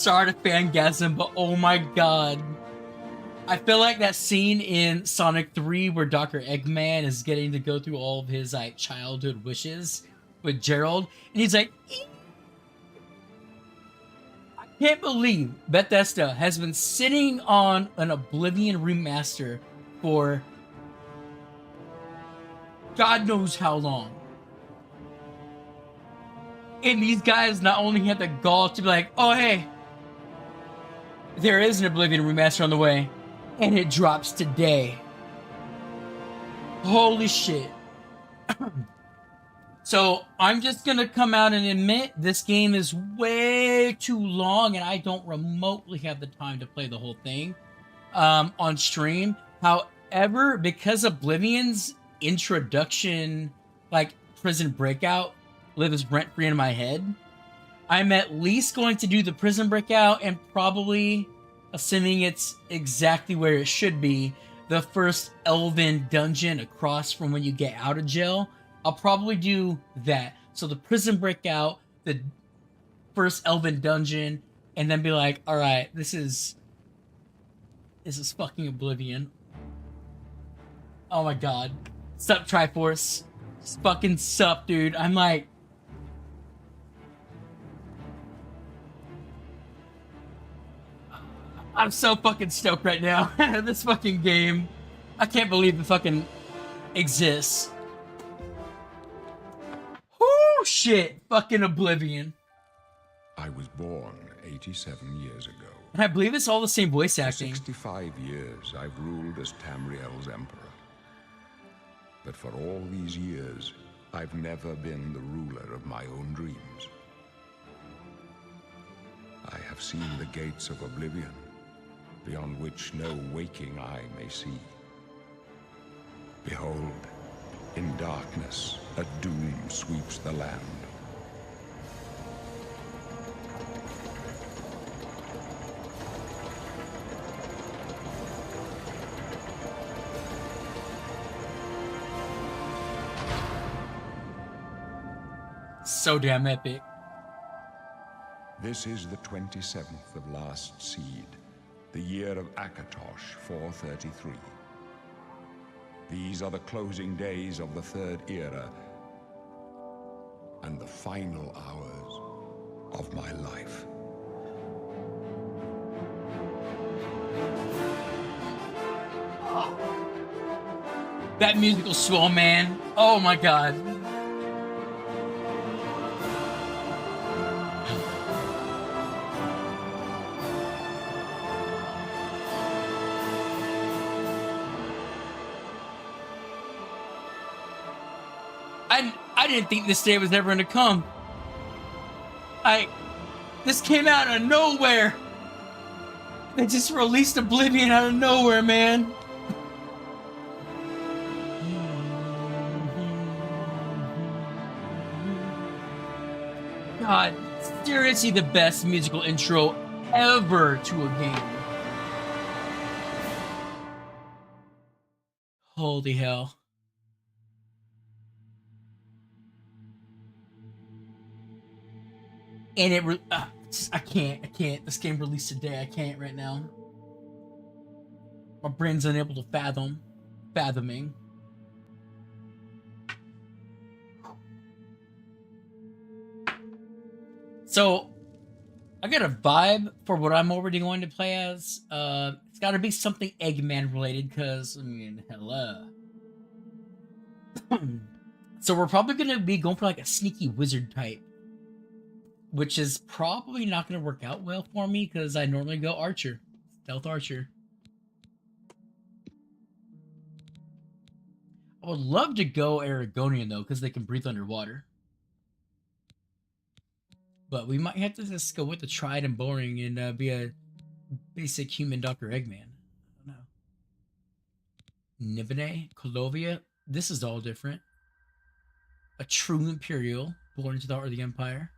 sorry to fangasm, but oh my god. I feel like that scene in Sonic 3 where Dr. Eggman is getting to go through all of his like childhood wishes with Gerald, and he's like, I can't believe Bethesda has been sitting on an Oblivion remaster for God knows how long. And these guys not only had the gall to be like, oh hey, there is an Oblivion remaster on the way, and it drops today. Holy shit. So I'm just gonna come out and admit this game is way too long, and I don't remotely have the time to play the whole thing on stream. However, because Oblivion's introduction, like Prison Breakout, lives rent-free in my head, I'm at least going to do the Prison Breakout and probably, assuming it's exactly where it should be, the first Elven dungeon across from when you get out of jail. I'll probably do that. So the Prison Breakout, the first Elven dungeon, and then be like, alright, this is fucking Oblivion. Oh my god. Sup, Triforce. Just fucking sup, dude. I'm like, I'm so fucking stoked right now. This fucking game. I can't believe it fucking exists. Oh shit. Fucking Oblivion. I was born 87 years ago. And I believe it's all the same voice acting. For 65 years, I've ruled as Tamriel's emperor. But for all these years, I've never been the ruler of my own dreams. I have seen the gates of Oblivion, beyond which no waking eye may see. Behold, in darkness, a doom sweeps the land. So damn epic. This is the 27th of Last Seed, the year of Akatosh 433. These are the closing days of the Third Era and the final hours of my life. That musical swell, man. Oh my god. I didn't think this day was ever gonna come. This came out of nowhere. They just released Oblivion out of nowhere, man. God, seriously the best musical intro ever to a game. Holy hell. And I can't. This game released today. I can't right now. My brain's unable to fathoming. So, I got a vibe for what I'm already going to play as. It's got to be something Eggman related, because, I mean, hello. So we're probably going to be going for like a sneaky wizard type, which is probably not going to work out well for me because I normally go archer. Stealth archer. I would love to go Aragonian though, because they can breathe underwater. But we might have to just go with the tried and boring and be a basic human Dr. Eggman. I don't know. Nibene, Colovia. This is all different. A true Imperial, born into the heart of the Empire.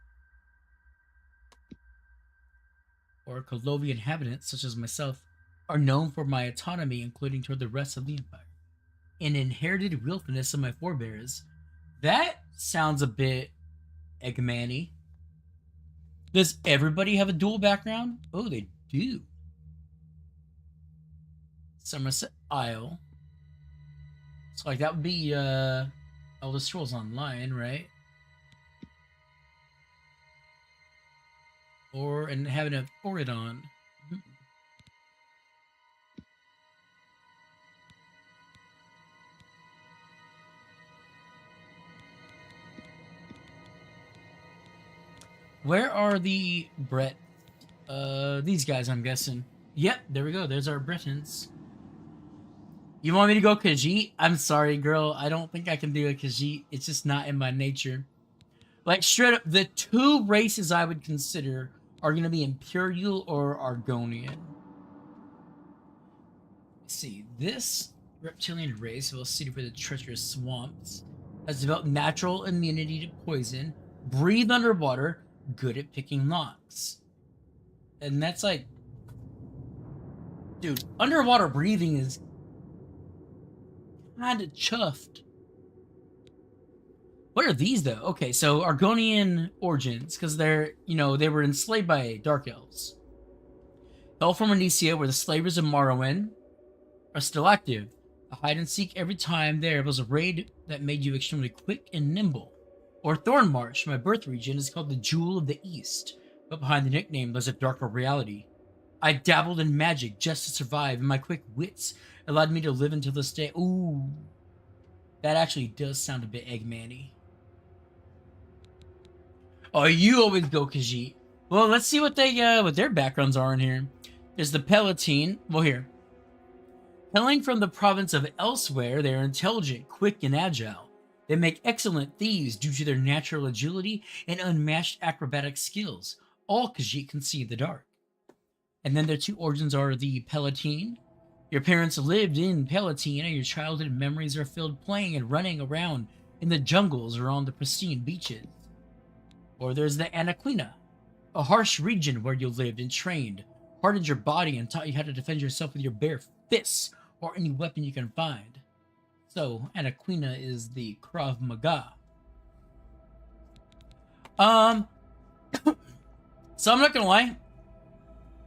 Or Colovian inhabitants, such as myself, are known for my autonomy, including toward the rest of the Empire. An inherited willfulness of my forebears. That sounds a bit Eggman-y. Does everybody have a dual background? Oh, they do. Somerset Isle. So like that would be Elder Scrolls Online, right? Or and having a Oridon. Where are the Brett? These guys, I'm guessing. Yep, there we go. There's our Bretons. You want me to go Khajiit? I'm sorry, girl. I don't think I can do a Khajiit. It's just not in my nature. Like, straight up, the two races I would consider are going to be Imperial or Argonian. Let's see. This reptilian race, well suited for the treacherous swamps, has developed natural immunity to poison, breathe underwater, good at picking locks. And that's like... Dude, underwater breathing is kind of chuffed. What are these, though? Okay, so Argonian origins, because they're, you know, they were enslaved by Dark Elves. Hell from Anicia, where the slavers of Morrowind are still active. A hide and seek every time there was a raid that made you extremely quick and nimble. Or Thornmarsh, my birth region, is called the Jewel of the East, but behind the nickname lies a darker reality. I dabbled in magic just to survive, and my quick wits allowed me to live until this day. Ooh, that actually does sound a bit Eggman-y. Oh, you always go Khajiit. Well, let's see what their backgrounds are in here. There's the Palatine. Well, here. Hailing from the province of Elsewhere, they are intelligent, quick, and agile. They make excellent thieves due to their natural agility and unmatched acrobatic skills. All Khajiit can see in the dark. And then their two origins are the Palatine. Your parents lived in Palatine, and your childhood memories are filled playing and running around in the jungles or on the pristine beaches. Or there's the Anaquina, a harsh region where you lived and trained, hardened your body, and taught you how to defend yourself with your bare fists or any weapon you can find. So, Anaquina is the Krav Maga. So I'm not gonna lie.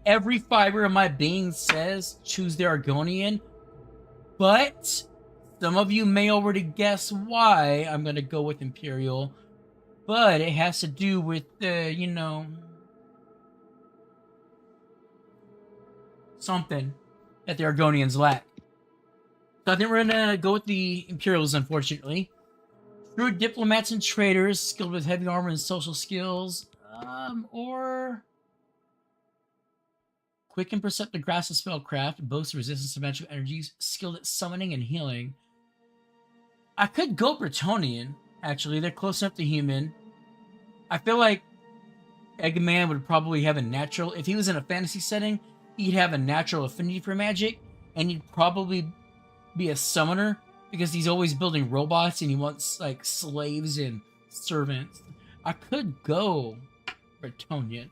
Every fiber of my being says choose the Argonian, but some of you may already guess why I'm gonna go with Imperial. But it has to do with, you know, something that the Argonians lack. So I think we're gonna go with the Imperials, unfortunately. True diplomats and traders, skilled with heavy armor and social skills, or quick and perceptive grasp of spellcraft, boasts resistance to magical energies, skilled at summoning and healing. I could go Bretonnian, actually. They're close enough to human. I feel like Eggman would probably have a natural... If he was in a fantasy setting, he'd have a natural affinity for magic, and he'd probably be a summoner, because he's always building robots, and he wants, like, slaves and servants. I could go Bretonnian.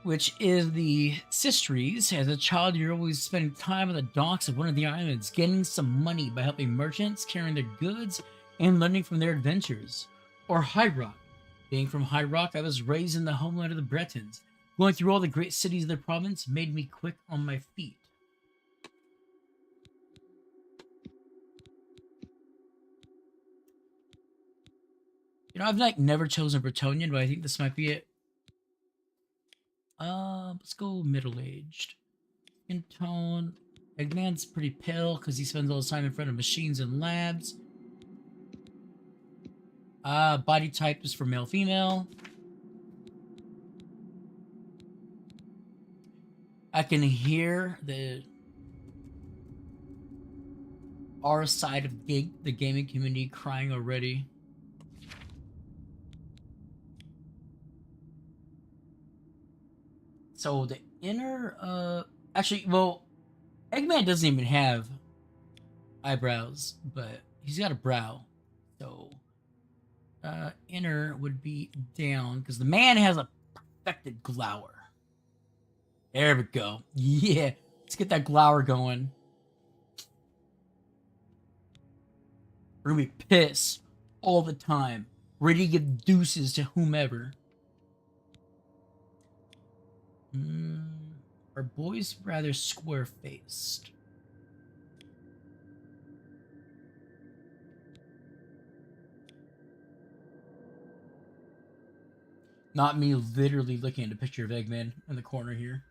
Which is the Sistries. As a child, you're always spending time on the docks of one of the islands, getting some money by helping merchants, carrying their goods, and learning from their adventures. Or High Rock. Being from High Rock, I was raised in the homeland of the Bretons. Going through all the great cities of the province made me quick on my feet. You know, I've like never chosen Bretonnian, but I think this might be it. Let's go middle-aged. Skin tone. Eggman's pretty pale because he spends all his time in front of machines and labs. Body type is for male-female. I can hear our side of the gaming community crying already. So the inner, actually, well, Eggman doesn't even have eyebrows, but he's got a brow. So, inner would be down, because the man has a perfected glower. There we go. Yeah, let's get that glower going. We're gonna be pissed. all the time, ready to give deuces to whomever. Our boy's rather square-faced. Not me literally looking at a picture of Eggman in the corner here.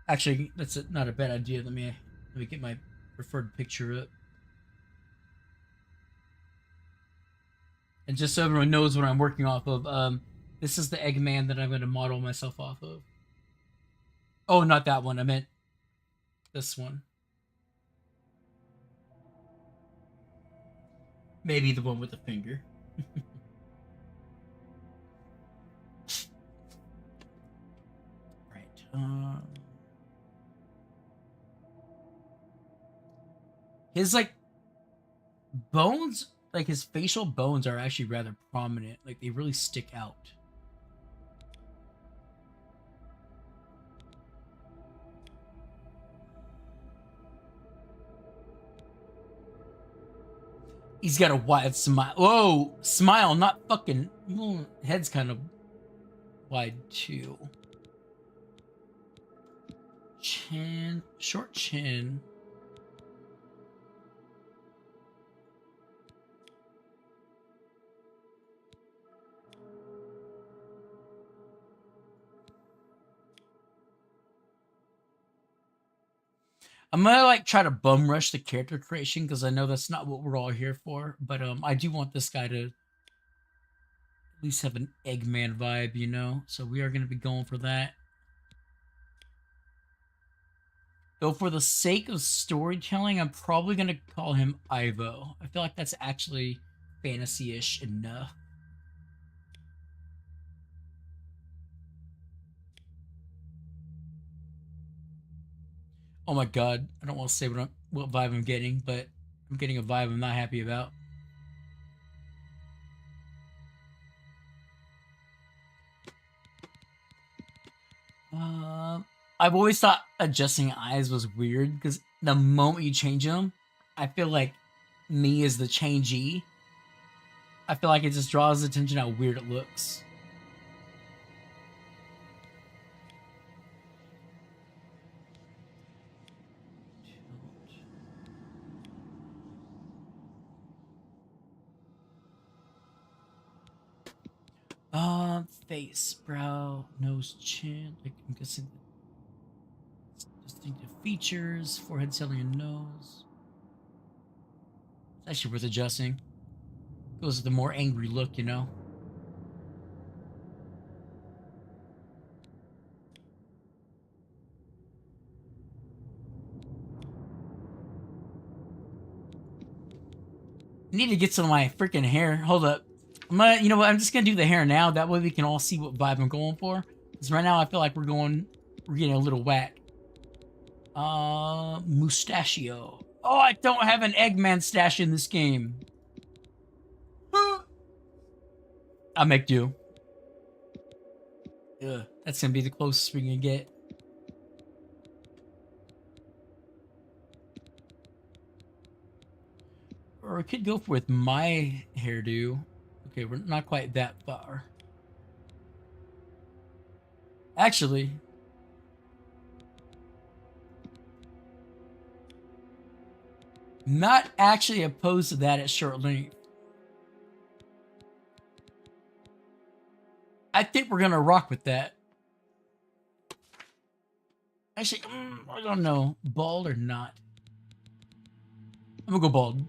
Actually, that's not a bad idea. Let me get my preferred picture up. And just so everyone knows what I'm working off of, this is the Eggman that I'm going to model myself off of. Oh, not that one. I meant this one. Maybe the one with the finger. Right. His, like, bones, like, his facial bones are actually rather prominent. Like, they really stick out. He's got a wide smile. Whoa! Smile, not fucking... Well, head's kind of wide, too. Chin. Short chin. I'm gonna like try to bum rush the character creation because I know that's not what we're all here for. But I do want this guy to at least have an Eggman vibe, you know? So we are gonna be going for that. Though for the sake of storytelling, I'm probably gonna call him Ivo. I feel like that's actually fantasy-ish enough. Oh my god, I don't want to say what vibe I'm getting, but I'm getting a vibe I'm not happy about. I've always thought adjusting eyes was weird because the moment you change them, I feel like me is the changee. I feel like it just draws attention how weird it looks. Face, brow, nose, chin. Like, I'm guessing distinctive features, forehead, ceiling, and nose. It's actually worth adjusting. Goes with the more angry look, you know? I need to get some of my freaking hair. Hold up. You know what? I'm just gonna do the hair now. That way we can all see what vibe I'm going for. Because right now I feel like we're getting a little whack. Mustachio. Oh, I don't have an Eggman stash in this game. I'll make do. Ugh, that's gonna be the closest we're gonna get. Or I could go with my hairdo. Okay, we're not quite that far. Actually, not actually opposed to that at short length. I think we're gonna rock with that. Actually, I don't know, bald or not. I'm gonna go bald.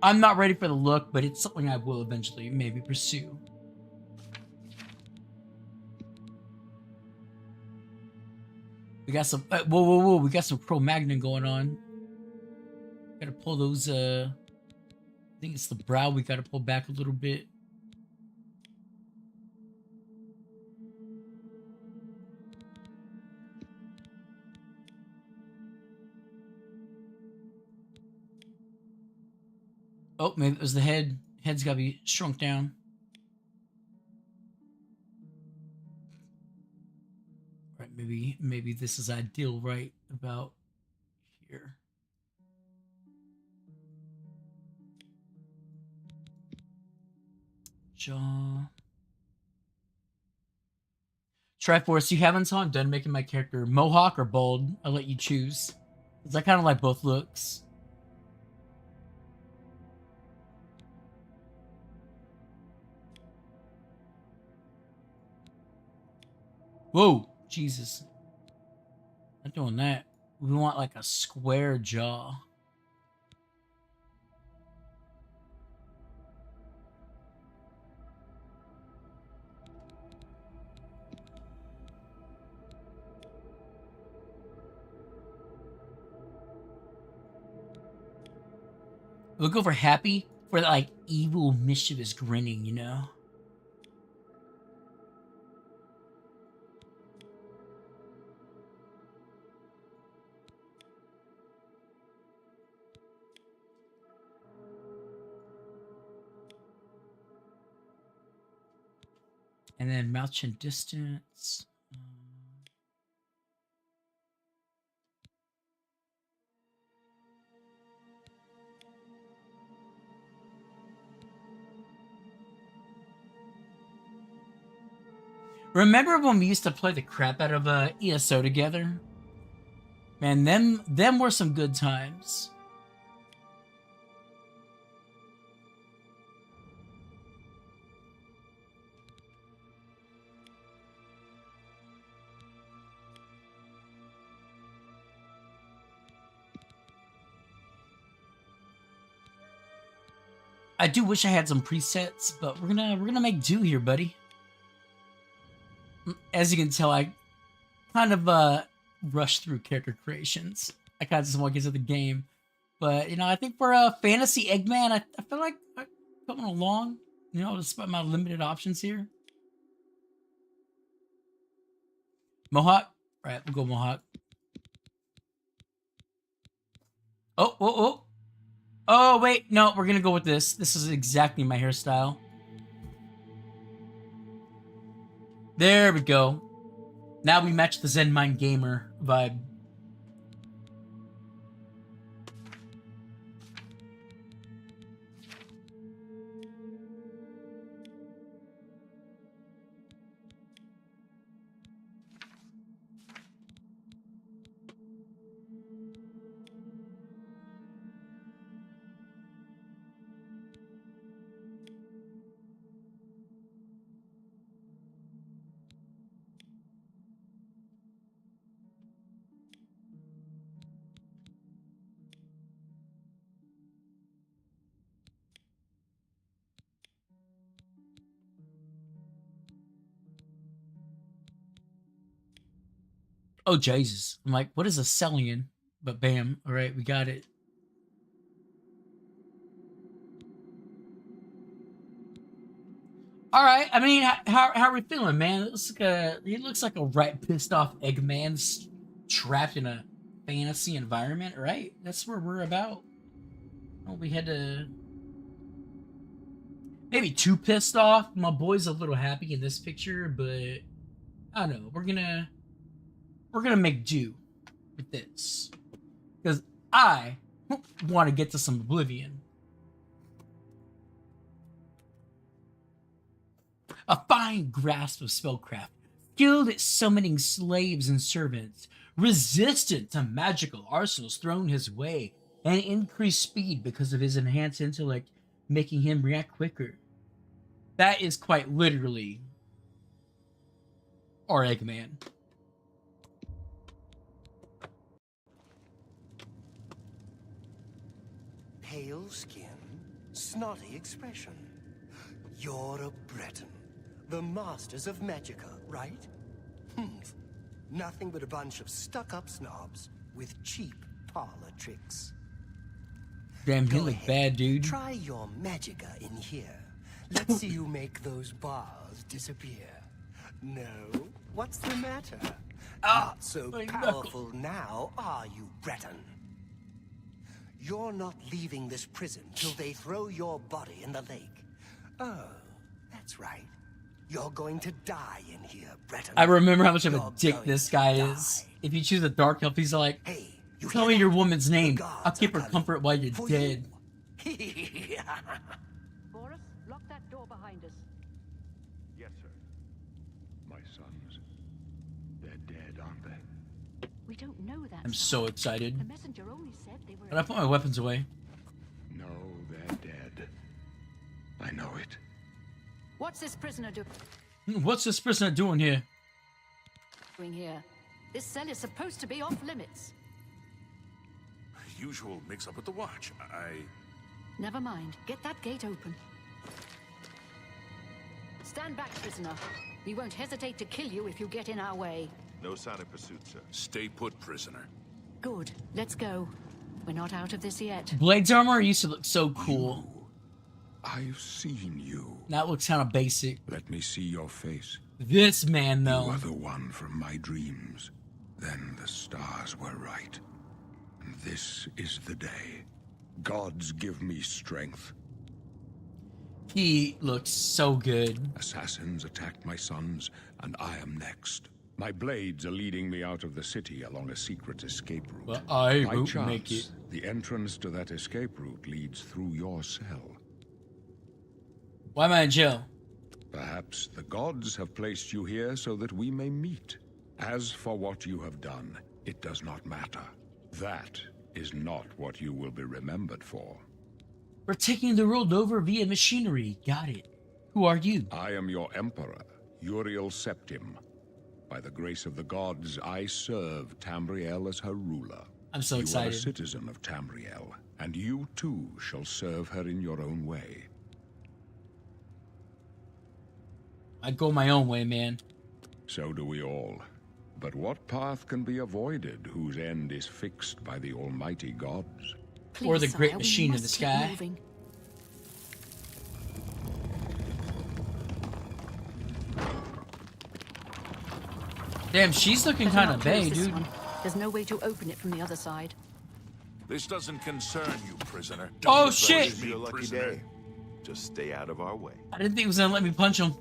I'm not ready for the look, but it's something I will eventually maybe pursue. We got some, whoa, we got some Cro-Magnon going on. Gotta pull those, I think it's the brow we gotta pull back a little bit. Oh, maybe it was the head. Head's gotta be shrunk down. Right, maybe this is ideal right about here. Jaw. Triforce, you haven't saw I'm done making my character Mohawk or bald. I'll let you choose. Because I kind of like both looks. Whoa, Jesus. Not doing that. We want like a square jaw. We'll go for happy, for that like evil, mischievous grinning, you know? And then mouth chin distance. Remember when we used to play the crap out of ESO together? Man, them were some good times. I do wish I had some presets, but we're gonna make do here, buddy. As you can tell, I kind of rushed through character creations. I kind of just want to get to the game, but you know, I think for a fantasy Eggman, I feel like I'm coming along. You know, despite my limited options here. Mohawk, all right, we'll go Mohawk. Oh, wait, no, we're gonna go with this. This is exactly my hairstyle. There we go. Now we match the Zen Mind Gamer vibe. Oh, Jesus. I'm like, what is a Celian? But bam. All right, we got it. All right. I mean, how are we feeling, man? He looks like a right pissed off Eggman trapped in a fantasy environment, right? That's where we're about. Oh, we had to maybe too pissed off. My boy's a little happy in this picture, but I don't know. We're gonna make do with this because I want to get to some Oblivion. A fine grasp of spellcraft, skilled at summoning slaves and servants, resistant to magical arsenals thrown his way, and increased speed because of his enhanced intellect, making him react quicker. That is quite literally our Eggman. Pale skin, snotty expression. You're a Breton. The masters of Magica, right? Nothing but a bunch of stuck-up snobs with cheap parlor tricks. Damn, you Go look ahead, bad, dude. Try your Magica in here. Let's see you make those bars disappear. No? What's the matter? Not so my powerful now, are you, Breton? You're not leaving this prison till they throw your body in the lake. Oh, that's right. You're going to die in here, Breton. I remember how much of a You're dick going this to guy die. is. If you choose a dark elf, he's like, Hey, you tell hear me your that? woman's name. The I'll guards keep are her coming comfort while you're for dead. you. Boris, lock that door behind us. Yes, sir. My sons, they're dead, aren't they? We don't know that. I'm so excited. The messenger only said they were. But I put my weapons away. No, they're dead. I know it. What's this prisoner What's this prisoner doing here? doing here? This cell is supposed to be off limits. Usual mix-up at the watch. Never mind. Get that gate open. Stand back, prisoner. We won't hesitate to kill you if you get in our way. No sign of pursuit, sir. Stay put, prisoner. Good. Let's go. We're not out of this yet. Blades armor used to look so cool. I've seen you. That looks kind of basic. Let me see your face. This man, You though. are the one from my dreams. Then the stars were right. And this is the day. Gods give me strength. He looks so good. Assassins attacked my sons, and I am next. My blades are leading me out of the city along a secret escape route. But I By won't chance, make it. the entrance to that escape route leads through your cell. Why am I in jail? Perhaps the gods have placed you here so that we may meet. As for what you have done, it does not matter. That is not what you will be remembered for. We're taking the world over via machinery. Got it. Who are you? I am your emperor, Uriel Septim. By the grace of the gods, I serve Tamriel as her ruler. I'm so You are a excited. citizen of Tamriel, and you too shall serve her in your own way. I go my own way, man. So do we all. But what path can be avoided whose end is fixed by the almighty gods? Or the Please, great sire, we machine in must the keep sky. moving. Damn, she's looking Better kind not of close bae, this dude. one. There's no way to open it from the other side. This doesn't concern you, prisoner. Oh, Don't shit. approach me, Your lucky prisoner. day. Just stay out of our way. I didn't think it was gonna let me punch him.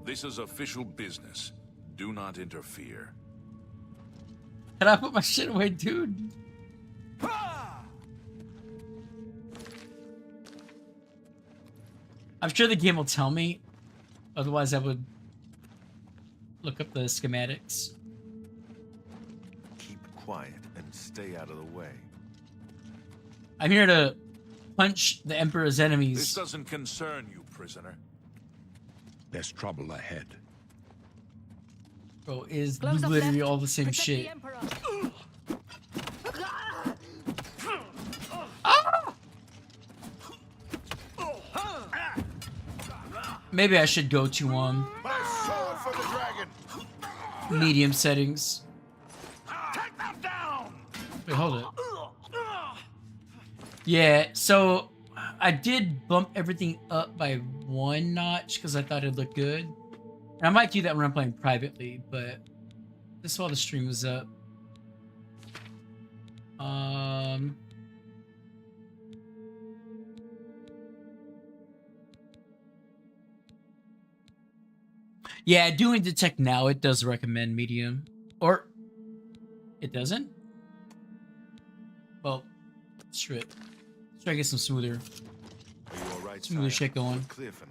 This is official business. Do not interfere. Can I put my shit away, dude? I'm sure the game will tell me. Otherwise, I would look up the schematics. Keep quiet and stay out of the way. I'm here to punch the Emperor's This enemies. doesn't concern you, prisoner. There's trouble ahead. Bro, is Close up literally left. all the same Protect shit. The Emperor. Maybe I should go to My sword for the dragon. medium settings. Take them down. Wait, hold it. Yeah, so I did bump everything up by 1 notch because I thought it'd look good. And I might do that when I'm playing privately, but this while the stream was up. Yeah, doing detect now, it does recommend medium. Or it doesn't? Well, screw it. Let's try to get some smoother. Are you all right, Smoother sire? shit going. We're clear for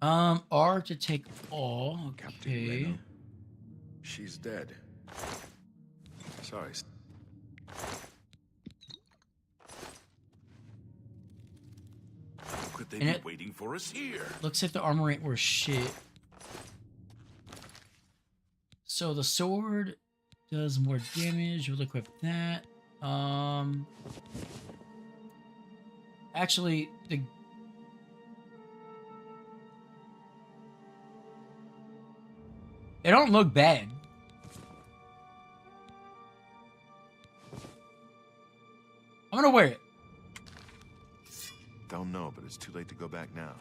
now. R to take all. Captain Okay. Reno. She's dead. Sorry. How could they And be it- waiting for us here? Looks like the armor ain't worth shit. So the sword does more damage. We'll equip that. Actually, the it don't look bad. I'm gonna wear it. Don't know, but it's too late to go back now.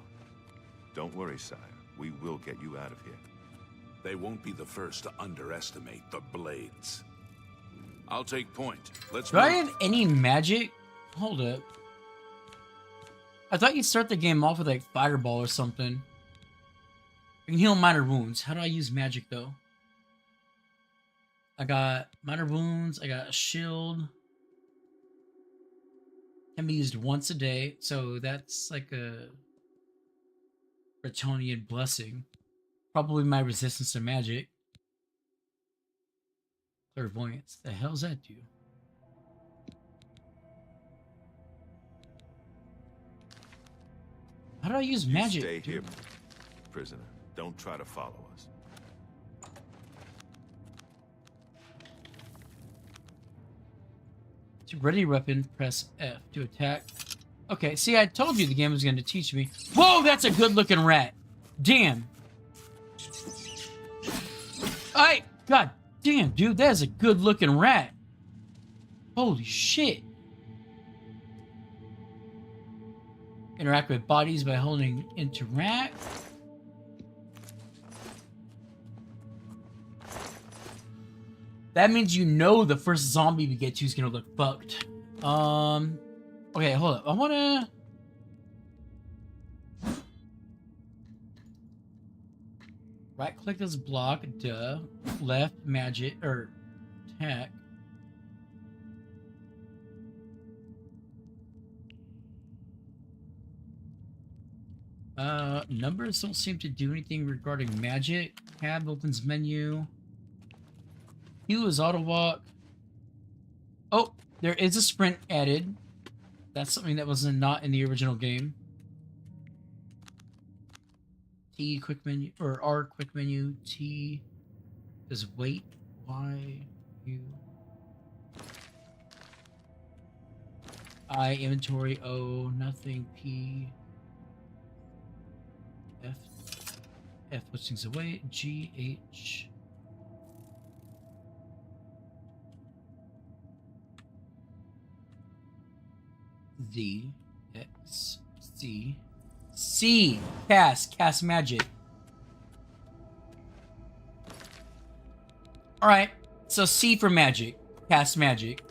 Don't worry, sire. We will get you out of here. They won't be the first to underestimate the blades. I'll take point. Let's Do I move. have any magic? Hold up. I thought you'd start the game off with like fireball or something. I can heal minor wounds. How do I use magic though? I got minor wounds. I got a shield. Can be used once a day. So that's like a Bretonian blessing. Probably my resistance to magic. Clairvoyance. The hell's that do? How do I use magic? Stay dude? here, prisoner. Don't try to follow us. To ready weapon, press F to attack. Okay, see, I told you the game was going to teach me. Whoa, that's a good-looking rat. Damn. God damn, dude, that is a good-looking rat. Holy shit. Interact with bodies by holding interact. That means you know the first zombie we get to is gonna look fucked. Okay, hold up. I wanna... Right-click this block, duh. Left, magic, or attack. Numbers don't seem to do anything regarding magic. Tab opens menu. Q is auto walk. Oh, there is a sprint added. That's something that was not in the original game. T quick menu, or R quick menu. T is wait. Y U. I inventory. O nothing. P. F. F puts things away. G H. Z, X, C, C, cast magic. Alright, so C for magic, cast magic.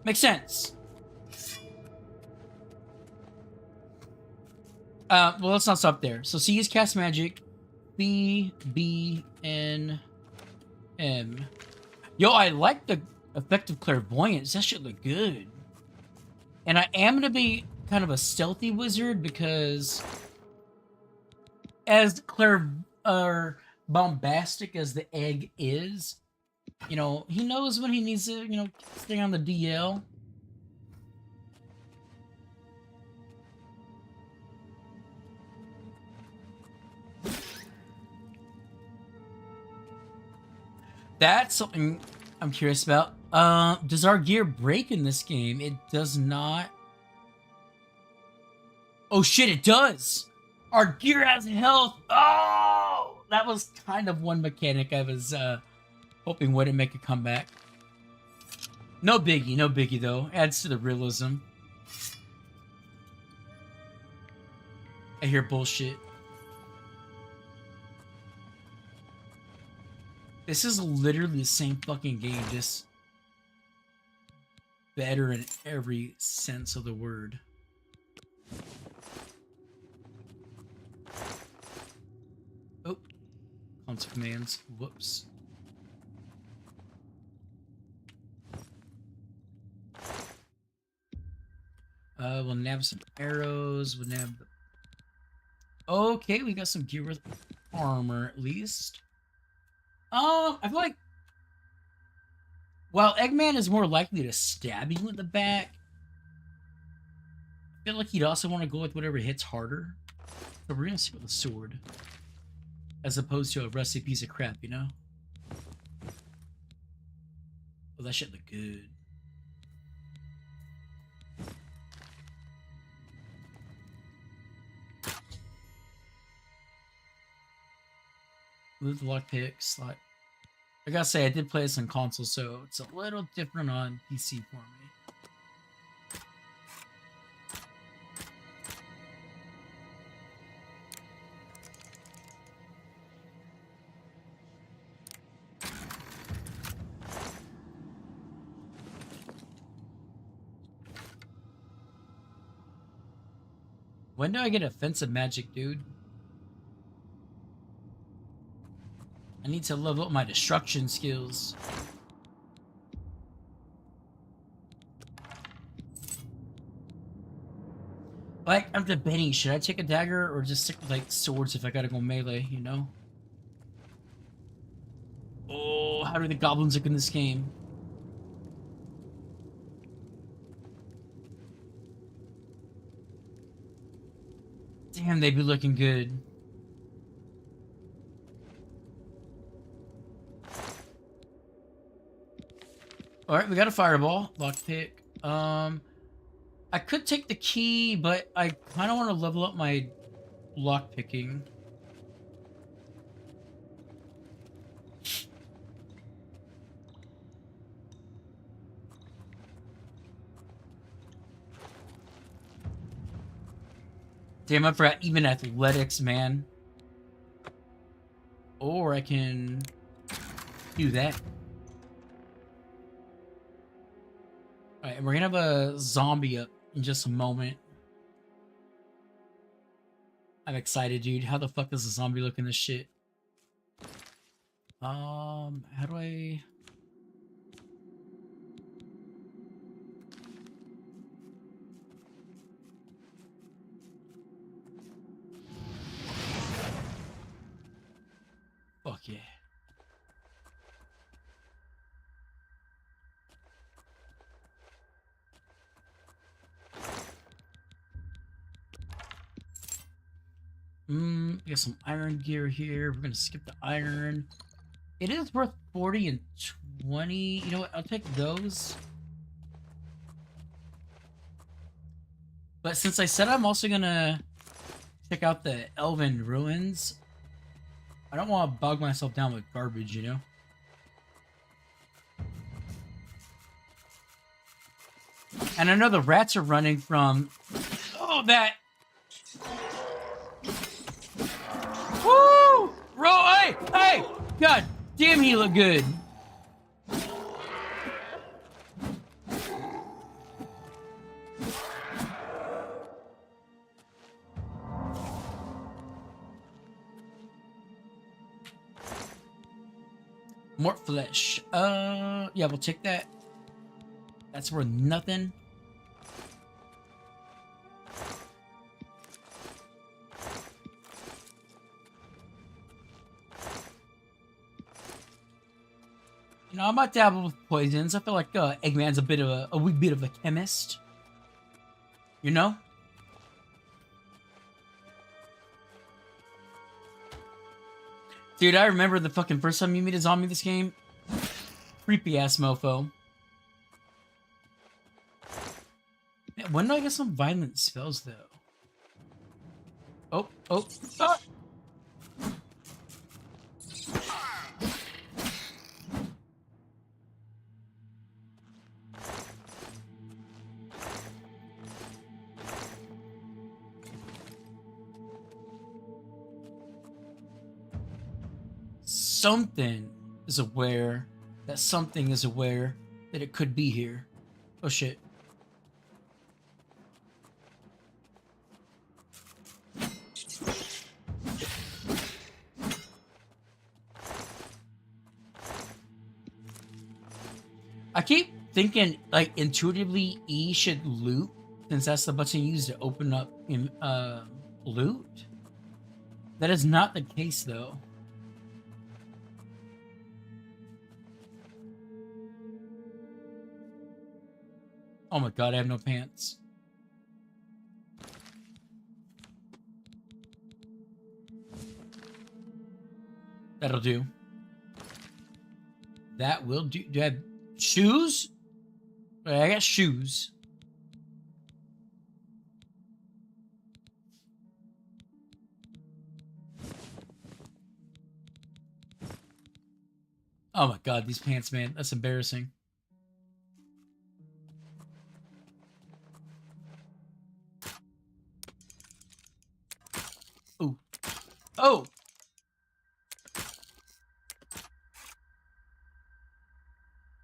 Makes sense. Well, let's not stop there. So C is cast magic, B, B, N, M. Yo, I like the effect of clairvoyance. That shit look good. And I am going to be kind of a stealthy wizard because as bombastic as the egg is, you know, he knows when he needs to, you know, stay on the DL. That's something I'm curious about. Does our gear break in this game? It does not. Oh shit, it does! Our gear has health! Oh! That was kind of one mechanic I was, hoping wouldn't make a comeback. No biggie though. Adds to the realism. I hear bullshit. This is literally the same fucking game, just better in every sense of the word. Oh, console commands. Whoops. We'll nab some arrows. We'll nab. Okay, we got some gear with armor at least. I feel like while Eggman is more likely to stab you in the back, I feel like he'd also want to go with whatever hits harder. So we're gonna see with a sword, as opposed to a rusty piece of crap, you know? Oh, that shit look good. Move the lockpick, slide. I gotta say, I did play this on console, so it's a little different on PC for me. When do I get offensive magic, dude? I need to level up my destruction skills. Like, I'm debating, should I take a dagger or just stick with, like, swords if I gotta go melee, you know? Oh, how do the goblins look in this game? Damn, they be looking good. Alright, we got a fireball. Lockpick. I could take the key, but I kind of want to level up my lockpicking. Damn, I forgot even athletics, man. Or I can do that. Alright, and we're gonna have a zombie up in just a moment. I'm excited, dude. How the fuck does a zombie look in this shit? How do I... Fuck yeah. We got some iron gear here. We're gonna skip the iron. It is worth 40 and 20. You know what? I'll take those. But since I said I'm also gonna check out the Elven Ruins, I don't want to bog myself down with garbage, you know? And I know the rats are running from... Oh, that... Woo! Roll! Hey! Hey! God damn, he look good. More flesh. Yeah, we'll take that. That's worth nothing. You know, I might dabble with poisons. I feel like Eggman's a wee bit of a chemist. You know? Dude, I remember the fucking first time you meet a zombie in this game. Creepy ass mofo. Man, when do I get some violent spells though? Oh. Ah! Something is aware that something is aware that it could be here. Oh shit. I keep thinking, like, intuitively E should loot, since that's the button you use to open up loot. That is not the case, though. Oh my god, I have no pants. That'll do. That will do. Do I have shoes? I got shoes. Oh my god, these pants, man. That's embarrassing. Ooh. Oh!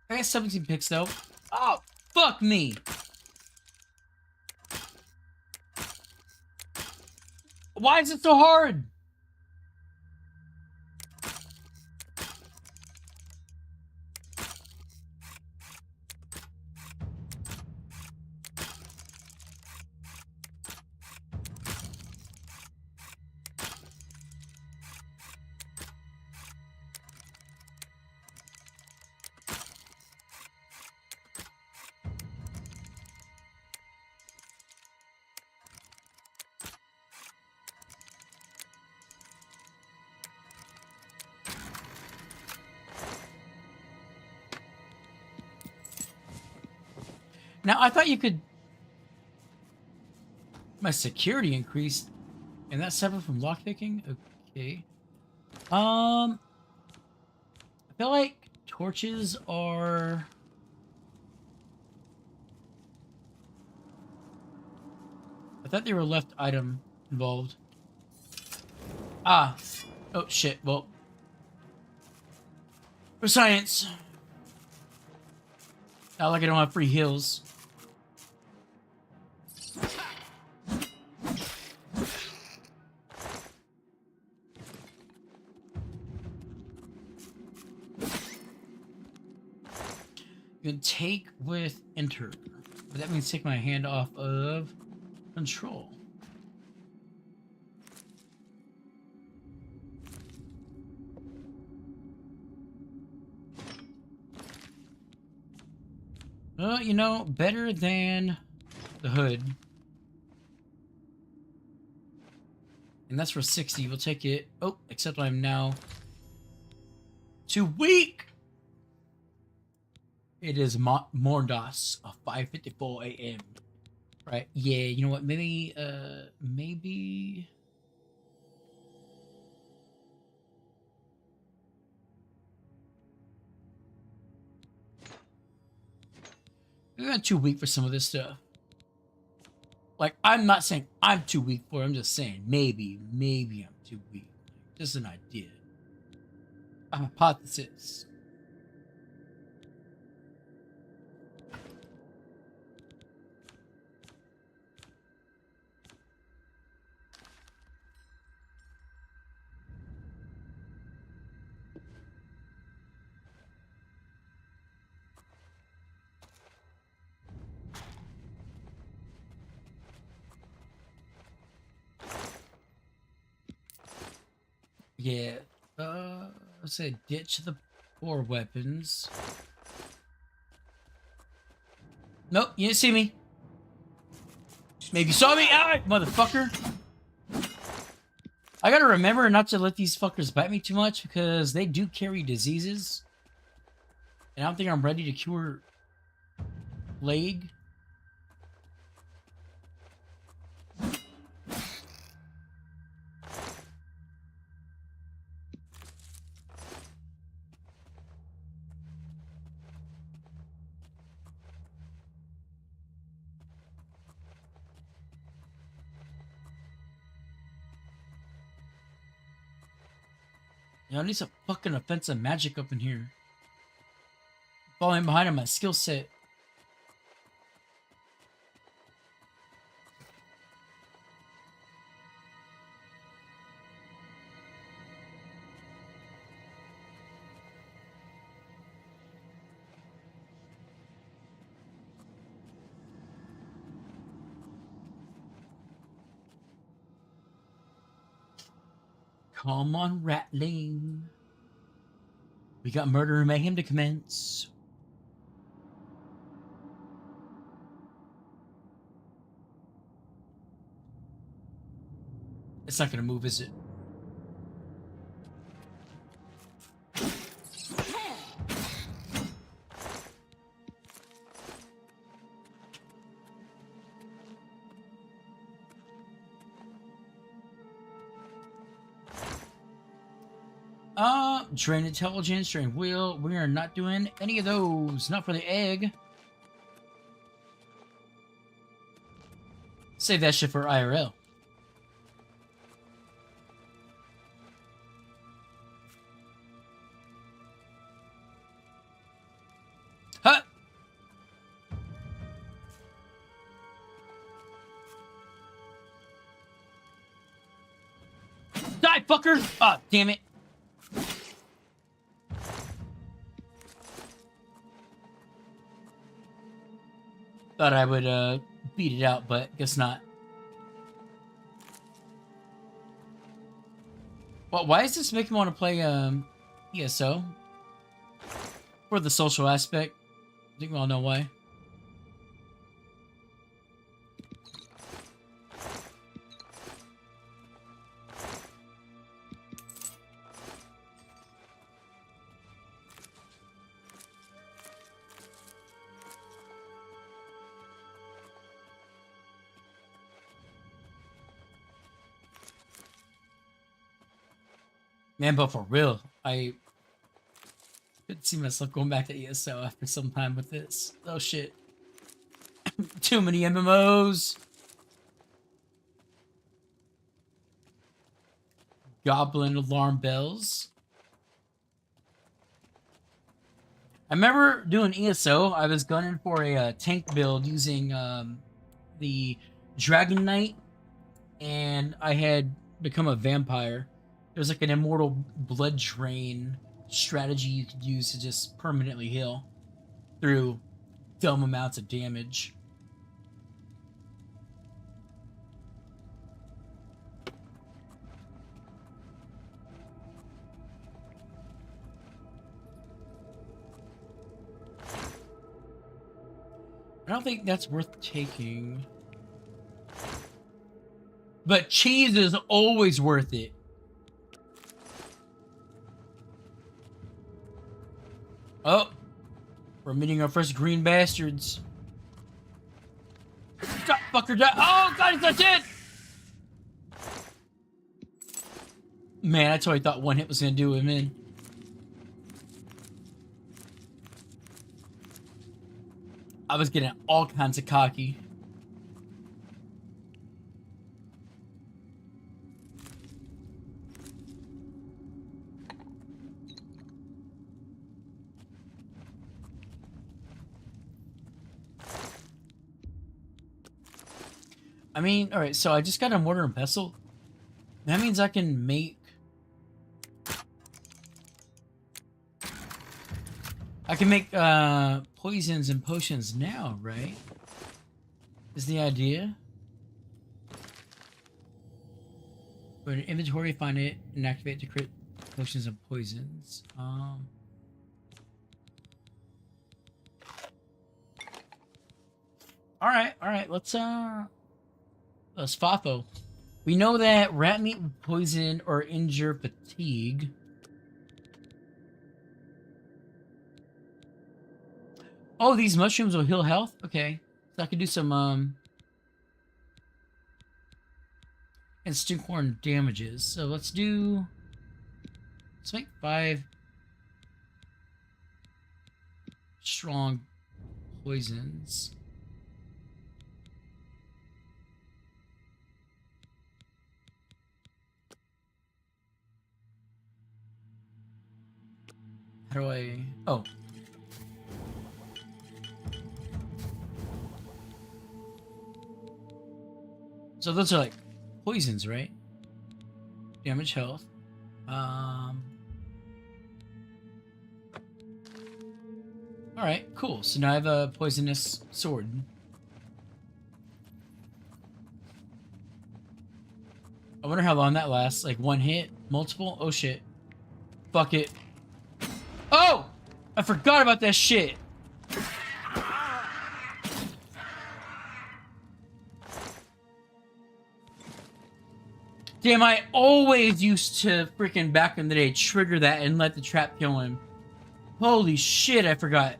I got 17 picks, though. Oh, fuck me! Why is it so hard? Now, I thought you could... My security increased. And that's separate from lockpicking? Okay. I feel like torches are... I thought they were left item involved. Ah. Oh, shit. Well. For science. Not like I don't have free heals. You can take with enter. But that means take my hand off of control. You know, better than the hood. And that's for 60. We'll take it. Oh, except I'm now too weak. It is Mordas, 5:54 a.m. Right? Yeah, you know what? Maybe, maybe... I'm not too weak for some of this stuff. Like, I'm not saying I'm too weak for it. I'm just saying maybe I'm too weak. Just an idea. A hypothesis. Yeah, let's say ditch the poor weapons. Nope, you didn't see me. Maybe you saw me. Ah, motherfucker. I gotta remember not to let these fuckers bite me too much because they do carry diseases. And I don't think I'm ready to cure plague. You know, I need some fucking offensive magic up in here. Falling behind on my skill set. Come on, Ratling. We got murder and mayhem to commence. It's not gonna move, is it? Drain intelligence, drain will. We are not doing any of those. Not for the egg. Save that shit for IRL. Huh! Die, fucker! Ah, damn it. Thought I would, beat it out, but guess not. Well, why does this make me want to play, ESO? For the social aspect. I think we all know why. Man, but for real, I could see myself going back to ESO after some time with this. Oh shit. Too many MMOs. Goblin alarm bells. I remember doing ESO. I was gunning for a tank build using the Dragon Knight, and I had become a vampire. There's like an immortal blood drain strategy you could use to just permanently heal through dumb amounts of damage. I don't think that's worth taking. But cheese is always worth it. Oh, we're meeting our first green bastards. God, fucker, die. Oh, God, he's not dead. Man, I totally thought one hit was going to do him in. I was getting all kinds of cocky. I mean, alright, so I just got a mortar and pestle. That means I can make... poisons and potions now, right? Is the idea? Go to inventory, find it, and activate to create potions and poisons. Alright, let's FAFO. We know that rat meat will poison or injure fatigue. Oh, these mushrooms will heal health? Okay. So I could do some, instant corn damages. So let's make 5 strong poisons. How do I... Oh. So those are like poisons, right? Damage health. Alright, cool. So now I have a poisonous sword. I wonder how long that lasts. Like one hit? Multiple? Oh shit. Fuck it. Oh! I forgot about that shit! Damn, I always used to freaking back in the day trigger that and let the trap kill him. Holy shit, I forgot.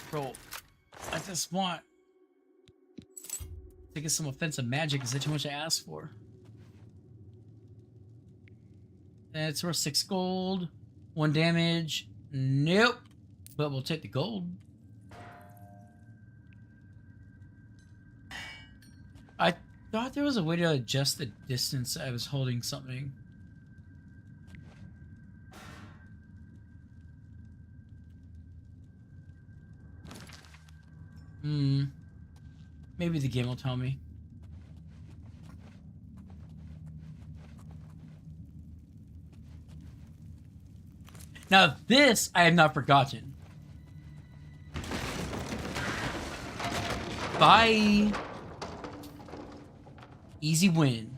Bro, I just want to get some offensive magic. Is that too much to ask for? And it's worth 6 gold. 1 damage. Nope. But we'll take the gold. I thought there was a way to adjust the distance I was holding something. Maybe the game will tell me. Now this I have not forgotten. Bye. Easy win.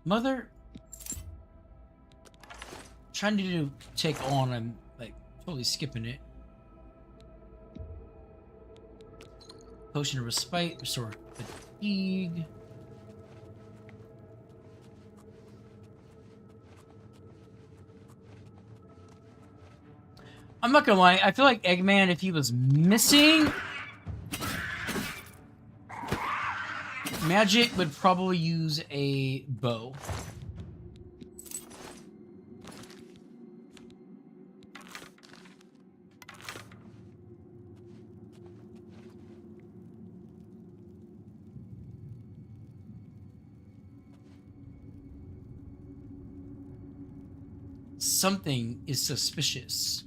Mother. Trying to take on, I'm like totally skipping it. Potion of respite, restore fatigue. I'm not gonna lie, I feel like Eggman, if he was missing magic, would probably use a bow. Something is suspicious.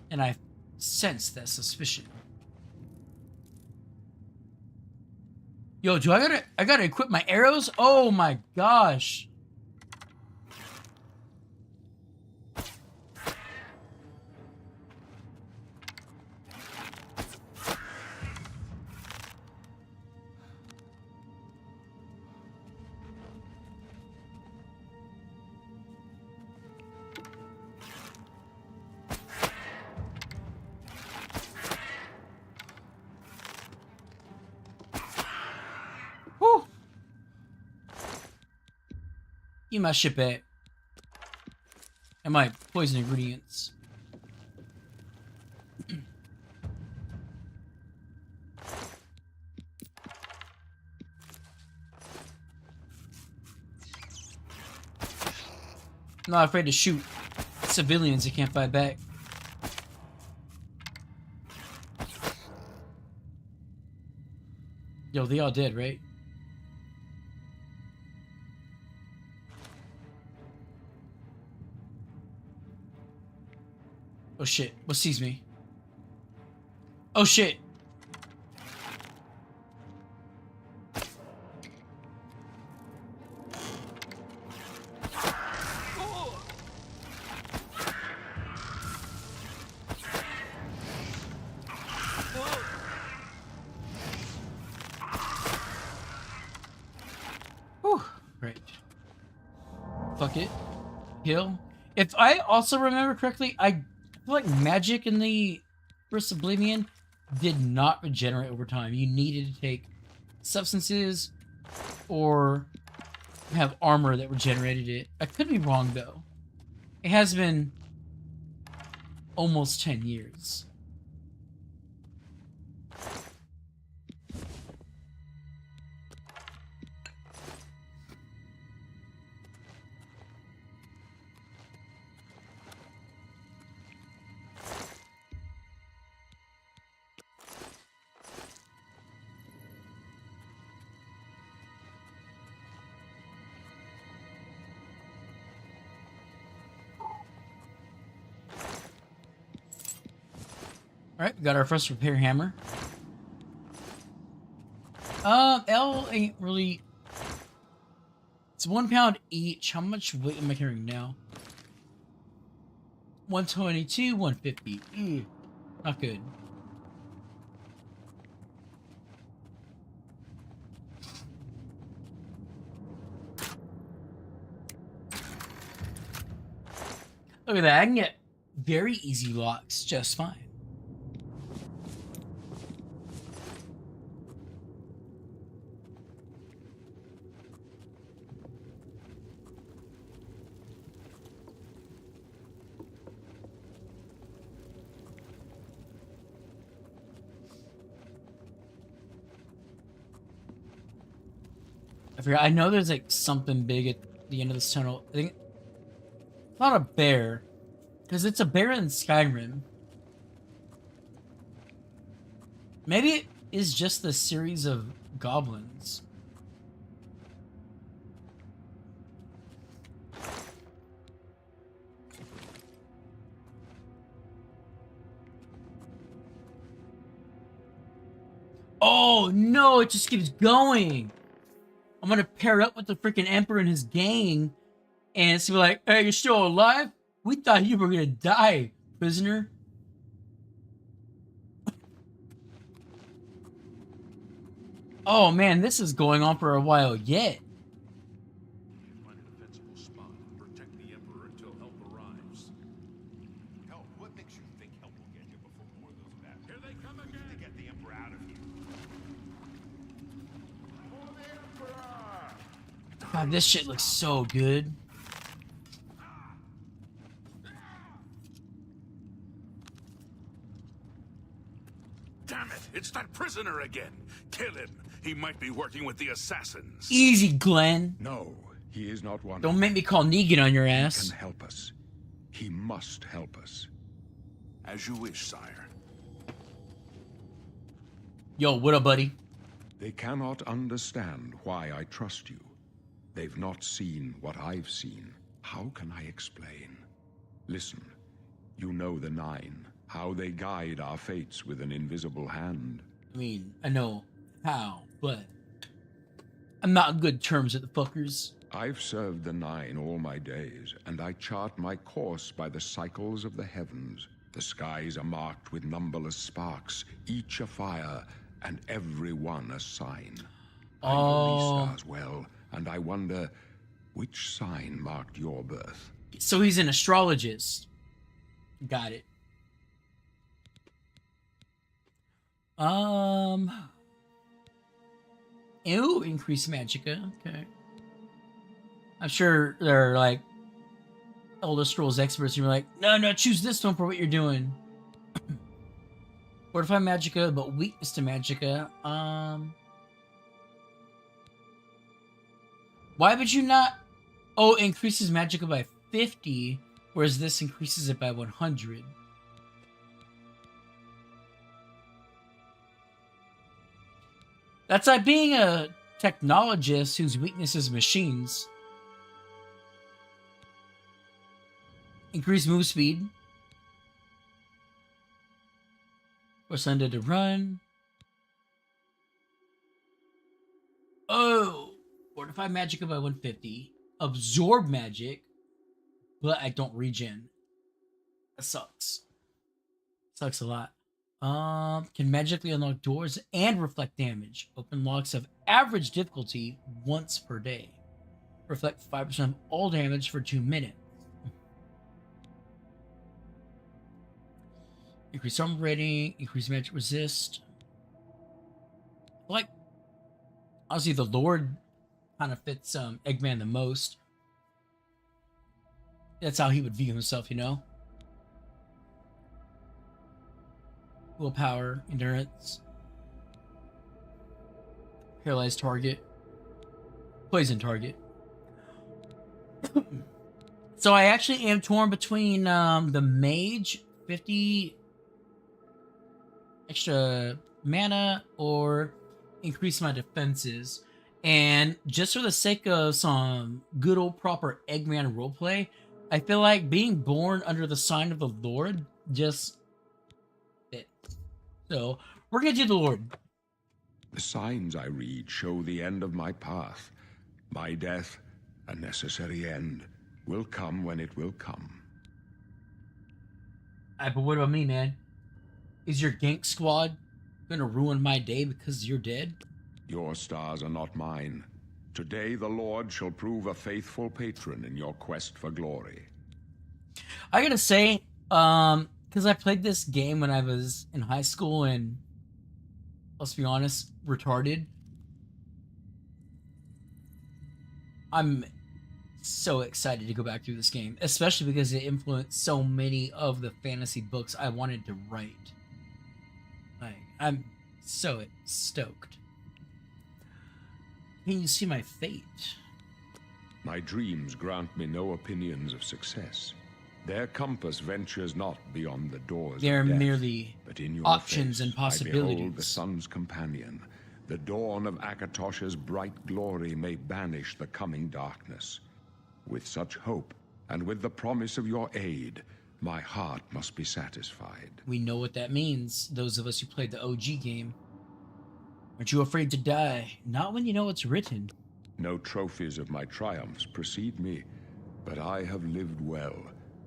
And I sense that suspicion. Yo, I gotta equip my arrows? Oh my gosh. Eat my shit back. And my poison ingredients. I'm not afraid to shoot civilians that can't fight back. Yo, they all dead, right? Oh shit, what sees me? Oh shit! Whew, right. Fuck it. Heal. If I also remember correctly, I feel like magic in the first Oblivion did not regenerate over time. You needed to take substances or have armor that regenerated it. I could be wrong though. It has been almost 10 years. Alright, we got our first repair hammer. L ain't really... It's 1 pound each. How much weight am I carrying now? 122, 150. Not good. Look at that. I can get very easy locks just fine. I forgot. I know there's like something big at the end of this tunnel. I think it's not a bear, because it's a bear in Skyrim. Maybe it is just the series of goblins. Oh no! It just keeps going. I'm gonna pair up with the freaking Emperor and his gang, and it's gonna be like, "Hey, you're still alive? We thought you were gonna die, prisoner." Oh man, this is going on for a while yet. Find a defensible spot and protect the Emperor until help arrives. Help? What makes you think help will get here before more of those bad? Here they come To again! get the Emperor out of here. For the Emperor! God, this shit looks so good. Damn it! It's that prisoner again! Kill him! He might be working with the assassins. Easy, Glenn. No, he is not one. Don't make me call Negan on your He ass. can help us. He must help us. As you wish, sire. Yo, what up, buddy? They cannot understand why I trust you. They've not seen what I've seen. How can I explain? Listen, you know the Nine, how they guide our fates with an invisible hand. I mean, I know how, but I'm not on good terms with the fuckers. I've served the Nine all my days, and I chart my course by the cycles of the heavens. The skies are marked with numberless sparks, each a fire, and every one a sign. I know these stars well, and I wonder, which sign marked your birth? So he's an astrologist. Got it. Ew, increase magicka. Okay. I'm sure they're like Elder Scrolls experts. You're like, no, choose this one for what you're doing. Fortify magicka, but weakness to magicka. Why would you not? Oh, it increases magicka by 50, whereas this increases it by 100. That's like being a technologist whose weakness is machines. Increase move speed. Force undead to run. Oh! Fortify magicka by 150. Absorb magic. But I don't regen. That sucks. Sucks a lot. Can magically unlock doors and reflect damage. Open locks of average difficulty once per day. Reflect 5% of all damage for 2 minutes. Increase armor rating, increase magic resist. Like, honestly, the Lord kind of fits Eggman the most. That's how he would view himself, you know? Willpower, endurance, paralyzed target, poison target. So I actually am torn between the mage, 50 extra mana, or increase my defenses. And just for the sake of some good old proper Eggman roleplay, I feel like being born under the sign of the Lord just fit. So we're gonna do the Lord. The signs I read show the end of my path. My death, a necessary end, will come when it will come. But what about me, man? Is your gank squad gonna ruin my day because you're dead? Your stars are not mine. Today the Lord shall prove a faithful patron in your quest for glory. I gotta say, because I played this game when I was in high school and, let's be honest, retarded. I'm so excited to go back through this game, especially because it influenced so many of the fantasy books I wanted to write. Like, I'm so stoked. Can you see my fate? My dreams grant me no opinions of success. Their compass ventures not beyond the doors They're of death, merely but in your options face, and I behold possibilities. the sun's companion. The dawn of Akatosh's bright glory may banish the coming darkness. With such hope, and with the promise of your aid, my heart must be satisfied. We know what that means, those of us who played the OG game. Aren't you afraid to die? Not when you know it's written. No trophies of my triumphs precede me, but I have lived well,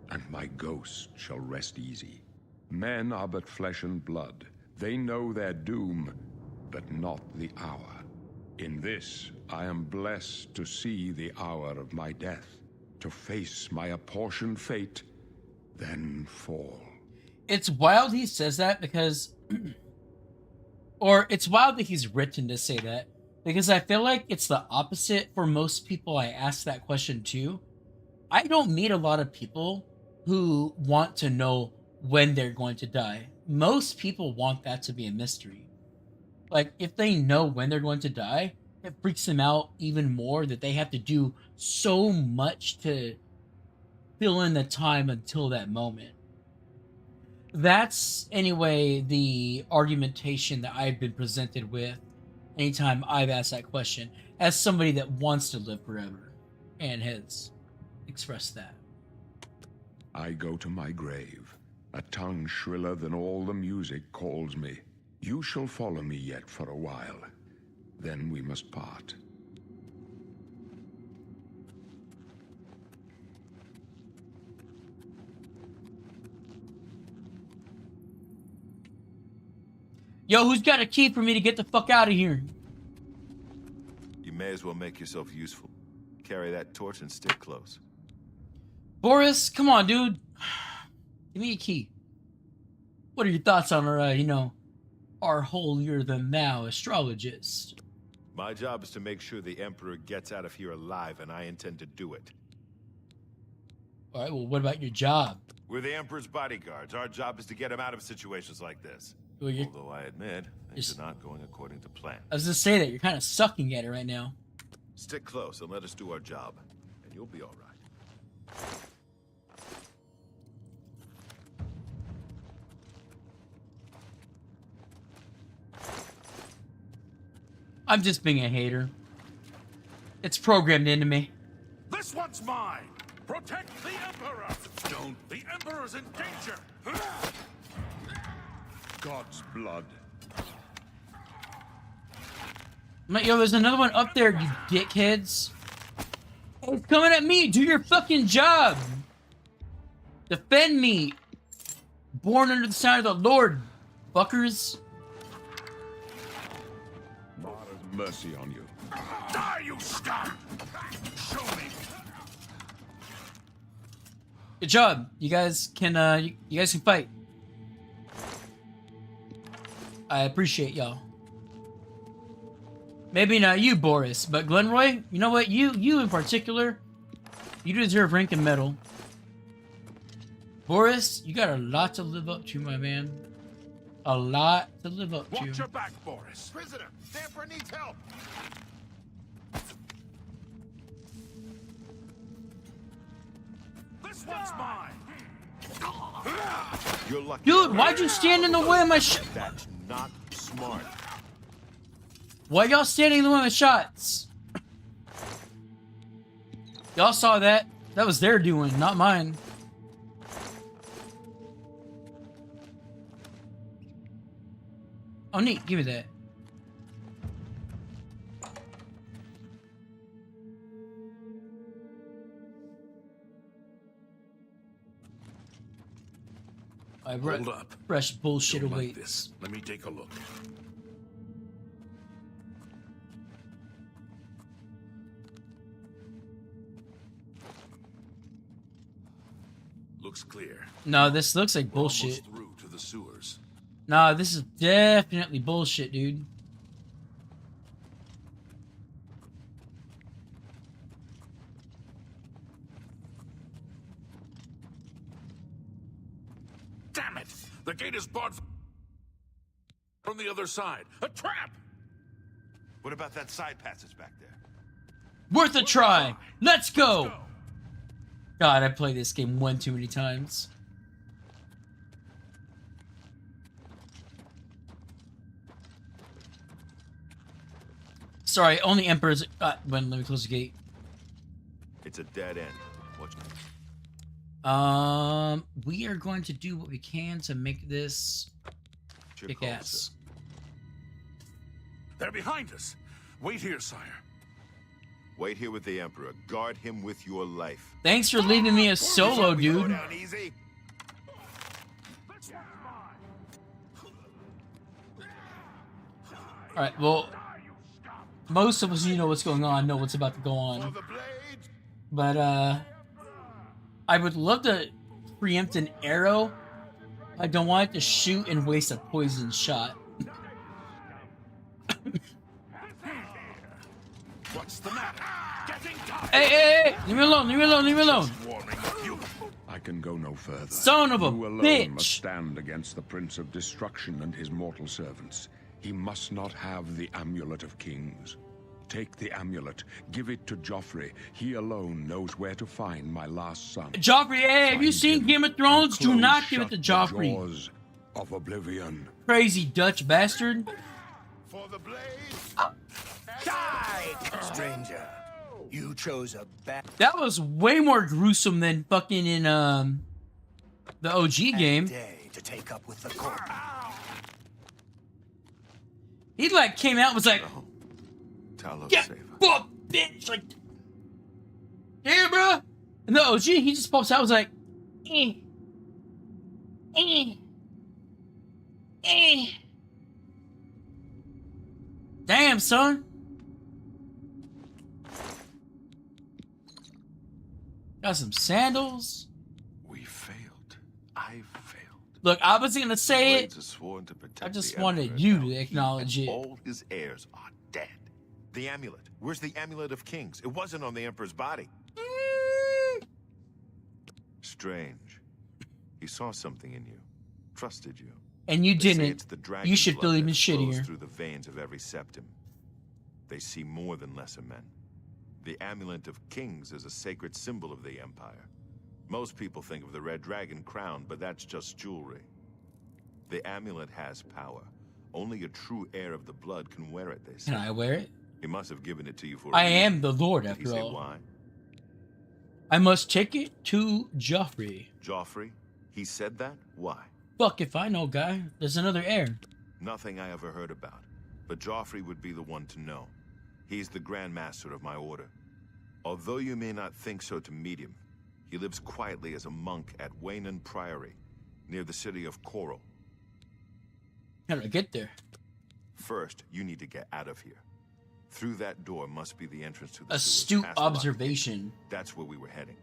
and my ghost shall rest easy. Men are but flesh and blood. They know their doom, but not the hour. In this, I am blessed to see the hour of my death, to face my apportioned fate, then fall. It's wild he says that because, or it's wild that he's written to say that, because I feel like it's the opposite for most people I ask that question to. I don't meet a lot of people who want to know when they're going to die. Most people want that to be a mystery. Like, if they know when they're going to die, it freaks them out even more that they have to do so much to fill in the time until that moment. That's, anyway, the argumentation that I've been presented with anytime I've asked that question, as somebody that wants to live forever and has expressed that. I go to my grave. A tongue shriller than all the music calls me. You shall follow me yet for a while. Then we must part. Yo, who's got a key for me to get the fuck out of here? You may as well make yourself useful. Carry that torch and stick close. Boris, come on, dude. Give me a key. What are your thoughts on our, our holier-than-thou astrologist? My job is to make sure the Emperor gets out of here alive, and I intend to do it. All right, well, what about your job? We're the Emperor's bodyguards. Our job is to get him out of situations like this. Well, Although I admit, things are not going according to plan. I was just saying that you're kind of sucking at it right now. Stick close and let us do our job, and you'll be all right. I'm just being a hater. It's programmed into me. This one's mine! Protect the Emperor! Don't. The Emperor's in danger! God's blood. Yo, there's another one up there, you dickheads. It's coming at me. Do your fucking job. Defend me. Born under the sign of the Lord, fuckers. Mara's mercy on you. Die, you scum! Show me! Good job. You guys can you guys can fight. I appreciate y'all. Maybe not you, Boris, but Glenroy, you know what? You in particular, you deserve rank and medal. Boris, you got a lot to live up to, my man. A lot to live up to. Watch your back, Boris. Prisoner, the Emperor needs help. This one's mine! You're lucky. Dude, why'd you stand in the way of my shot? That's not smart. Why y'all standing in the way of my shots? Y'all saw that. That was their doing, not mine. Oh, neat. Give me that. I Hold up. Fresh bullshit Don't like awaits. this. Let me take a look. Looks clear. No, this looks like We're almost bullshit. through to the sewers. Nah, this is definitely bullshit, dude. Damn it! The gate is barred from the other side. A trap! What about that side passage back there? Worth a try. Let's go. God, I played this game one too many times. Sorry, only Emperor's... let me close the gate. It's a dead end. Watch. We are going to do what we can to make this Your kick call, ass. sir. They're behind us. Wait here, sire. Wait here with the Emperor. Guard him with your life. Thanks for leaving me a solo, We go dude. down easy. Alright, well... Most of us, you know what's going on, know what's about to go on. But, I would love to preempt an arrow. I don't want it to shoot and waste a poison shot. What's the matter? Hey! Leave me alone, leave me alone, leave me alone! I can go no further. Son of a You alone bitch! must stand against the Prince of Destruction and his mortal servants. He must not have the Amulet of Kings. Take the amulet, give it to Joffrey. He alone knows where to find my last son. Joffrey, hey, have you Find seen him Game of and Thrones? Do close not give it shut to the Joffrey. jaws of Oblivion. Crazy Dutch bastard. For the blade. Die, stranger. You chose a bad That was way more gruesome than fucking in, the OG game. day to take up with the court. He, like, came out and was like, Talos get Saver. fucked, bitch! Like, yeah, bro. And the OG, he just pops out and was like, eh. Eh. Eh. Damn, son. Got some sandals. We failed. I failed. Look, I was gonna say it. Blades are sworn to protect I just the wanted Emperor. you Now to he acknowledge and it. all his heirs are dead. The amulet. Where's the amulet of kings? It wasn't on the Emperor's body. Strange. He saw something in you. Trusted you. And you They say didn't. it's the dragon You should blood feel that even flows shittier. through the veins of every septum. They see more than lesser men. The amulet of kings is a sacred symbol of the Empire. Most people think of the red dragon crown, but that's just jewelry. The amulet has power. Only a true heir of the blood can wear it, they say. Can I wear it? He must have given it to you for a I reason. am the Lord, Did he after say all. why? I must take it to Joffrey. Joffrey? He said that? Why? Fuck if I know, guy. There's another heir. Nothing I ever heard about. But Joffrey would be the one to know. He's the Grand Master of my order. Although you may not think so to meet him, he lives quietly as a monk at Waynon Priory, near the city of Coral. How do I get there? First, you need to get out of here. Through that door must be the entrance to the sewers Astute past the lock. observation. That's where we were heading.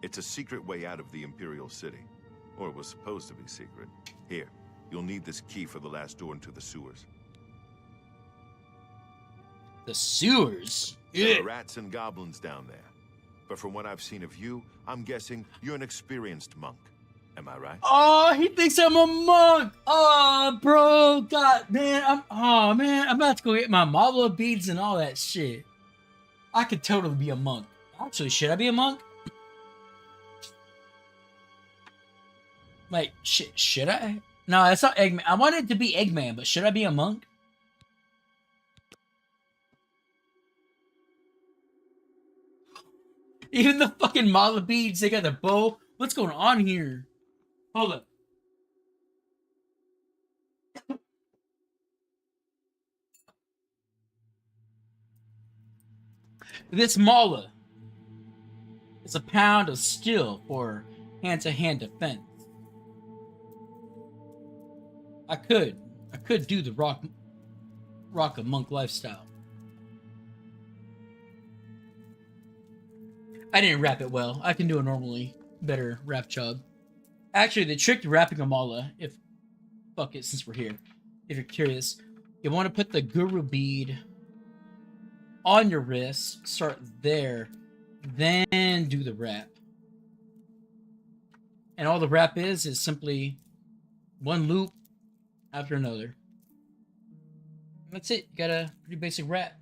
It's a secret way out of the Imperial City. Or it was supposed to be secret. Here, you'll need this key for the last door into the sewers. The sewers. There Yeah. are rats and goblins down there. But from what I've seen of you, I'm guessing you're an experienced monk. Am I right? Oh, he thinks I'm a monk. Oh, bro. God, man. I'm about to go get my marble beads and all that shit. I could totally be a monk. Actually, should I be a monk? Like, should I? No, that's not Eggman. I wanted to be Eggman, but should I be a monk? Even the fucking mala beads, they got the bow. What's going on here? Hold up. This mala is a pound of steel for hand-to-hand defense. I could do the rock a monk lifestyle. I didn't rap it well. I can do a normally better rap job. Actually, the trick to rapping a mala, fuck it, since we're here, if you're curious, you want to put the guru bead on your wrist, start there, then do the rap. And all the rap is simply one loop after another. That's it. You got a pretty basic rap.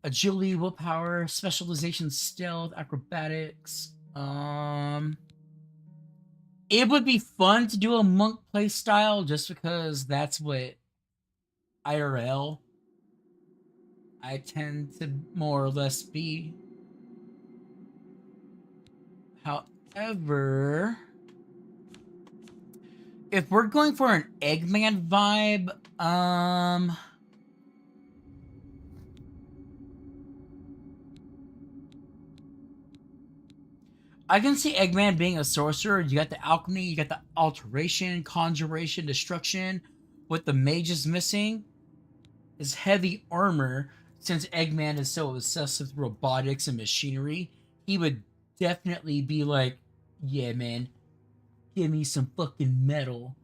Agility, willpower, specialization, stealth, acrobatics. It would be fun to do a monk play style just because that's what IRL I tend to more or less be. However, if we're going for an Eggman vibe, I can see Eggman being a sorcerer. You got the alchemy, you got the alteration, conjuration, destruction, with the mages missing. is heavy armor. Since Eggman is so obsessed with robotics and machinery, he would definitely be like, yeah, man, give me some fucking metal.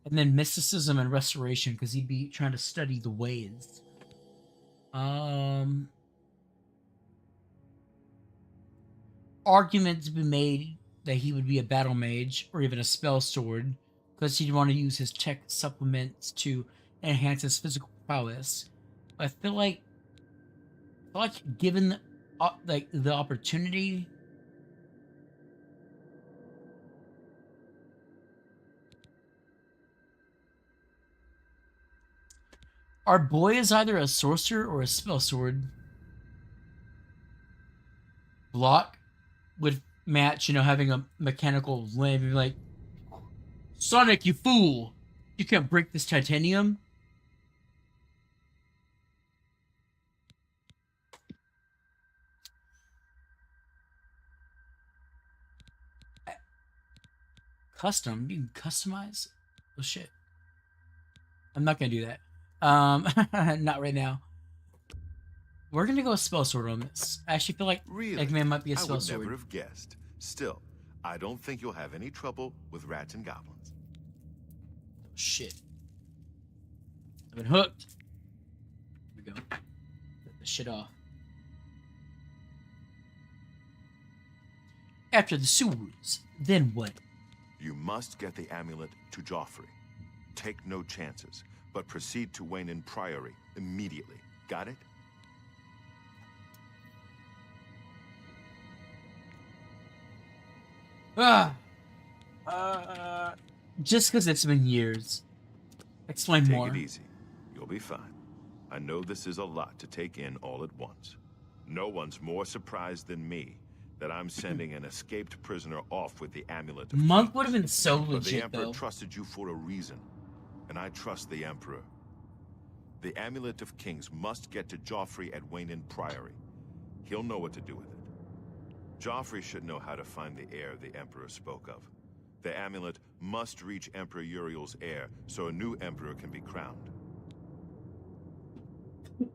And then mysticism and restoration, because he'd be trying to study the ways. Arguments be made that he would be a battle mage or even a spell sword, because he'd want to use his tech supplements to enhance his physical prowess. I feel like given the opportunity, our boy is either a sorcerer or a spell sword. Block would match, having a mechanical limb. You'd be like, Sonic, you fool! You can't break this titanium. Custom? You can customize? Oh shit. I'm not gonna do that. Not right now. We're gonna go spell sword on this. I actually feel like Really? Eggman might be a I spell would sword. never have guessed. Still, I don't think you'll have any trouble with rats and goblins. Shit. I've been hooked. Here we go. Get the shit off. After the sewers, then what? You must get the amulet to Joffrey. Take no chances, but proceed to Wayne Priory immediately. Got it? Just because it's been years. Explain Take more. it easy. You'll be fine. I know this is a lot to take in all at once. No one's more surprised than me that I'm sending an escaped prisoner off with the amulet of Monk Kings. would have been so But the legit, Emperor though. trusted you for a reason, and I trust the Emperor. The Amulet of Kings must get to Joffrey at Wayne Priory. He'll know what to do with it. Joffrey should know how to find the heir the Emperor spoke of. The amulet must reach Emperor Uriel's heir so a new Emperor can be crowned.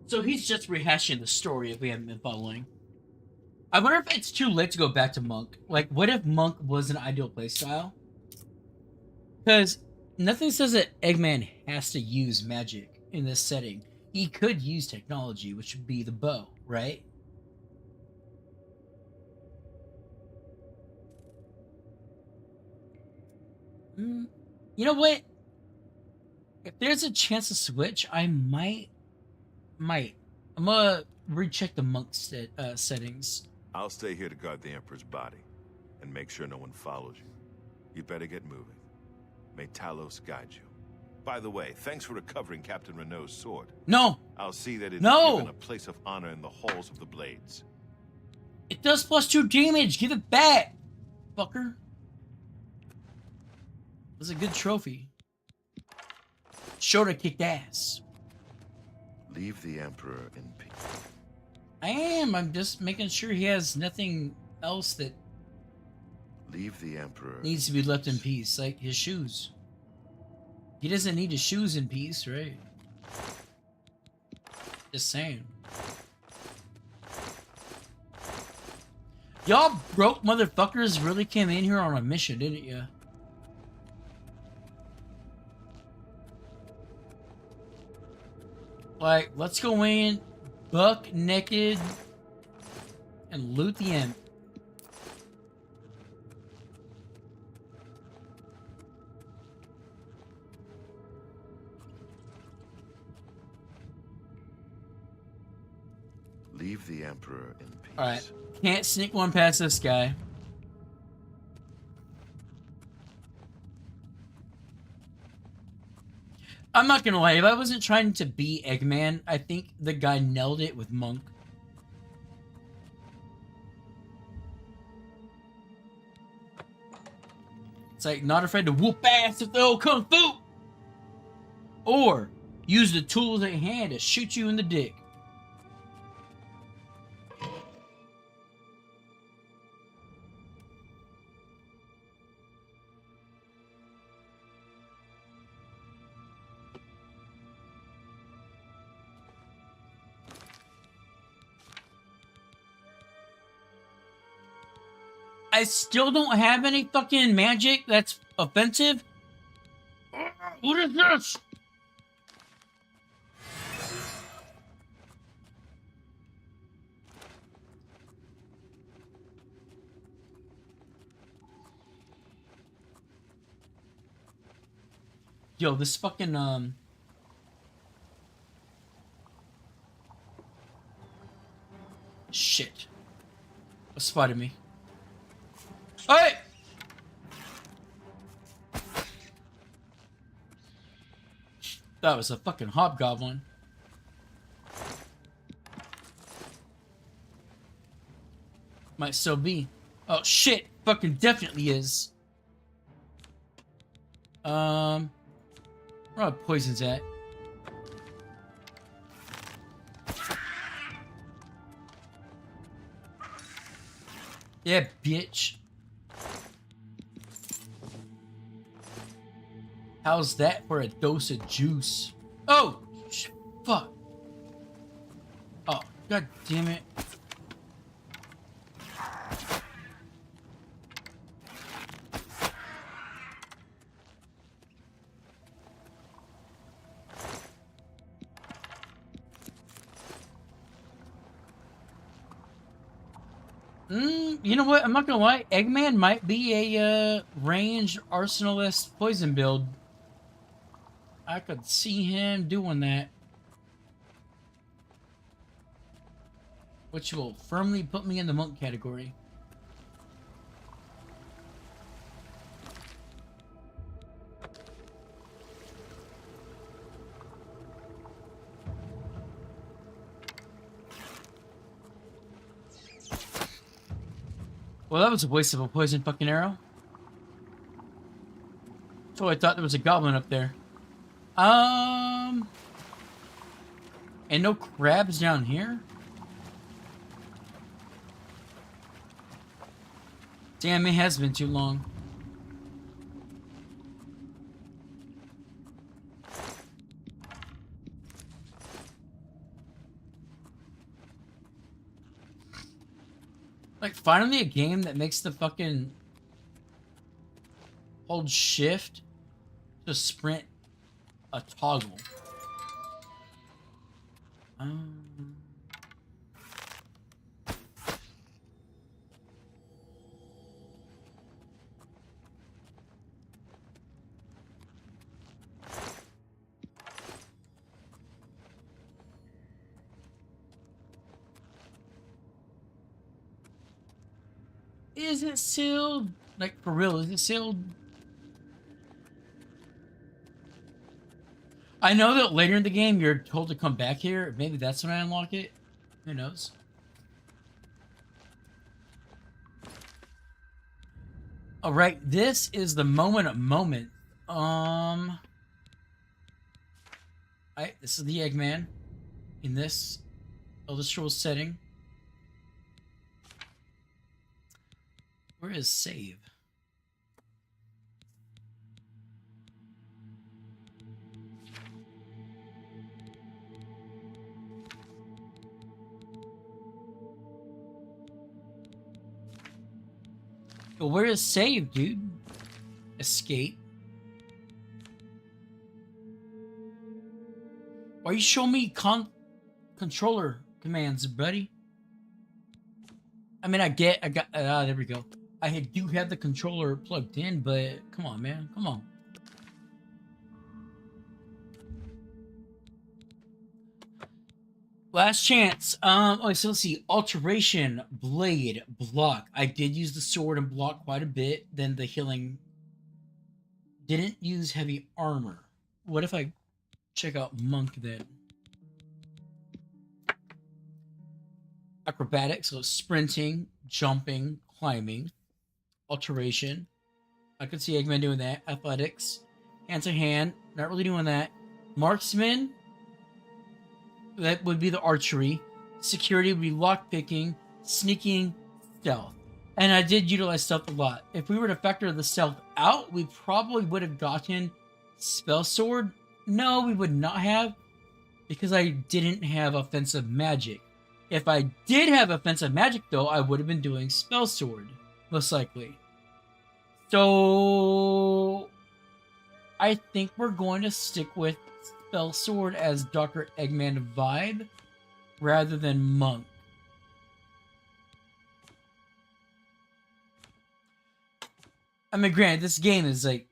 So he's just rehashing the story if we haven't been following. I wonder if it's too late to go back to Monk. Like, what if Monk was an ideal playstyle? Because nothing says that Eggman has to use magic in this setting. He could use technology, which would be the bow, right? You know what? If there's a chance to switch, I might. I'm gonna recheck the Monk settings. I'll stay here to guard the Emperor's body and make sure no one follows you. You better get moving. May Talos guide you. By the way, thanks for recovering Captain Renault's sword. No! I'll see that it's No! given a place of honor in the halls of the Blades. It does +2 damage! Give it back! Fucker. It was a good trophy. Shota kicked ass. Leave the Emperor in peace. I am. I'm just making sure he has nothing else that Leave the Emperor needs to be left in peace, like his shoes. He doesn't need his shoes in peace, right? Just saying. Y'all broke motherfuckers really came in here on a mission, didn't ya? Like, let's go in, buck naked, and loot the imp. Leave the Emperor in peace. Alright, can't sneak one past this guy. I'm not gonna lie, if I wasn't trying to be Eggman, I think the guy nailed it with Monk. It's like, not afraid to whoop ass with the old kung fu! Or, use the tools at hand to shoot you in the dick. I still don't have any fucking magic that's offensive. What is this? Yo, this fucking shit. Spotted me. Hey! That was a fucking hobgoblin. Might still be. Oh shit! Fucking definitely is. Where are poisons at? Yeah, bitch. How's that for a dose of juice? Oh, fuck. Oh, god damn it. You know what? I'm not gonna lie. Eggman might be a ranged arsenalist poison build. I could see him doing that. Which will firmly put me in the monk category. Well, that was a waste of a poison fucking arrow. So I thought there was a goblin up there. And no crabs down here? Damn, it has been too long. Like, finally a game that makes the fucking hold shift to sprint a toggle. Is it sealed? Like, for real, is it sealed? I know that later in the game you're told to come back here. Maybe that's when I unlock it. Who knows? Alright, this is the moment of moment. This is the Eggman in this Elder Scrolls setting. Where is save? Well, where is save, dude? Escape. Why you show me controller commands, buddy? I mean, there we go. I do have the controller plugged in, but come on, man. Come on. Last chance. Okay, so let's see. Alteration, blade, block. I did use the sword and block quite a bit. Then the healing. Didn't use heavy armor. What if I check out monk then? Acrobatics, so sprinting, jumping, climbing. Alteration. I could see Eggman doing that. Athletics. Hand to hand. Not really doing that. Marksman. That would be the archery. Security would be lockpicking, sneaking, stealth. And I did utilize stealth a lot. If we were to factor the stealth out, we probably would have gotten spell sword. No, we would not have, because I didn't have offensive magic. If I did have offensive magic, though, I would have been doing spell sword. most likely. So I think we're going to stick with Spell Sword as Dr. Eggman vibe rather than Monk. I mean, granted, this game is like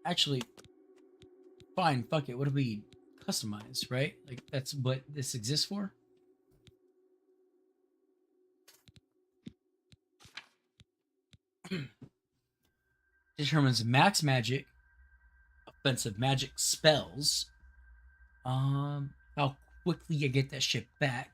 actually fine. Fuck it. What do we customize, right? Like that's what this exists for. Determines max magic, offensive magic spells. How quickly I get that shit back.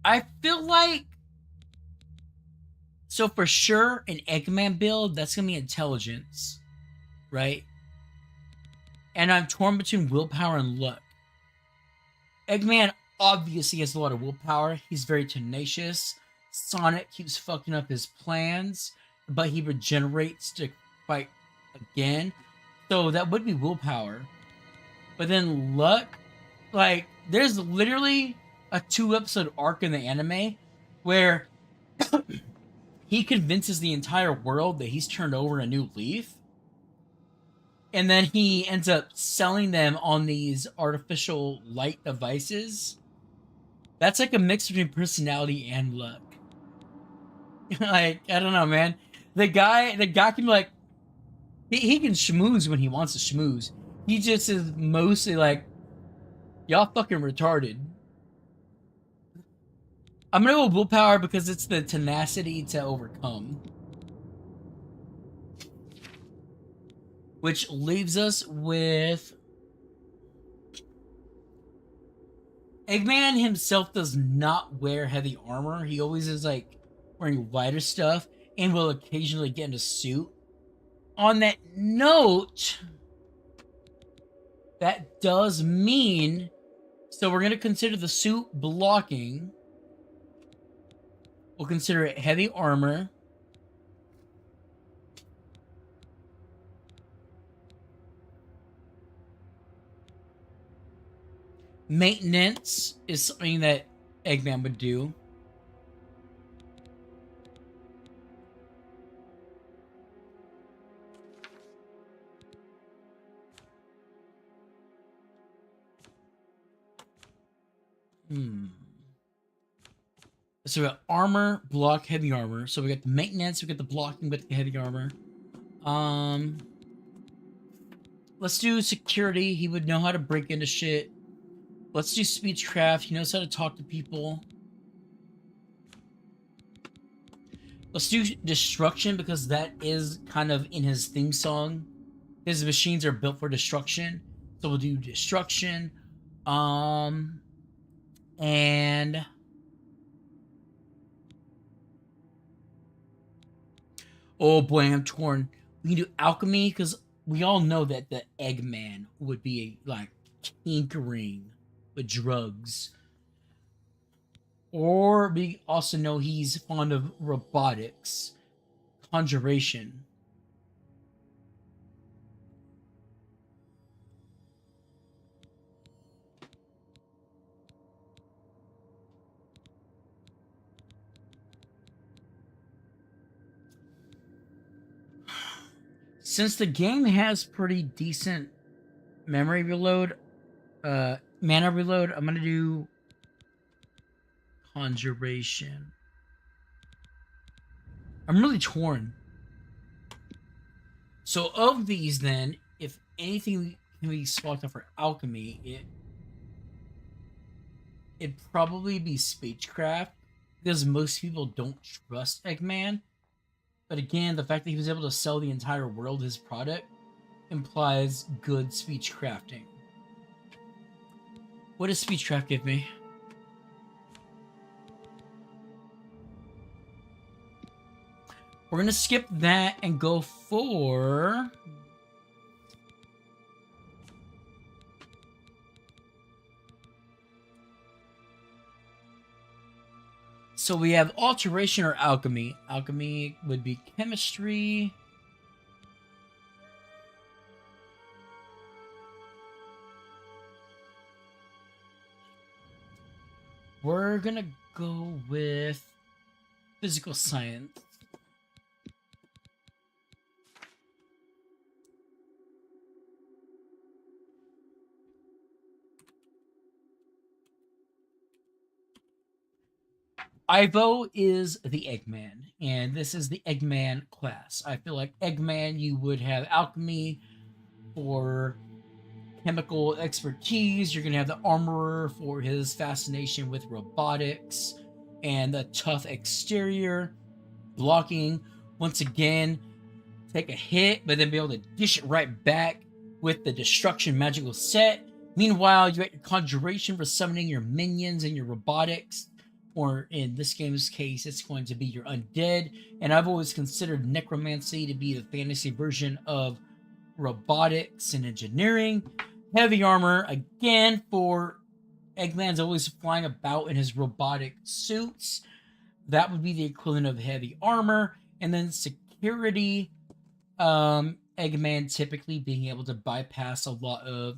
I feel like so for sure an Eggman build that's gonna be intelligence, right? And I'm torn between willpower and luck. Eggman obviously has a lot of willpower. He's very tenacious. Sonic keeps fucking up his plans, but he regenerates to fight again. So that would be willpower. But then luck, like, there's literally a 2-episode arc in the anime where he convinces the entire world that he's turned over a new leaf. And then he ends up selling them on these artificial light devices. That's like a mix between personality and luck. Like, I don't know, man. The guy can be like, he can schmooze when he wants to schmooze. He just is mostly like, y'all fucking retarded. I'm gonna go with willpower because it's the tenacity to overcome. Which leaves us with Eggman himself does not wear heavy armor. He always is like wearing lighter stuff and will occasionally get in a suit. On that note, that does mean, so we're going to consider the suit blocking. We'll consider it heavy armor. Maintenance is something that Eggman would do. So we got armor, block, heavy armor. So we got the maintenance, we got the blocking, we got the heavy armor. Let's do security. He would know how to break into shit. Let's do speechcraft. He knows how to talk to people. Let's do destruction because that is kind of in his theme song. His machines are built for destruction. So we'll do destruction. And oh boy, I'm torn. We can do alchemy because we all know that the Eggman would be like tinkering with drugs. Or we also know he's fond of robotics, conjuration. Since the game has pretty decent memory reload, mana reload, I'm gonna do conjuration. I'm really torn. So of these then, if anything can be swapped out for alchemy, it'd probably be speechcraft, because most people don't trust Eggman. But again, the fact that he was able to sell the entire world his product implies good speech crafting. What does speechcraft give me? We're gonna skip that and go for so we have alteration or alchemy. Alchemy would be chemistry. We're gonna go with physical science. Ivo is the Eggman, and this is the Eggman class. I feel like Eggman, you would have alchemy for chemical expertise. You're going to have the armorer for his fascination with robotics and the tough exterior. Blocking, once again, take a hit, but then be able to dish it right back with the destruction magical set. Meanwhile, you got your conjuration for summoning your minions and your robotics. Or in this game's case, it's going to be your undead. And I've always considered necromancy to be the fantasy version of robotics and engineering. Heavy armor, again, for Eggman's always flying about in his robotic suits. That would be the equivalent of heavy armor. And then security, Eggman typically being able to bypass a lot of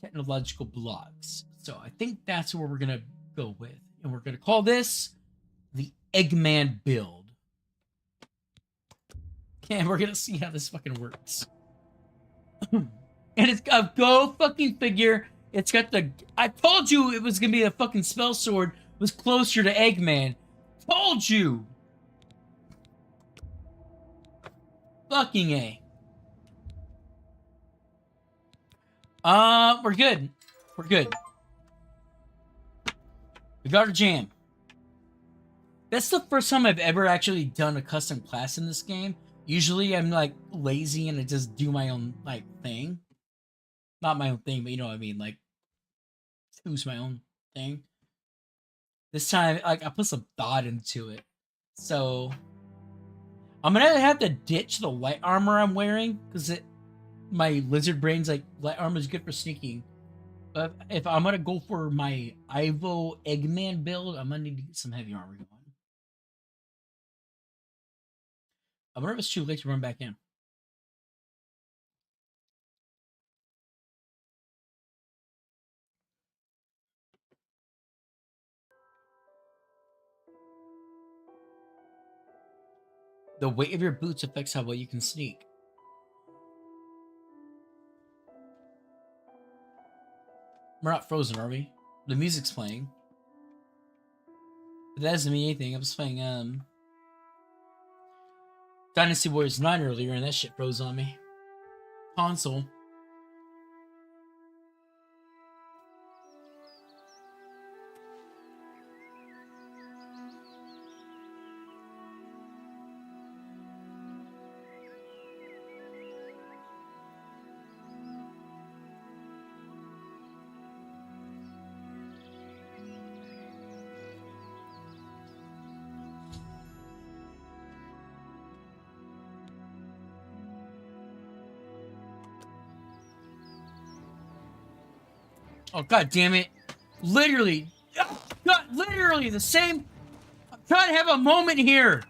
technological blocks. So I think that's where we're going to go with. And we're going to call this the Eggman build. And we're going to see how this fucking works. And it's got, go fucking figure, it's got the, I told you it was going to be a fucking spell sword, was closer to Eggman. Told you! Fucking A. We're good. We're good. We got our jam. That's the first time I've ever actually done a custom class in this game. Usually I'm like lazy and I just do my own like thing. Not my own thing, but you know what I mean, like choose my own thing. This time like I put some thought into it. So I'm gonna have to ditch the light armor I'm wearing because my lizard brain's like light armor is good for sneaking. But if I'm gonna go for my Ivo Eggman build, I'm gonna need to get some heavy armor going. I wonder if it's too late to run back in. The weight of your boots affects how well you can sneak. We're not frozen, are we? The music's playing. But that doesn't mean anything. I was playing Dynasty Warriors 9 earlier and that shit froze on me. Console. Oh, god damn it. Literally. God, literally the same. I'm trying to have a moment here.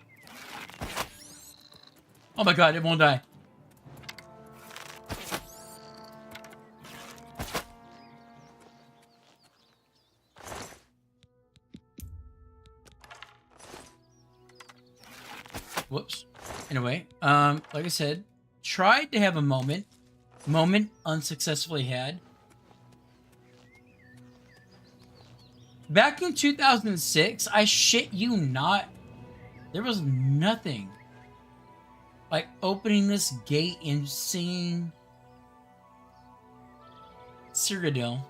Oh my god, it won't die. Whoops. Anyway, like I said, tried to have a moment. Moment unsuccessfully had. Back in 2006, I shit you not, there was nothing like opening this gate and seeing Cyrodiil.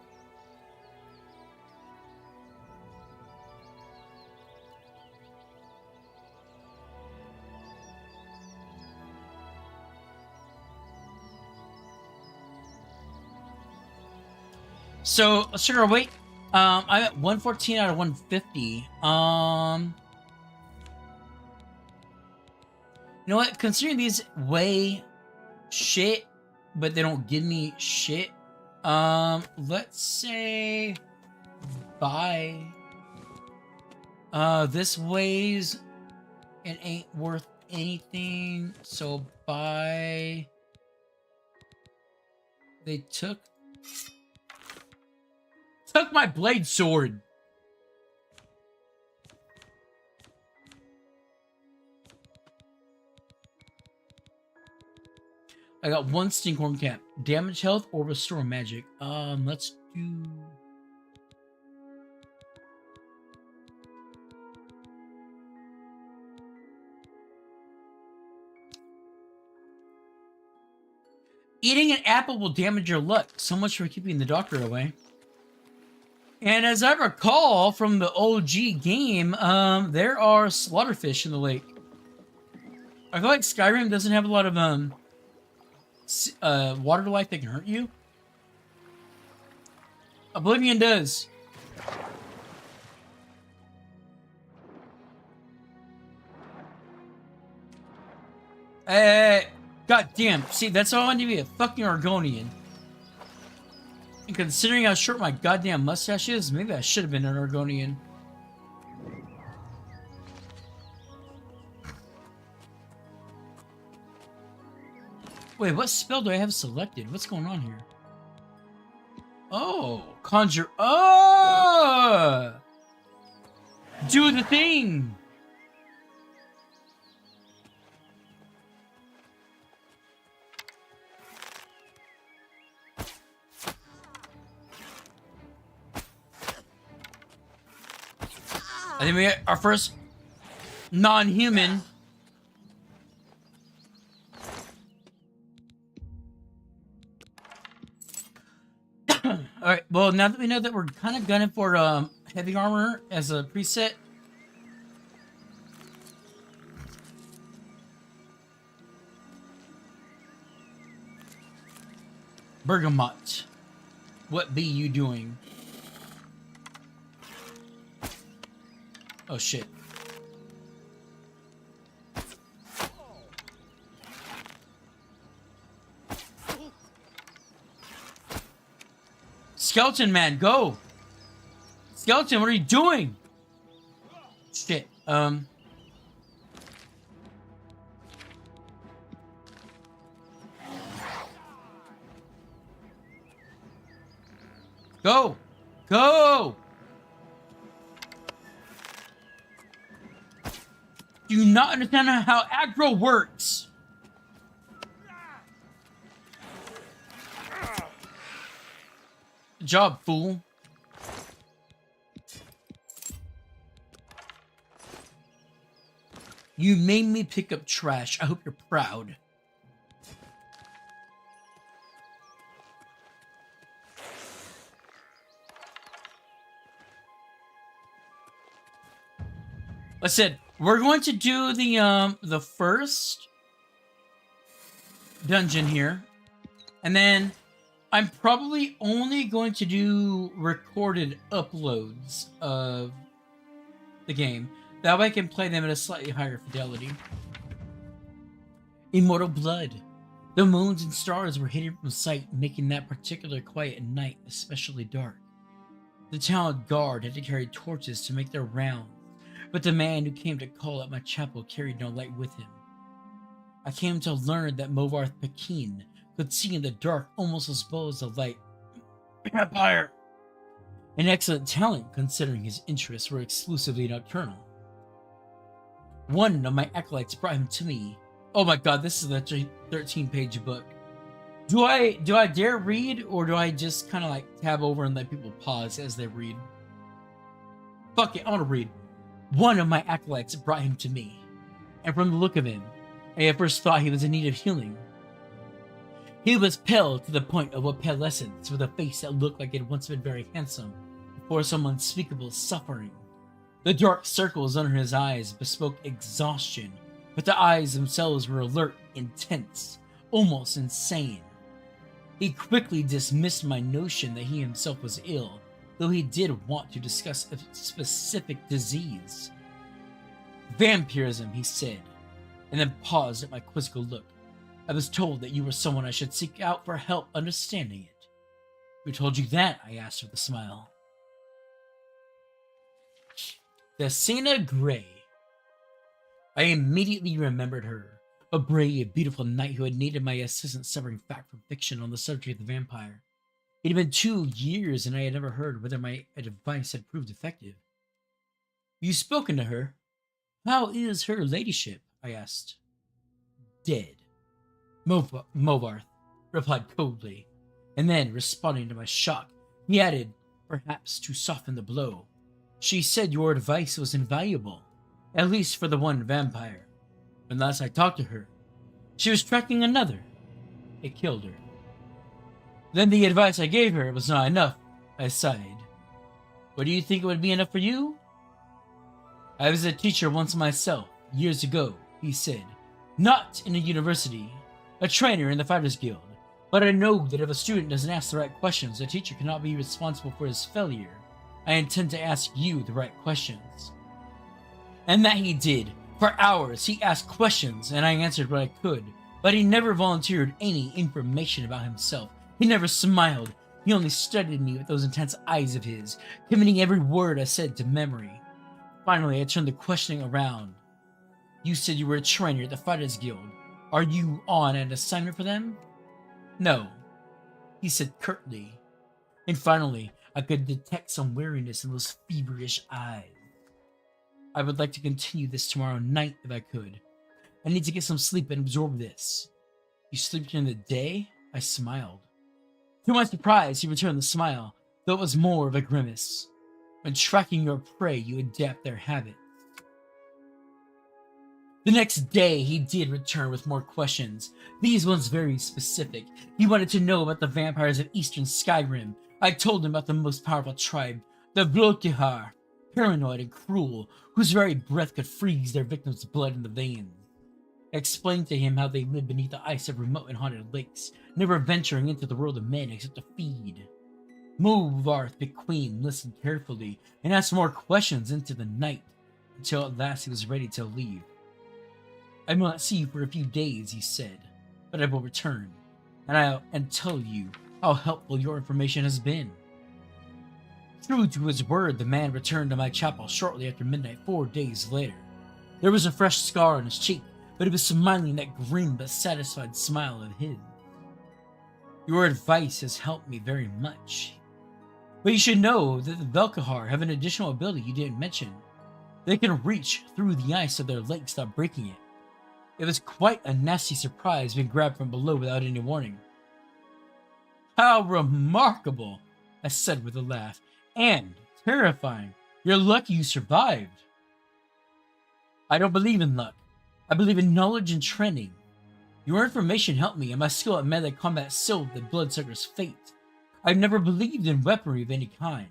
So let's check our weight. I'm at 114 out of 150. You know what? Considering these weigh shit, but they don't give me shit. Let's say buy. This weighs and ain't worth anything, so buy. They took my blade sword. I got one Stinkhorn cap. Damage health or restore magic. Let's do... Eating an apple will damage your luck. So much for keeping the doctor away. And as I recall from the OG game, there are slaughterfish in the lake. I feel like Skyrim doesn't have a lot of water life that can hurt you. Oblivion does. God damn. See, that's all I need to be, a fucking Argonian. And considering how short my goddamn mustache is, maybe I should have been an Argonian. Wait, what spell do I have selected? What's going on here? Oh, conjure. Oh! Do the thing! I think we got our first non-human. Alright, well, now that we know that we're kind of gunning for heavy armor as a preset. Bergamot, what be you doing? Oh shit. Skeleton man, go! Skeleton, what are you doing? Shit, Go! Go! Do you not understand how aggro works? Good job, fool. You made me pick up trash. I hope you're proud. Listen, we're going to do the first dungeon here, and then I'm probably only going to do recorded uploads of the game. That way I can play them at a slightly higher fidelity. Immortal blood. The moons and stars were hidden from sight, making that particular quiet night especially dark. The town guard had to carry torches to make their rounds, but the man who came to call at my chapel carried no light with him. I came to learn that Movarth Pekin could see in the dark almost as well as the light. Vampire! An excellent talent, considering his interests were exclusively nocturnal. One of my acolytes brought him to me. Oh my god, this is a 13-page book. Do I dare read, or do I just kind of like tab over and let people pause as they read? Fuck it, I want to read. One of my acolytes brought him to me, and from the look of him, I at first thought he was in need of healing. He was pale to the point of opalescence, with a face that looked like it had once been very handsome, before some unspeakable suffering. The dark circles under his eyes bespoke exhaustion, but the eyes themselves were alert, intense, almost insane. He quickly dismissed my notion that he himself was ill, though he did want to discuss a specific disease. Vampirism, he said, and then paused at my quizzical look. I was told that you were someone I should seek out for help understanding it. Who told you that? I asked with a smile. Thessina Gray. I immediately remembered her, a brave, beautiful knight who had needed my assistance severing fact from fiction on the subject of the vampire. It had been 2 years, and I had never heard whether my advice had proved effective. You spoken to her? How is her ladyship? I asked. Dead. Movarth replied coldly, and then, responding to my shock, he added, perhaps to soften the blow, she said your advice was invaluable, at least for the one vampire. When last I talked to her, she was tracking another. It killed her. Then the advice I gave her was not enough, I sighed. What do you think it would be enough for you? I was a teacher once myself, years ago, he said. Not in a university, a trainer in the Fighters Guild, but I know that if a student doesn't ask the right questions, a teacher cannot be responsible for his failure. I intend to ask you the right questions. And that he did. For hours, he asked questions, and I answered what I could, but he never volunteered any information about himself. He never smiled. He only studied me with those intense eyes of his, committing every word I said to memory. Finally, I turned the questioning around. You said you were a trainer at the Fighters Guild. Are you on an assignment for them? No, he said curtly. And finally, I could detect some weariness in those feverish eyes. I would like to continue this tomorrow night if I could. I need to get some sleep and absorb this. You sleep during the day? I smiled. To my surprise, he returned the smile, though it was more of a grimace. When tracking your prey, you adapt their habits. The next day, he did return with more questions. These ones very specific. He wanted to know about the vampires of Eastern Skyrim. I told him about the most powerful tribe, the Blokihar, paranoid and cruel, whose very breath could freeze their victims' blood in the veins. I explained to him how they live beneath the ice of remote and haunted lakes, never venturing into the world of men except to feed. Movarth the Queen listened carefully and asked more questions into the night, until at last he was ready to leave. I will not see you for a few days, he said, but I will return, and tell you how helpful your information has been. True to his word, the man returned to my chapel shortly after midnight 4 days later. There was a fresh scar on his cheek, but he was smiling that grim but satisfied smile of his. Your advice has helped me very much. But you should know that the Velkahar have an additional ability you didn't mention. They can reach through the ice of their lake without breaking it. It was quite a nasty surprise being grabbed from below without any warning. How remarkable, I said with a laugh, and terrifying. You're lucky you survived. I don't believe in luck. I believe in knowledge and training. Your information helped me, and my skill at melee combat sealed the Bloodsucker's fate. I've never believed in weaponry of any kind.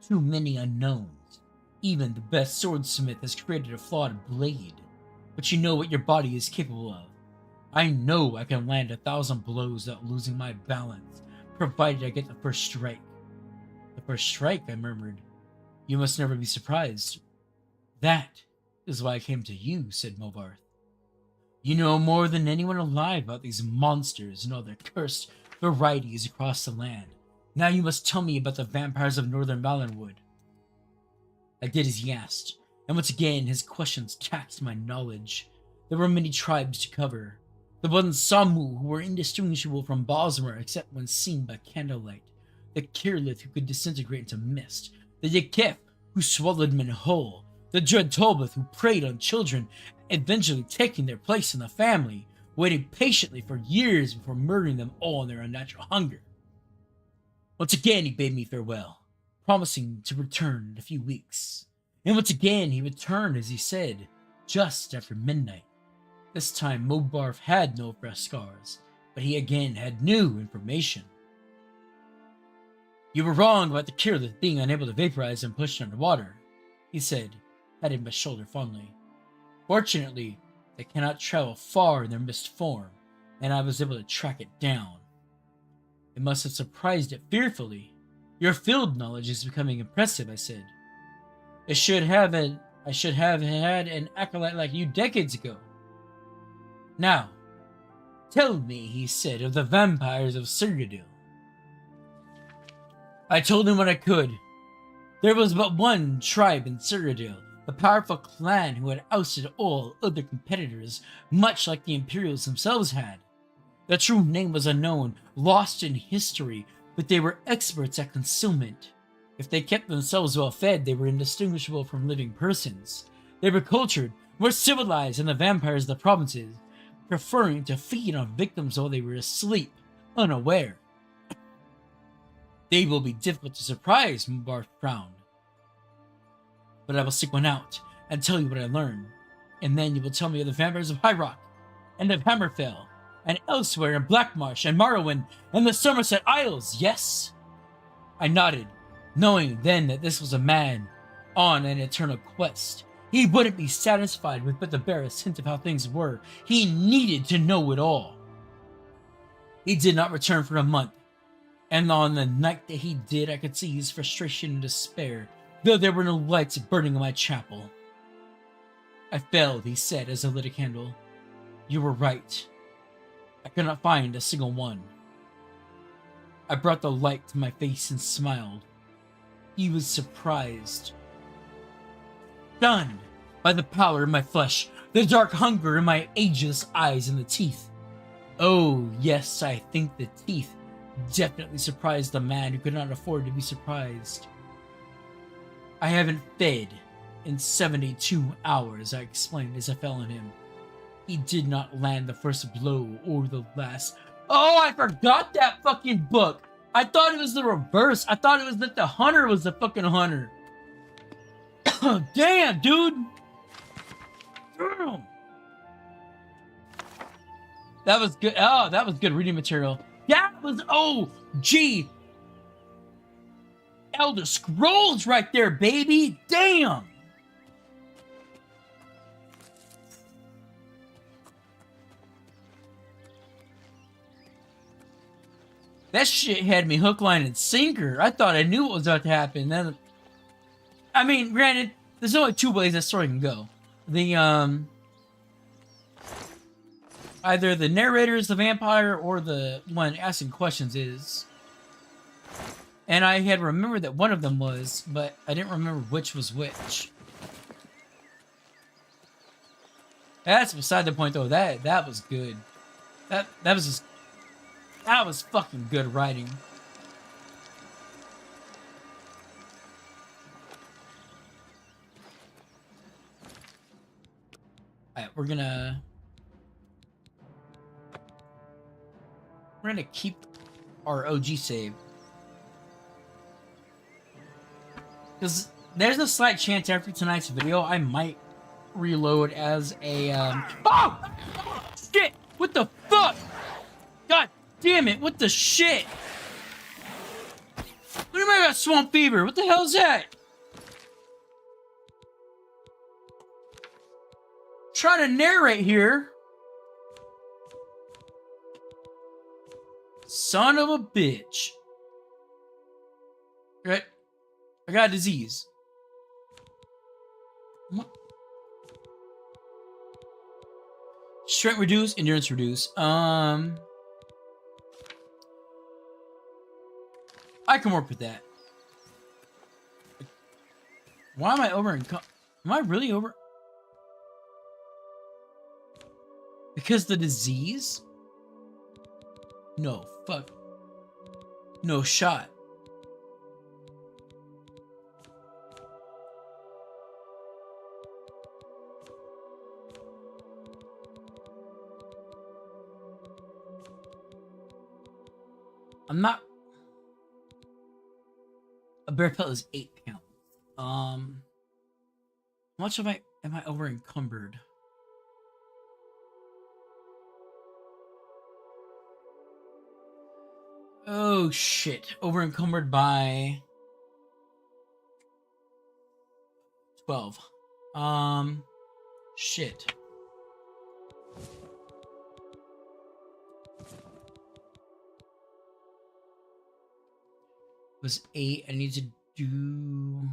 Too many unknowns. Even the best swordsmith has created a flawed blade. But you know what your body is capable of. I know I can land 1,000 blows without losing my balance, provided I get the first strike. The first strike, I murmured. You must never be surprised. That is why I came to you, said Movarth. You know more than anyone alive about these monsters and all their cursed varieties across the land. Now you must tell me about the vampires of Northern Valenwood. I did as he asked, and once again his questions taxed my knowledge. There were many tribes to cover. The ones Samu, who were indistinguishable from Bosmer except when seen by candlelight. The Kirlith, who could disintegrate into mist. The Yekef, who swallowed men whole. The Dread Tolbeth, who preyed on children, eventually taking their place in the family, waiting patiently for years before murdering them all in their unnatural hunger. Once again he bade me farewell, promising to return in a few weeks. And once again he returned, as he said, just after midnight. This time Mobarth had no fresh scars, but he again had new information. You were wrong about the Kirlith being unable to vaporize and push underwater, he said, patting my shoulder fondly. Fortunately, they cannot travel far in their mist form, and I was able to track it down. It must have surprised it fearfully. Your field knowledge is becoming impressive, I said. I should have had an acolyte like you decades ago. Now, tell me, he said, of the vampires of Cyrodiil. I told him what I could. There was but one tribe in Cyrodiil, a powerful clan who had ousted all other competitors, much like the Imperials themselves had. The true name was unknown, lost in history, but they were experts at concealment. If they kept themselves well fed, they were indistinguishable from living persons. They were cultured, more civilized than the vampires of the provinces. preferring to feed on victims while they were asleep, unaware. They will be difficult to surprise, Mubar frowned. But I will stick one out and tell you what I learned, and then you will tell me of the vampires of High Rock, and of Hammerfell, and elsewhere in Blackmarsh and Morrowind, and the Somerset Isles, yes? I nodded, knowing then that this was a man on an eternal quest. He wouldn't be satisfied with but the barest hint of how things were. He needed to know it all. He did not return for a month, and on the night that he did, I could see his frustration and despair, though there were no lights burning in my chapel. I failed, he said as I lit a candle. You were right. I could not find a single one. I brought the light to my face and smiled. He was surprised. Stunned by the pallor in my flesh, the dark hunger in my ageless eyes, and the teeth. Oh, yes, I think the teeth definitely surprised the man who could not afford to be surprised. I haven't fed in 72 hours, I explained as I fell on him. He did not land the first blow or the last. Oh, I forgot that fucking book. I thought it was the reverse. I thought it was that the hunter was the fucking hunter. Damn, dude. Damn. That was good. Oh, that was good reading material. That was OG Elder Scrolls right there, baby. Damn. That shit had me hook, line, and sinker. I thought I knew what was about to happen. Then, I mean, granted, there's only two ways that story can go. The, either the narrator is the vampire or the one asking questions is. And I had remembered that one of them was, but I didn't remember which was which. That's beside the point, though. That was good. That was just... That was fucking good writing. Alright, we're gonna keep our OG save. Because there's a slight chance after tonight's video I might reload as a Oh! Shit! What the fuck? God damn it, what the shit? What do you mean I got swamp fever? What the hell is that? Trying to narrate here. Son of a bitch. Right? I got a disease. What? Strength reduce, endurance reduce. I can work with that. Why am I over in... Am I really over... Because the disease? No, fuck. No shot. I'm not... A bear pelt is 8 count. How much am I over encumbered? Oh shit. Over encumbered by 12. Shit. Was 8. I need to do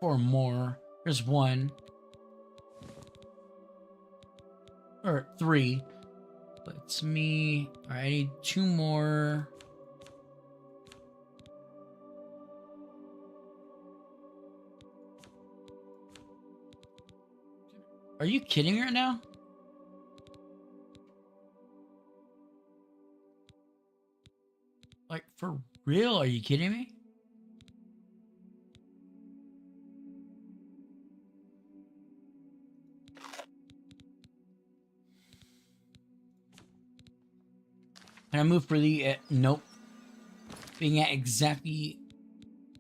4 more. There's 1. Or 3. Let's me... Alright, I need 2 more. Are you kidding me right now? Like, for real? Are you kidding me? Can I move freely? Nope. Being at exactly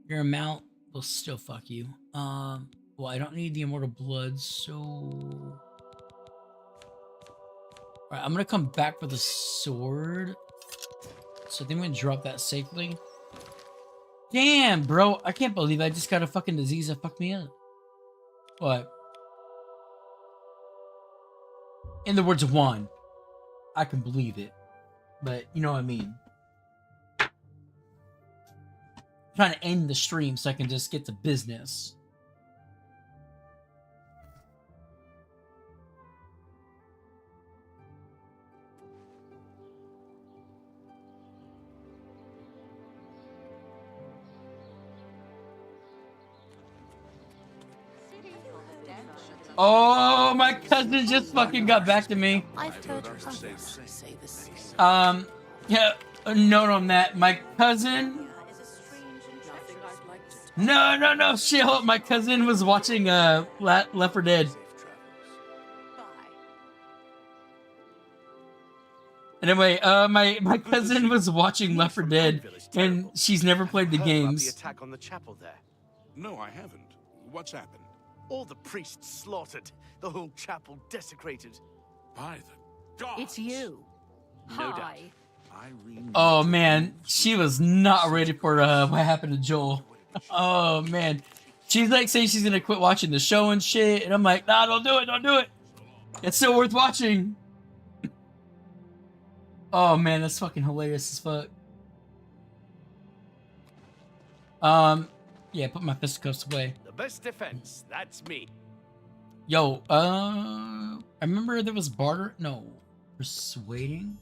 your amount will still fuck you. Well, I don't need the immortal blood, so... Alright, I'm gonna come back for the sword. So I think I'm gonna drop that safely. Damn, bro. I can't believe I just got a fucking disease that fucked me up. What? In the words of Juan, I can believe it. But, you know what I mean. I'm trying to end the stream so I can just get to business. Oh, my cousin just fucking got back to me. I've heard others say the same. Yeah, a note on that. My cousin... No, shit, hold up. My cousin was watching, Left 4 Dead. Anyway, my cousin was watching Left 4 Dead, and she's never played the games. The attack on the chapel there. No, I haven't. What's happened? All the priests slaughtered. The whole chapel desecrated. By the gods! It's you. No doubt. Hi. Irene. Oh, man. She was not ready for what happened to Joel. Oh, man. She's like saying she's going to quit watching the show and shit. And I'm like, nah, don't do it. Don't do it. It's still worth watching. Oh, man. That's fucking hilarious as fuck. Yeah, put my fisticuffs away. The best defense, that's me. Yo, I remember there was barter. No. Persuading?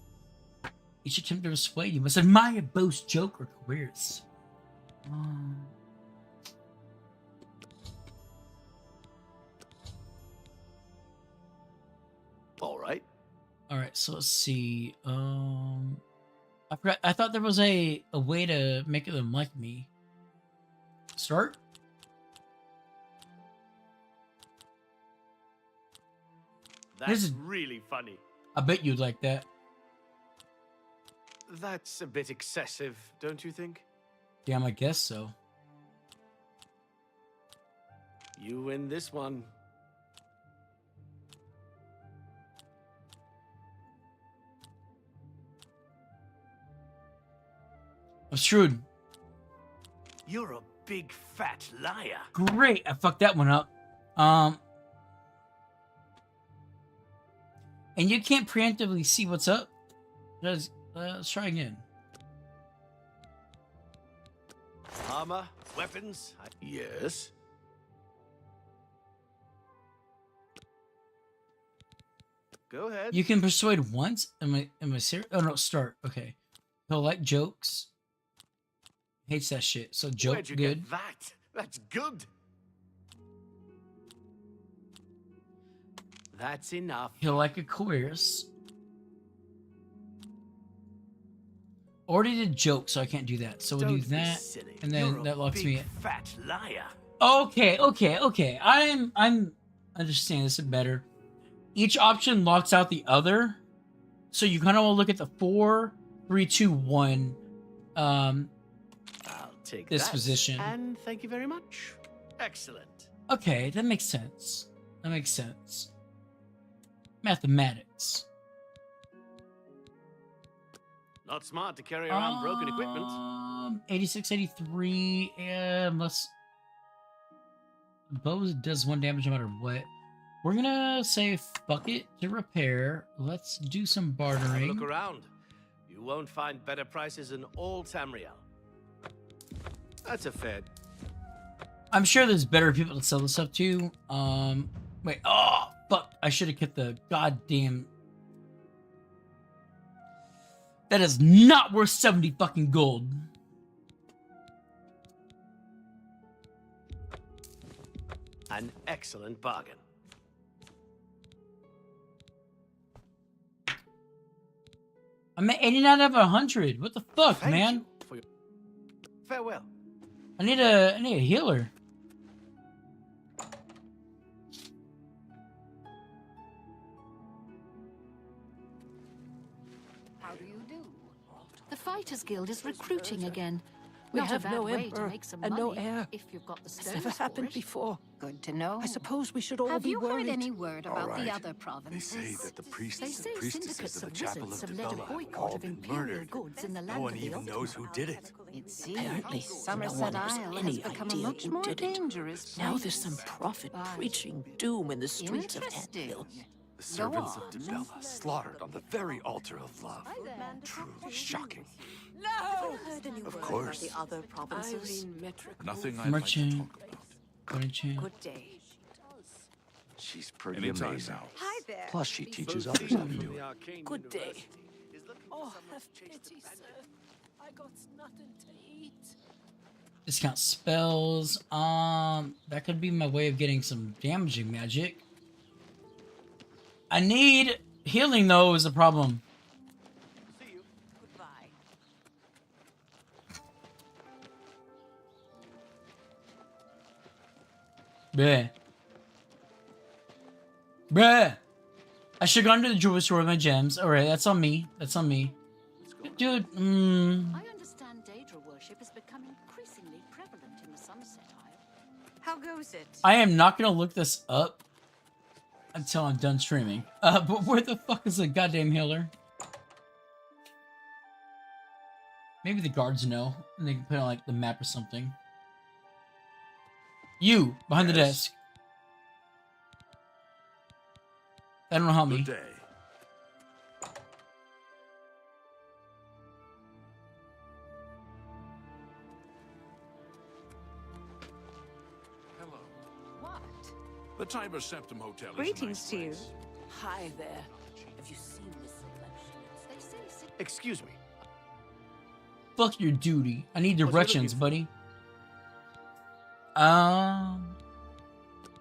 Each attempt to persuade you must admire, boast, joke, or coerce. All right. Alright, so let's see. I forgot. I thought there was a way to make them like me. Start? That's really funny. I bet you'd like that. That's a bit excessive, don't you think? Damn, I guess so. You win this one. I'm screwed. You're a big fat liar. Great, I fucked that one up. And you can't preemptively see what's up. Let's try again. Armor, weapons. Yes. Go ahead. You can persuade once. Am I serious? Oh no, start. Okay. He'll like jokes. Hates that shit. So joke Where'd you good. get that? That's good. That's enough. He'll like a coerce. Already did joke, so I can't do that. So we'll do Don't be that, silly. and then You're that a locks big me in. fat liar. Okay. I'm understanding this better. Each option locks out the other, so you kind of want to look at the 4, 3, 2, 1. I'll take This that. position. And thank you very much. Excellent. Okay, that makes sense. That makes sense. Mathematics. Not smart to carry around broken equipment. 86, 83, unless bow does 1 damage no matter what. We're gonna say fuck it to repair. Let's do some Have a bartering. look around. You won't find better prices in all Tamriel. That's a fair. I'm sure there's better people to sell this stuff to. Wait, oh fuck! I should have kept the goddamn. That is not worth 70 fucking gold. An excellent bargain. I'm at 89 out of 100. What the fuck, Thank man? you for your... Farewell. I need a healer. How do you do? The Fighters Guild is recruiting again. We Not have a bad no way emperor to make some and no money heir. if you've got the It's stones never for happened it. before. Good to know. I suppose we should all Have be you worried. heard any word about the right. other They provinces? say that the They priests and say priestesses syndicates of the of Chapel wizards of have led a Dibella have boycott all of been imperial murdered. goods in the land No one of the even knows who did it. It seems Apparently, Somerset no one has Isle any has become a idea much who more did it. dangerous Now there's some place. prophet But preaching doom in the streets of interesting. Anvil. The servants of on. Dibella slaughtered on the very altar of love. Truly shocking. Of course. The other provinces. Nothing I'd like to Merchant. talk about. Good day. She's pretty Anytime amazing. now. Hi there. Plus, she teaches others how to do it. Good day. Oh, have pity, sir. I got nothing to eat. Discount spells. That could be my way of getting some damaging magic. I need healing though is a problem. Goodbye. Bruh. Bruh. I should have gone to the jewelry store with my gems. Alright, that's on me. That's on me. Dude, I understand Daedra worship is becoming increasingly prevalent in the Somerset Isle. How goes it? I am not gonna look this up until I'm done streaming. But where the fuck is the goddamn healer? Maybe the guards know, and they can put it on like the map or something. You behind the desk. That don't help me. Good day. Hello. What? The Tiber Septim Hotel is a Greetings nice to you. place. Hi there. Have you seen this selection? They say Excuse me. Fuck your duty. I need What you directions, looking buddy.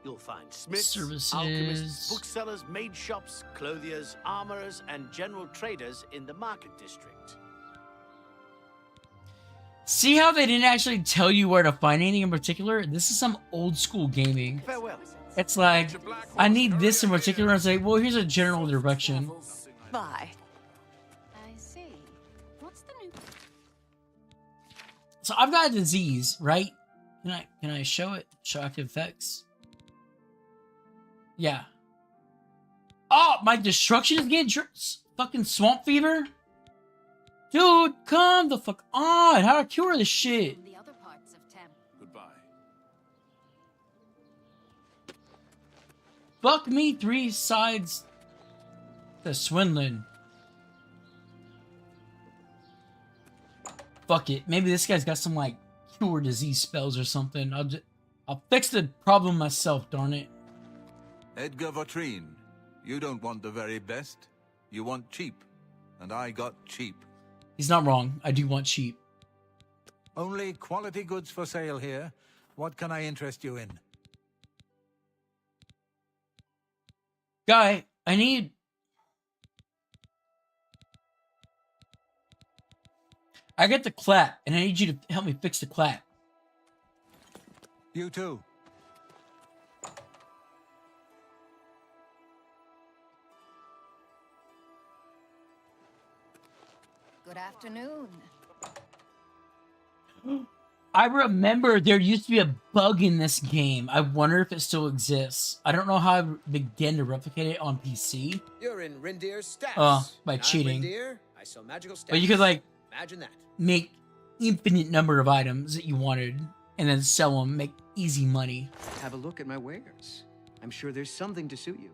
You'll find smiths, Services. alchemists, booksellers, maid shops, clothiers, armorers, and general traders in the market district. See how they didn't actually tell you where to find anything in particular? This is some old school gaming. Farewell. It's like, I need this in particular, and it's like, well, here's a general direction. Bye. I see. What's the new... So I've got a disease, right? Can I show it? Show active effects? Yeah. Oh, my destruction is getting fucking swamp fever? Dude, come the fuck on. How to cure this shit? in the other parts of Tem? Goodbye. Fuck me 3 sides to swindling. Fuck it. Maybe this guy's got some like cure disease spells or something. I'll fix the problem myself, darn it. Edgar Vautrin, you don't want the very best. You want cheap. And I got cheap. He's not wrong. I do want cheap. Only quality goods for sale here. What can I interest you in? Guy, I need... I got the clap, and I need you to help me fix the clap. You too. Good afternoon. I remember there used to be a bug in this game. I wonder if it still exists. I don't know how I began to replicate it on PC. You're in Rindir's stats. By And I'm cheating. Rindir, I sell magical stats. But you could like Imagine that. make infinite number of items that you wanted and then sell them, make easy money. Have a look at my wares. I'm sure there's something to suit you.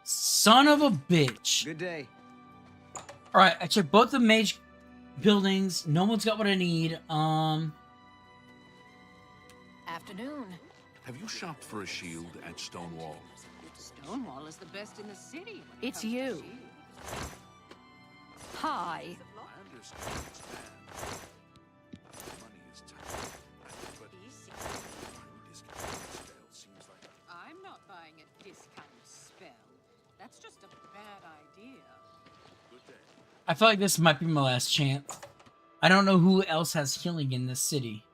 Son of a bitch. Good day. Alright, I checked both the mage buildings. No one's got what I need. Afternoon. Have you shopped for a shield at Stonewall? Stonewall is the best in the city. It's you. Hi. I understand it's bad. Money is tight. But discount spell seems like I'm not buying a discount spell. That's just a bad idea. good day. I feel like this might be my last chance. I don't know who else has healing in this city.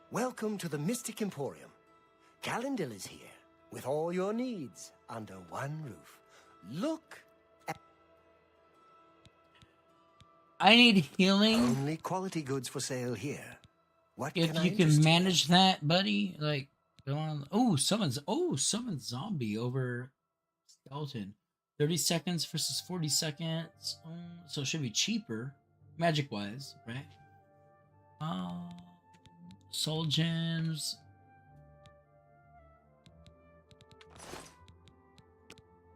Welcome to the Mystic Emporium. Calendil is here, with all your needs under one roof. Look at... I need healing. Only quality goods for sale here. What If can you I can manage that, buddy, like, go on. Oh, summons zombie over skeleton. 30 seconds versus 40 seconds. So it should be cheaper, magic-wise, right? Soul gems.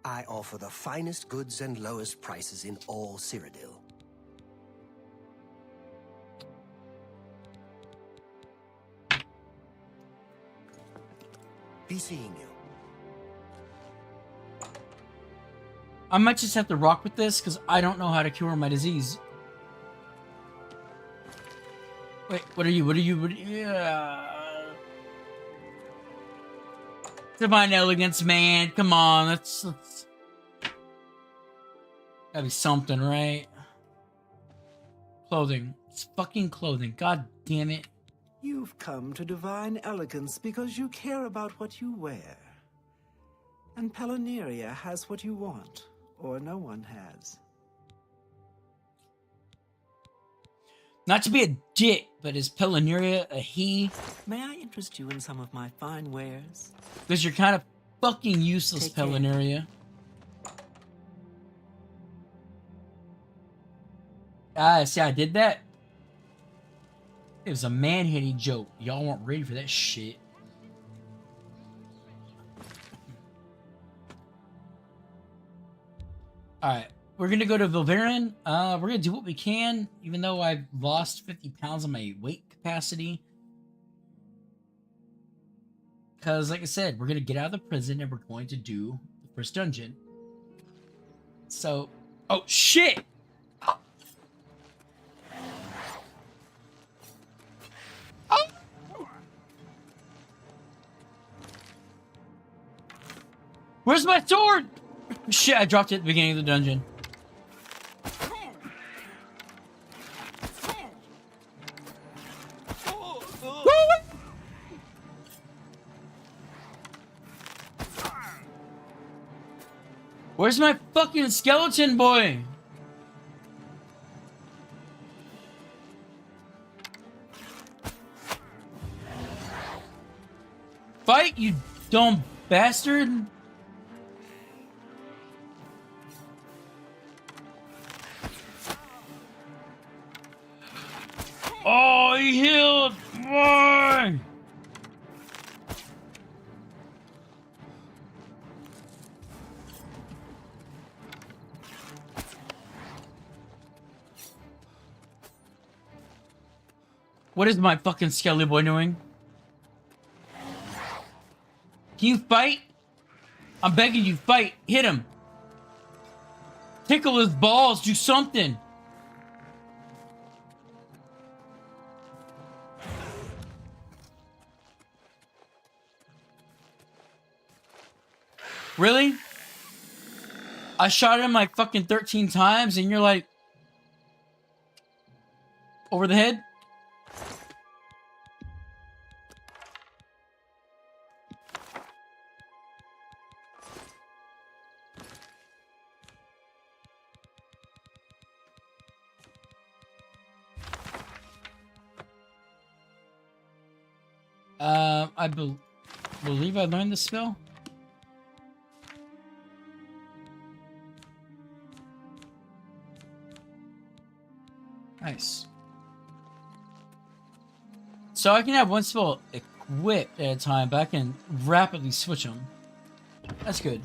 I offer the finest goods and lowest prices in all Cyrodiil. Be seeing you. I might just have to rock with this because I don't know how to cure my disease. Wait, what are you? Yeah. Divine elegance, man. Come on, let's gotta be something, right? Clothing. It's fucking clothing. God damn it. You've come to divine elegance because you care about what you wear. And Pelineria has what you want, or no one has. Not to be a dick, but is Pelineria a he? May I interest you in some of my fine wares? Because you're kind of fucking useless, Take care. Pelineria. Ah, see, I did that? It was a man-hating joke. Y'all weren't ready for that shit. Alright, we're gonna go to Vilverin. We're gonna do what we can, even though I've lost 50 pounds on my weight capacity. Because, like I said, we're gonna get out of the prison and we're going to do the first dungeon. So, oh shit! Where's my sword? Shit, I dropped it at the beginning of the dungeon. Where's my fucking skeleton boy? Fight, you dumb bastard! Oh, he healed! Why? What is my fucking skelly boy doing? Can you fight? I'm begging you, fight. Hit him. Tickle his balls. Do something. Really? I shot him like fucking 13 times and you're like... over the head? I believe I learned the spell. Nice. So I can have one spell equipped at a time, but I can rapidly switch them. That's good.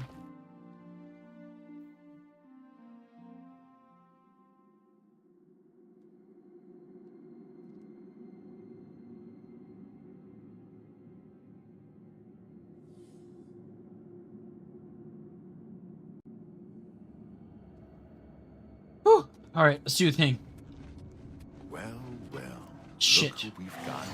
Whew. All right, let's do the thing. Well, well. Shit. Look what we've got.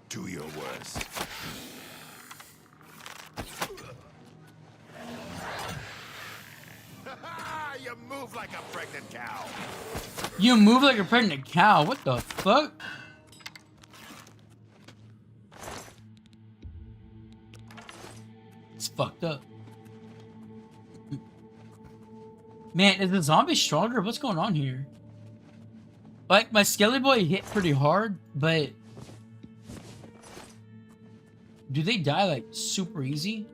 Do your worst. You move like a pregnant cow. You move like a pregnant cow. What the fuck? It's fucked up. Man, is the zombie stronger? What's going on here? Like, my Skelly Boy hit pretty hard, but... do they die, like, super easy?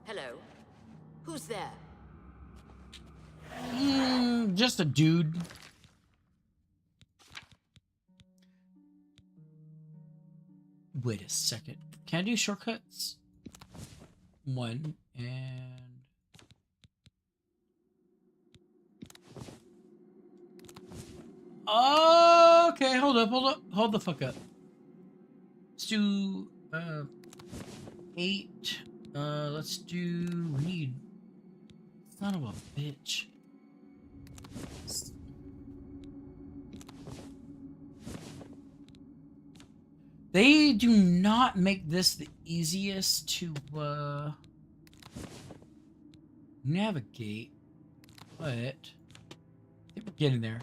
Hello? Who's there? Just a dude. Wait a second. Can I do shortcuts? One, and... okay, hold up. Hold the fuck up. Let's do, 8. Let's do read. Son of a bitch. They do not make this the easiest to, navigate, but I think we're getting there.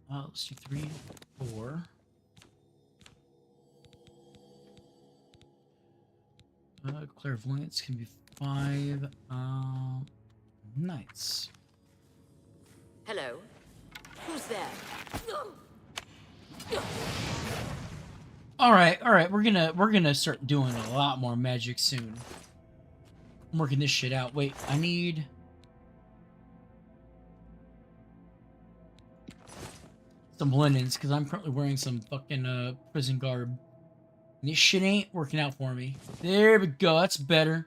Let's do 3, 4. Clairvoyance can be 5. Nice. Hello? Who's there? All right. We're gonna start doing a lot more magic soon. I'm working this shit out. Wait, I need some linens because I'm currently wearing some fucking prison garb. And this shit ain't working out for me. There we go. That's better.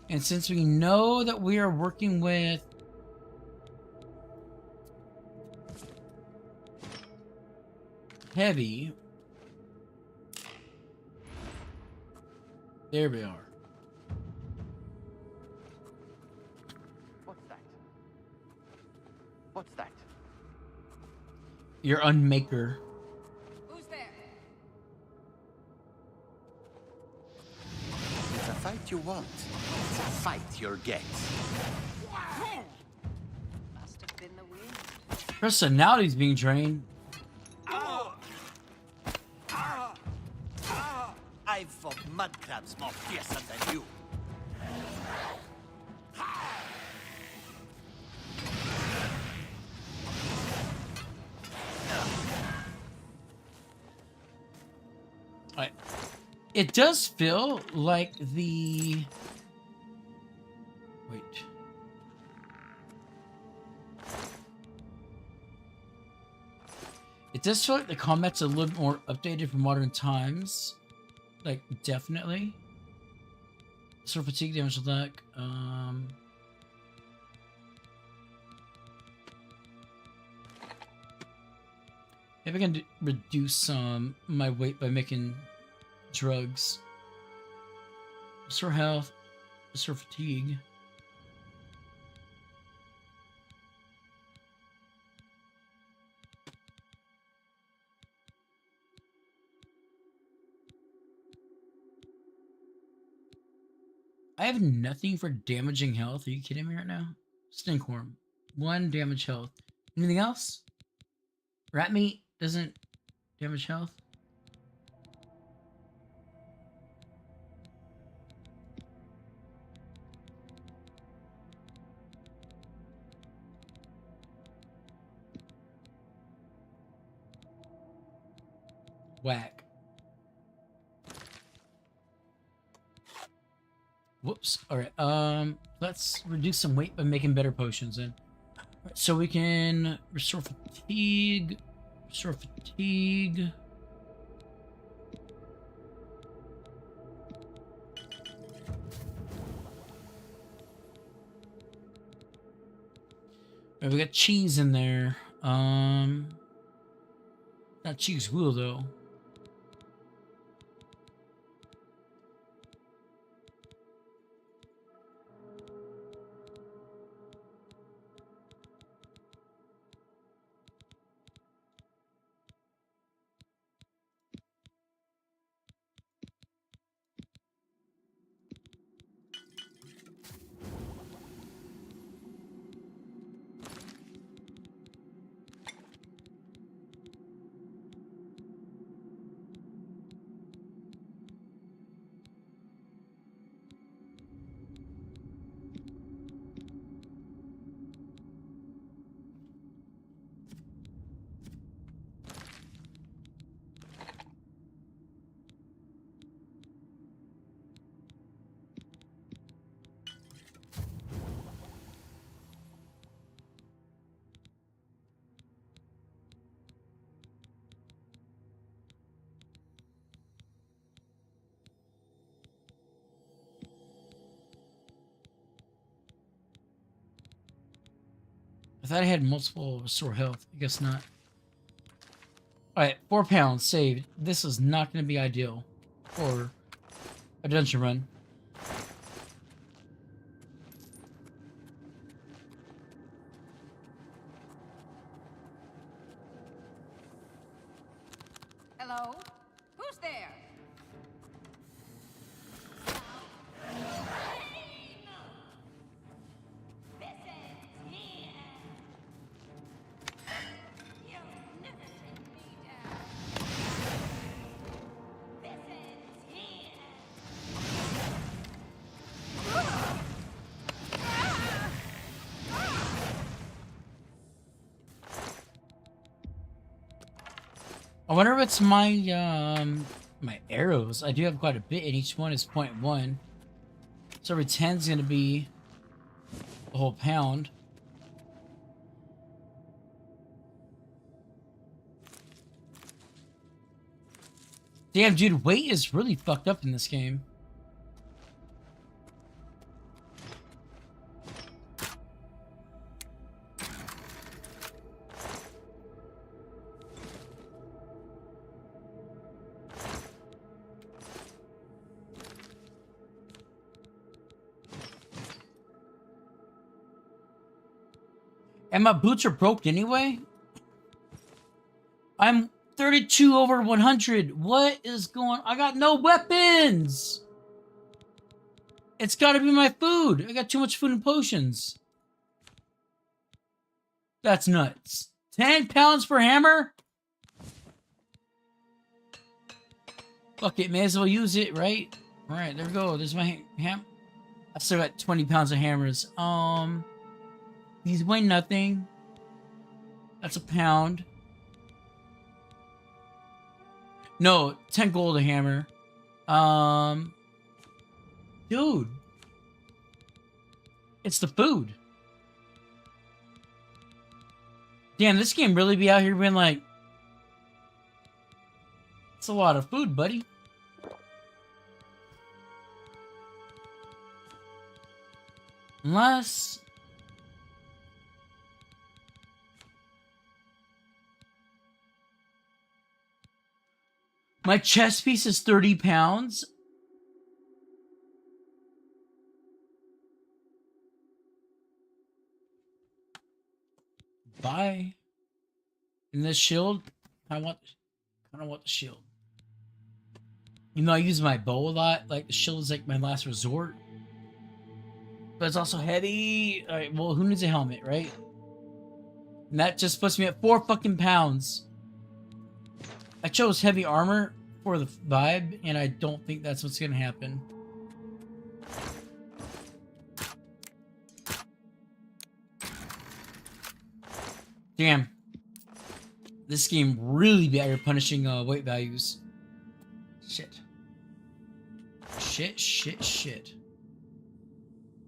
And since we know that we are working with heavy, there we are. What's that? What's that? Your unmaker. Who's there? It's a fight you want. It's a fight you'll get. Must have been the wind. Personality's being drained. I've fought mud crabs more fearsome than you. Alright. It does feel like the... wait. It does feel like the combat's a little more updated for modern times. Like, definitely. Sort of fatigue damage attack. Maybe I can reduce my weight by making drugs. Restore health. Restore fatigue. I have nothing for damaging health. Are you kidding me right now? Stinkhorn. 1 damage health. Anything else? Rat meat doesn't damage health. Whack. Whoops. All right. Let's reduce some weight by making better potions then. Right, so we can restore fatigue. Restore fatigue. Right, we got cheese in there. Not cheese glue though. I thought I had multiple restore health. I guess not. Alright, 4 pounds saved. This is not going to be ideal for a dungeon run. Hello? Who's there? I wonder if it's my my arrows. I do have quite a bit, and each one is 0.1. So every 10 is going to be a whole pound. Damn, dude, weight is really fucked up in this game. And my boots are broke anyway? I'm 32 over 100. What is going on? I got no weapons! It's gotta be my food. I got too much food and potions. That's nuts. 10 pounds per hammer? Fuck it, may as well use it, right? Alright, there we go. There's my ham. I still got 20 pounds of hammers. These weigh nothing. That's a pound. No, 10 gold a hammer. Dude. It's the food. Damn, this game really be out here being like... It's a lot of food, buddy. Unless... My chest piece is 30 pounds. Bye. And this shield, I don't want the shield. You know, I use my bow a lot. Like, the shield is like my last resort. But it's also heavy. Alright, well, who needs a helmet, right? And that just puts me at 4 fucking pounds. I chose heavy armor for the vibe, and I don't think that's what's gonna happen. Damn. This game really be out here punishing weight values. Shit. Shit.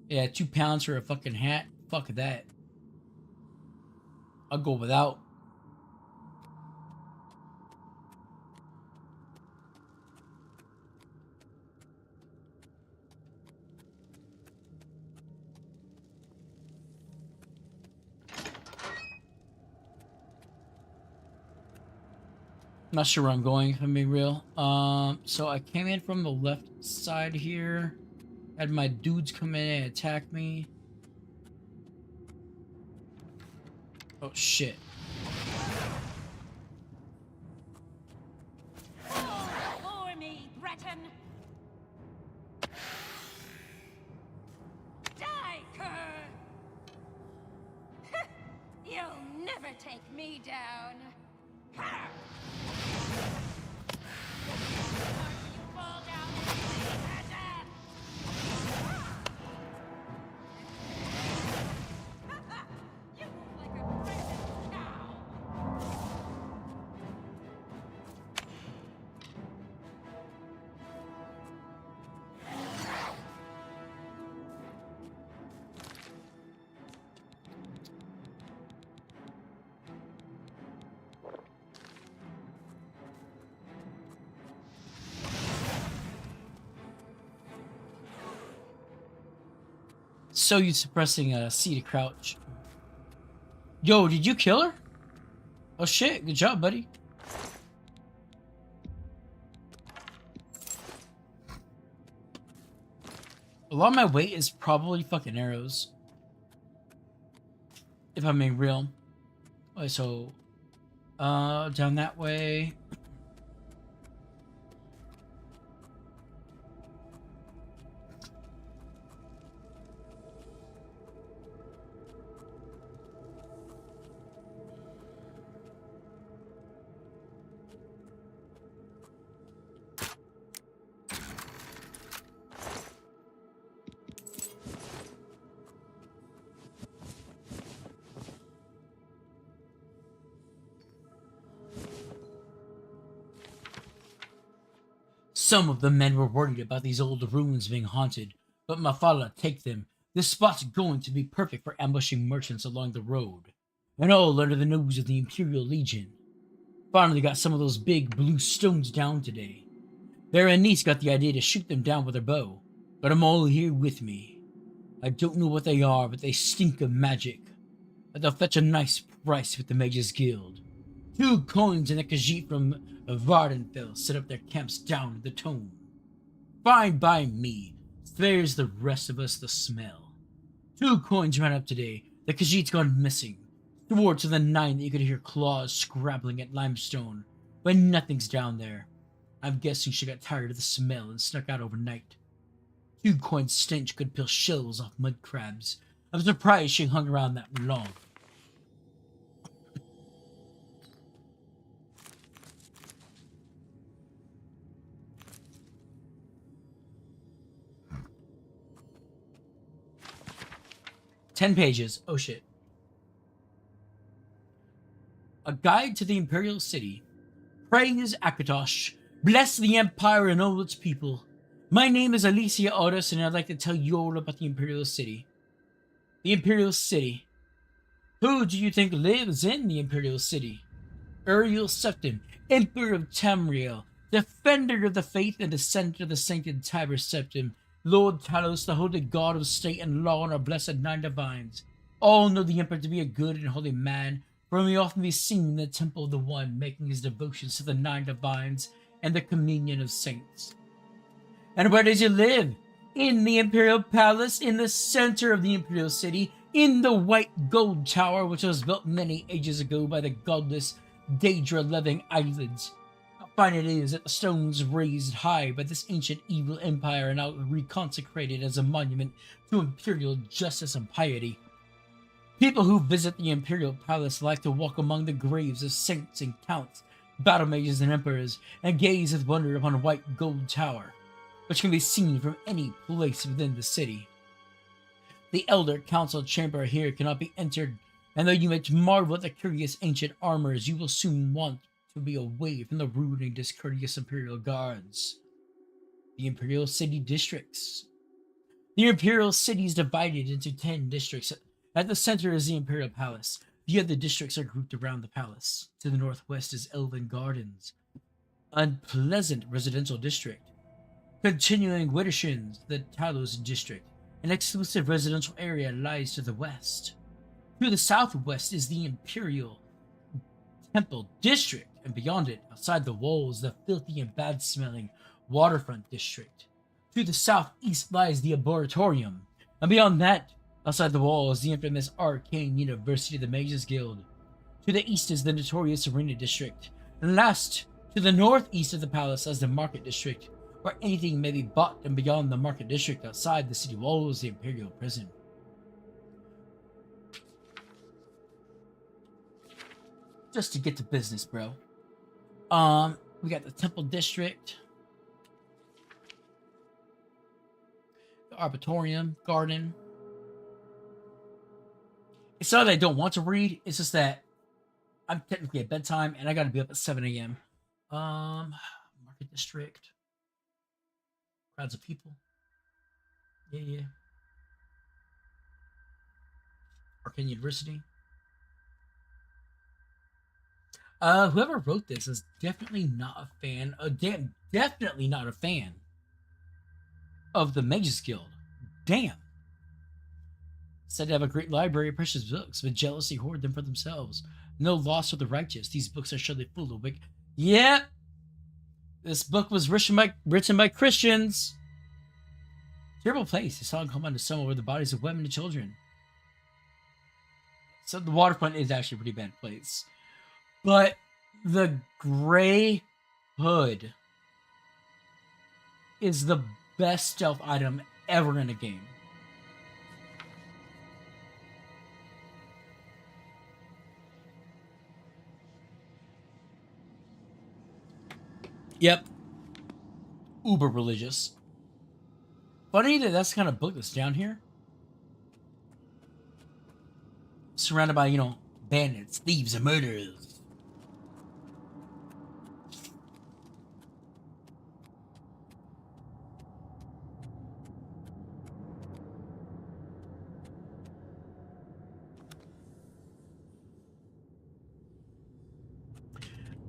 Yeah, 2 pounds for a fucking hat. Fuck that. I'll go without. Not sure where I'm going, if I'm being real. So I came in from the left side here. Had my dudes come in and attack me. Oh shit. For me, Breton! Die, cur! You'll never take me down. Ha! You fall down and bleed to death! You look like a pregnant cow! So you suppressing a C to crouch. Yo, did you kill her? Oh shit, good job, buddy. A lot of my weight is probably fucking arrows. If I'm being real. Okay, so down that way. Some of the men were worried about these old ruins being haunted, but Mafala, take them. This spot's going to be perfect for ambushing merchants along the road, and all under the nose of the Imperial Legion. Finally got some of those big blue stones down today. Berenice got the idea to shoot them down with her bow, but I'm all here with me. I don't know what they are, but they stink of magic. But they'll fetch a nice price with the Mages Guild. 2 coins and a Khajiit from Vardenfell set up their camps down the Tone. Fine by me. Spares the rest of us the smell. 2 coins ran up today. The Khajiit's gone missing. Swore to the 9 that you could hear claws scrabbling at limestone, but nothing's down there. I'm guessing she got tired of the smell and snuck out overnight. 2 coins stench could peel shells off mud crabs. I'm surprised she hung around that long. Ten pages. Oh shit. A guide to the Imperial City. Praise Akatosh. Bless the Empire and all its people. My name is Alicia Otis, and I'd like to tell you all about the Imperial City. The Imperial City. Who do you think lives in the Imperial City? Uriel Septim, Emperor of Tamriel, Defender of the Faith and Descendant of the Sainted Tiber Septim, Lord Talos, the Holy God of State and Law, and our blessed 9 divines. All know the Emperor to be a good and holy man, for he may often be seen in the Temple of the One, making his devotions to the 9 divines and the communion of saints. And where does he live? In the Imperial Palace, in the center of the Imperial City, in the White Gold Tower, which was built many ages ago by the godless Daedra-loving Eyelids. How fine it is that the stones raised high by this ancient evil empire are now reconsecrated as a monument to imperial justice and piety. People who visit the Imperial Palace like to walk among the graves of saints and counts, battle mages and emperors, and gaze with wonder upon White Gold Tower, which can be seen from any place within the city. The Elder Council Chamber here cannot be entered, and though you may marvel at the curious ancient armors, you will soon want to be away from the rude and discourteous Imperial guards. The Imperial City Districts. The imperial city is divided into 10 districts. At the center is the imperial palace. The other districts are grouped around the palace. To the northwest is Elven Gardens, unpleasant residential district. Continuing Wittershins, the Talos district. An exclusive residential area lies to the west. To the southwest is the Imperial Temple district, and beyond it, outside the walls, the filthy and bad-smelling Waterfront district. To the southeast lies the Arboretorium, and beyond that, outside the walls, the infamous Arcane University of the Mages Guild. To the east is the notorious Arena district, and last, to the northeast of the palace lies the Market district, where anything may be bought, and beyond the Market district, outside the city walls, the Imperial Prison. Just to get to business, bro. We got the Temple District, the Arboretorium, Garden. It's not that I don't want to read, it's just that I'm technically at bedtime and I gotta be up at 7 a.m. Market District. Crowds of people. Yeah. Arcane University. Whoever wrote this is definitely not a fan. Definitely not a fan of the Mages Guild. Damn. Said to have a great library of precious books, but jealously hoard them for themselves. No loss for the righteous. These books are surely full of wicked. Yep. This book was written by Christians. Terrible place. They saw him come onto somewhere with the bodies of women and children. So the Waterfront is actually a pretty bad place. But the Grey Hood is the best stealth item ever in a game. Yep. Uber religious. Funny that that's the kind of book that's down here. Surrounded by, bandits, thieves, and murderers.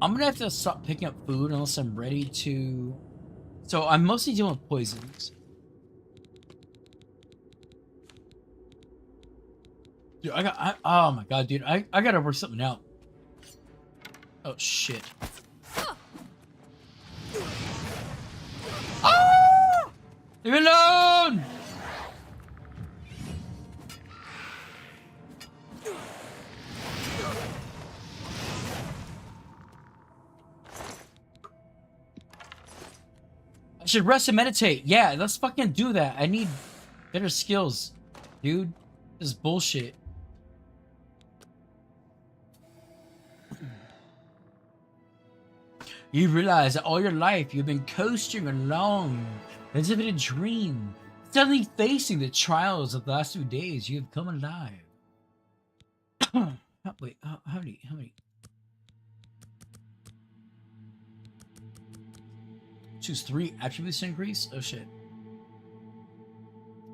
I'm gonna have to stop picking up food unless I'm ready to. So I'm mostly dealing with poisons. Dude, oh my god, dude, I gotta work something out. Oh shit. Ah! Leave me alone! I should rest and meditate. Yeah, let's fucking do that. I need better skills, dude. This is bullshit. You realize that all your life you've been coasting along as if in a dream. Suddenly facing the trials of the last 2 days, you have come alive. Wait, how many? Choose 3 attributes to increase? Oh shit.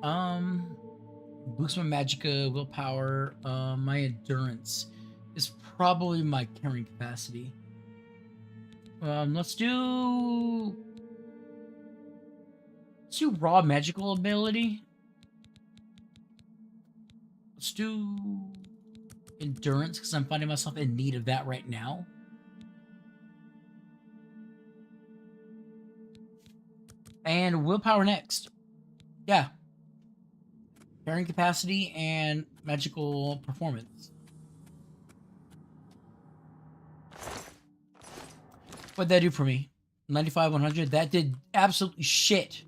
Boost my magicka, willpower, my endurance is probably my carrying capacity. Let's do raw magical ability. Let's do endurance because I'm finding myself in need of that right now. And willpower next. Yeah. Carrying capacity and magical performance. What'd that do for me? 95, 100? That did absolutely shit.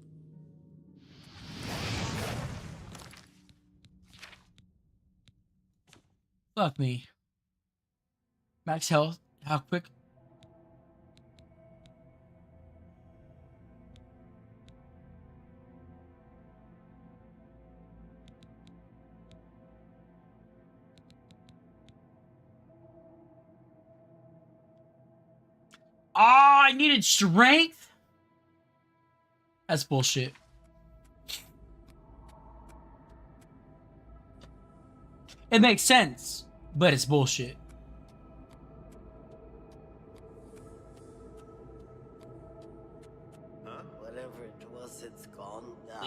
Fuck me. Max health. How quick? I needed strength? That's bullshit. It makes sense, but it's bullshit. Whatever it was, it's gone now.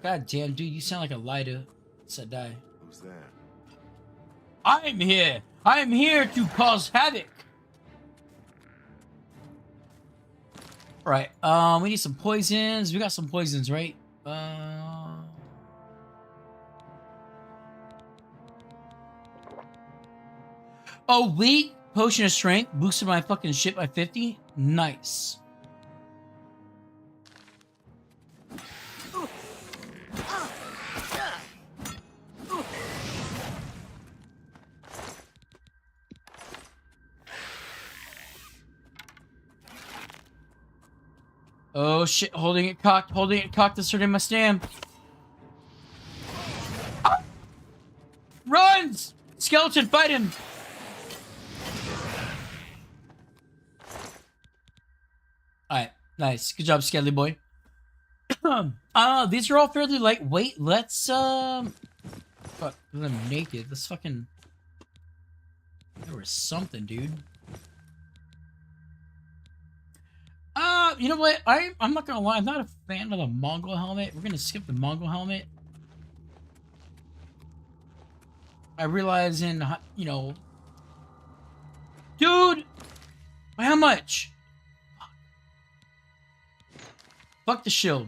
God damn, dude, you sound like a lighter. Said die. Who's there? I'm here. I'm here to cause havoc. Right. We need some poisons. We got some poisons, right? Oh, wait. Potion of strength boosted my fucking shit by 50. Nice. Oh shit, holding it cocked, asserting my stand. Ah! Runs! Skeleton, fight him! Alright, nice. Good job, Skelly boy. These are all fairly lightweight. Let's, fuck, I'm naked. Let's fucking... There was something, dude. You know what? I'm not gonna lie. I'm not a fan of the Mongol helmet. We're gonna skip the Mongol helmet. I realize you know... Dude! By how much? Fuck the shield.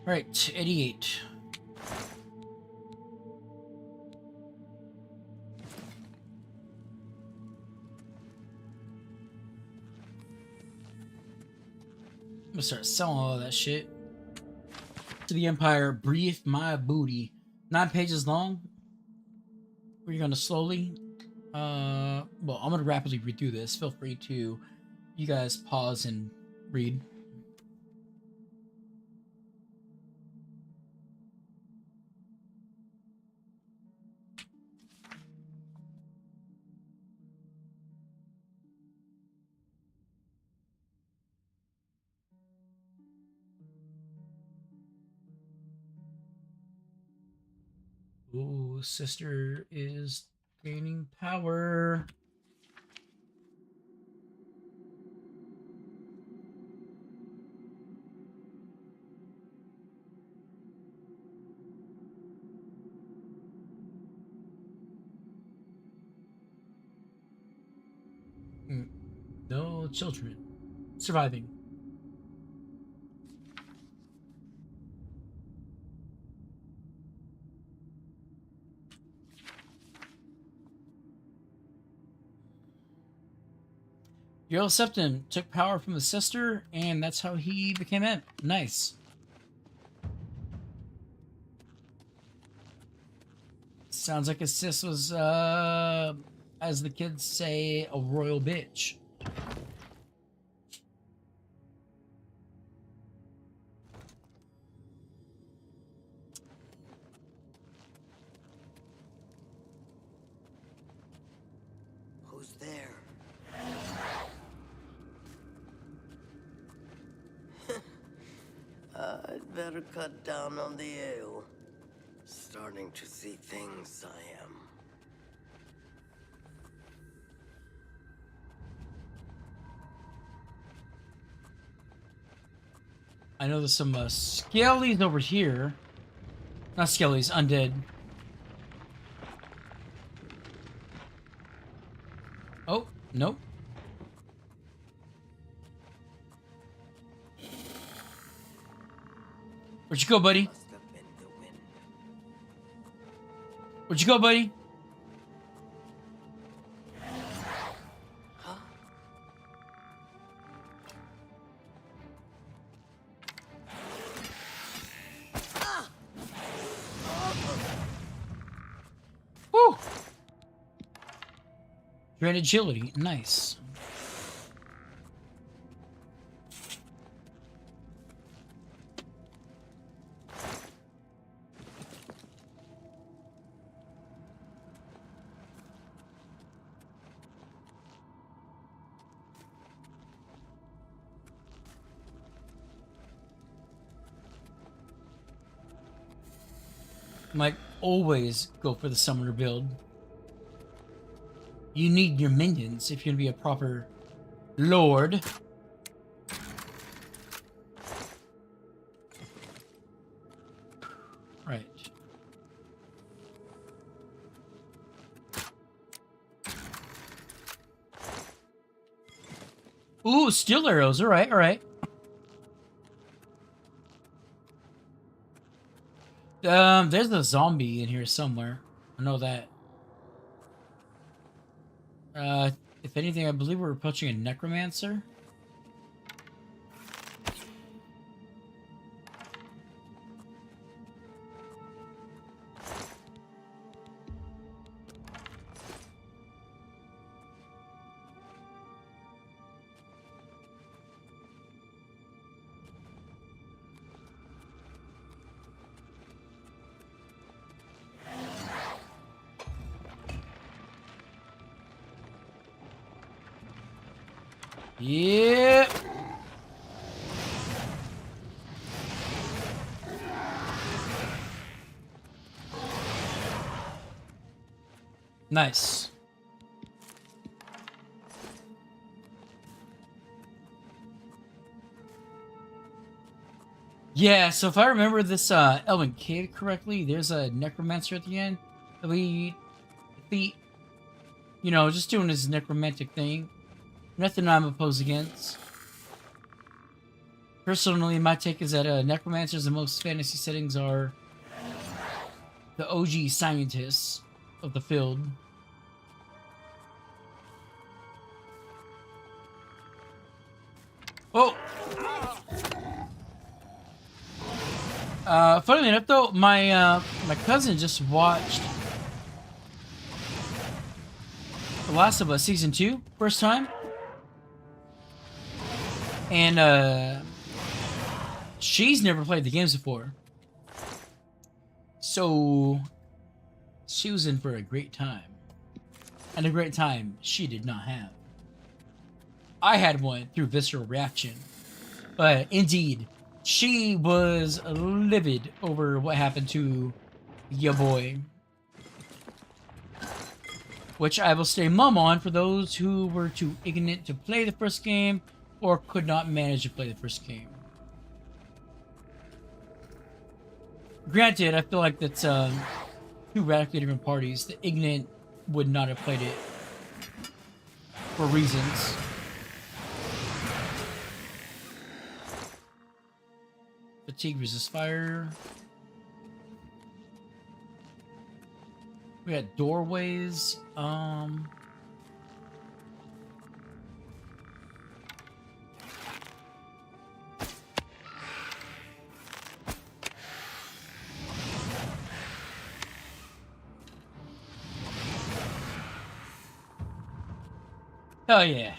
Alright, 88. I'm gonna start selling all of that shit. To the Empire, brief my booty. 9 pages long. We're gonna slowly. Well, I'm gonna rapidly read through this. Feel free to, you guys, pause and read. Ooh, sister is gaining power. No children surviving. Earl Septim took power from his sister, and that's how he became it. Nice. Sounds like his sis was, as the kids say, a royal bitch. Who's there? I'd better cut down on the ale. Starting to see things I am. I know there's some skellies over here. Not skellies, undead. Oh, nope. Where'd you go, buddy? Where'd you go, buddy? Woo! Great agility, nice. Like, always go for the summoner build. You need your minions if you're gonna be a proper lord. Right. Ooh, steel arrows. Alright, alright. There's a zombie in here somewhere. I know that. If anything, I believe we're approaching a necromancer. Yep. Nice. Yeah, so if I remember this Elven Cave correctly, there's a necromancer at the end that we defeat. You know, just doing his necromantic thing. Nothing I'm opposed against. Personally, my take is that necromancers in most fantasy settings are the OG scientists of the field. Oh! Funnily enough, though, my cousin just watched The Last of Us Season 2, first time. And, she's never played the games before. So, she was in for a great time. And a great time she did not have. I had one through visceral reaction. But, indeed, she was livid over what happened to your boy. Which I will stay mum on for those who were too ignorant to play the first game or could not manage to play the first game. Granted, I feel like that's two radically different parties. The ignorant would not have played it for reasons. Fatigue resist fire. We got doorways. Oh yeah.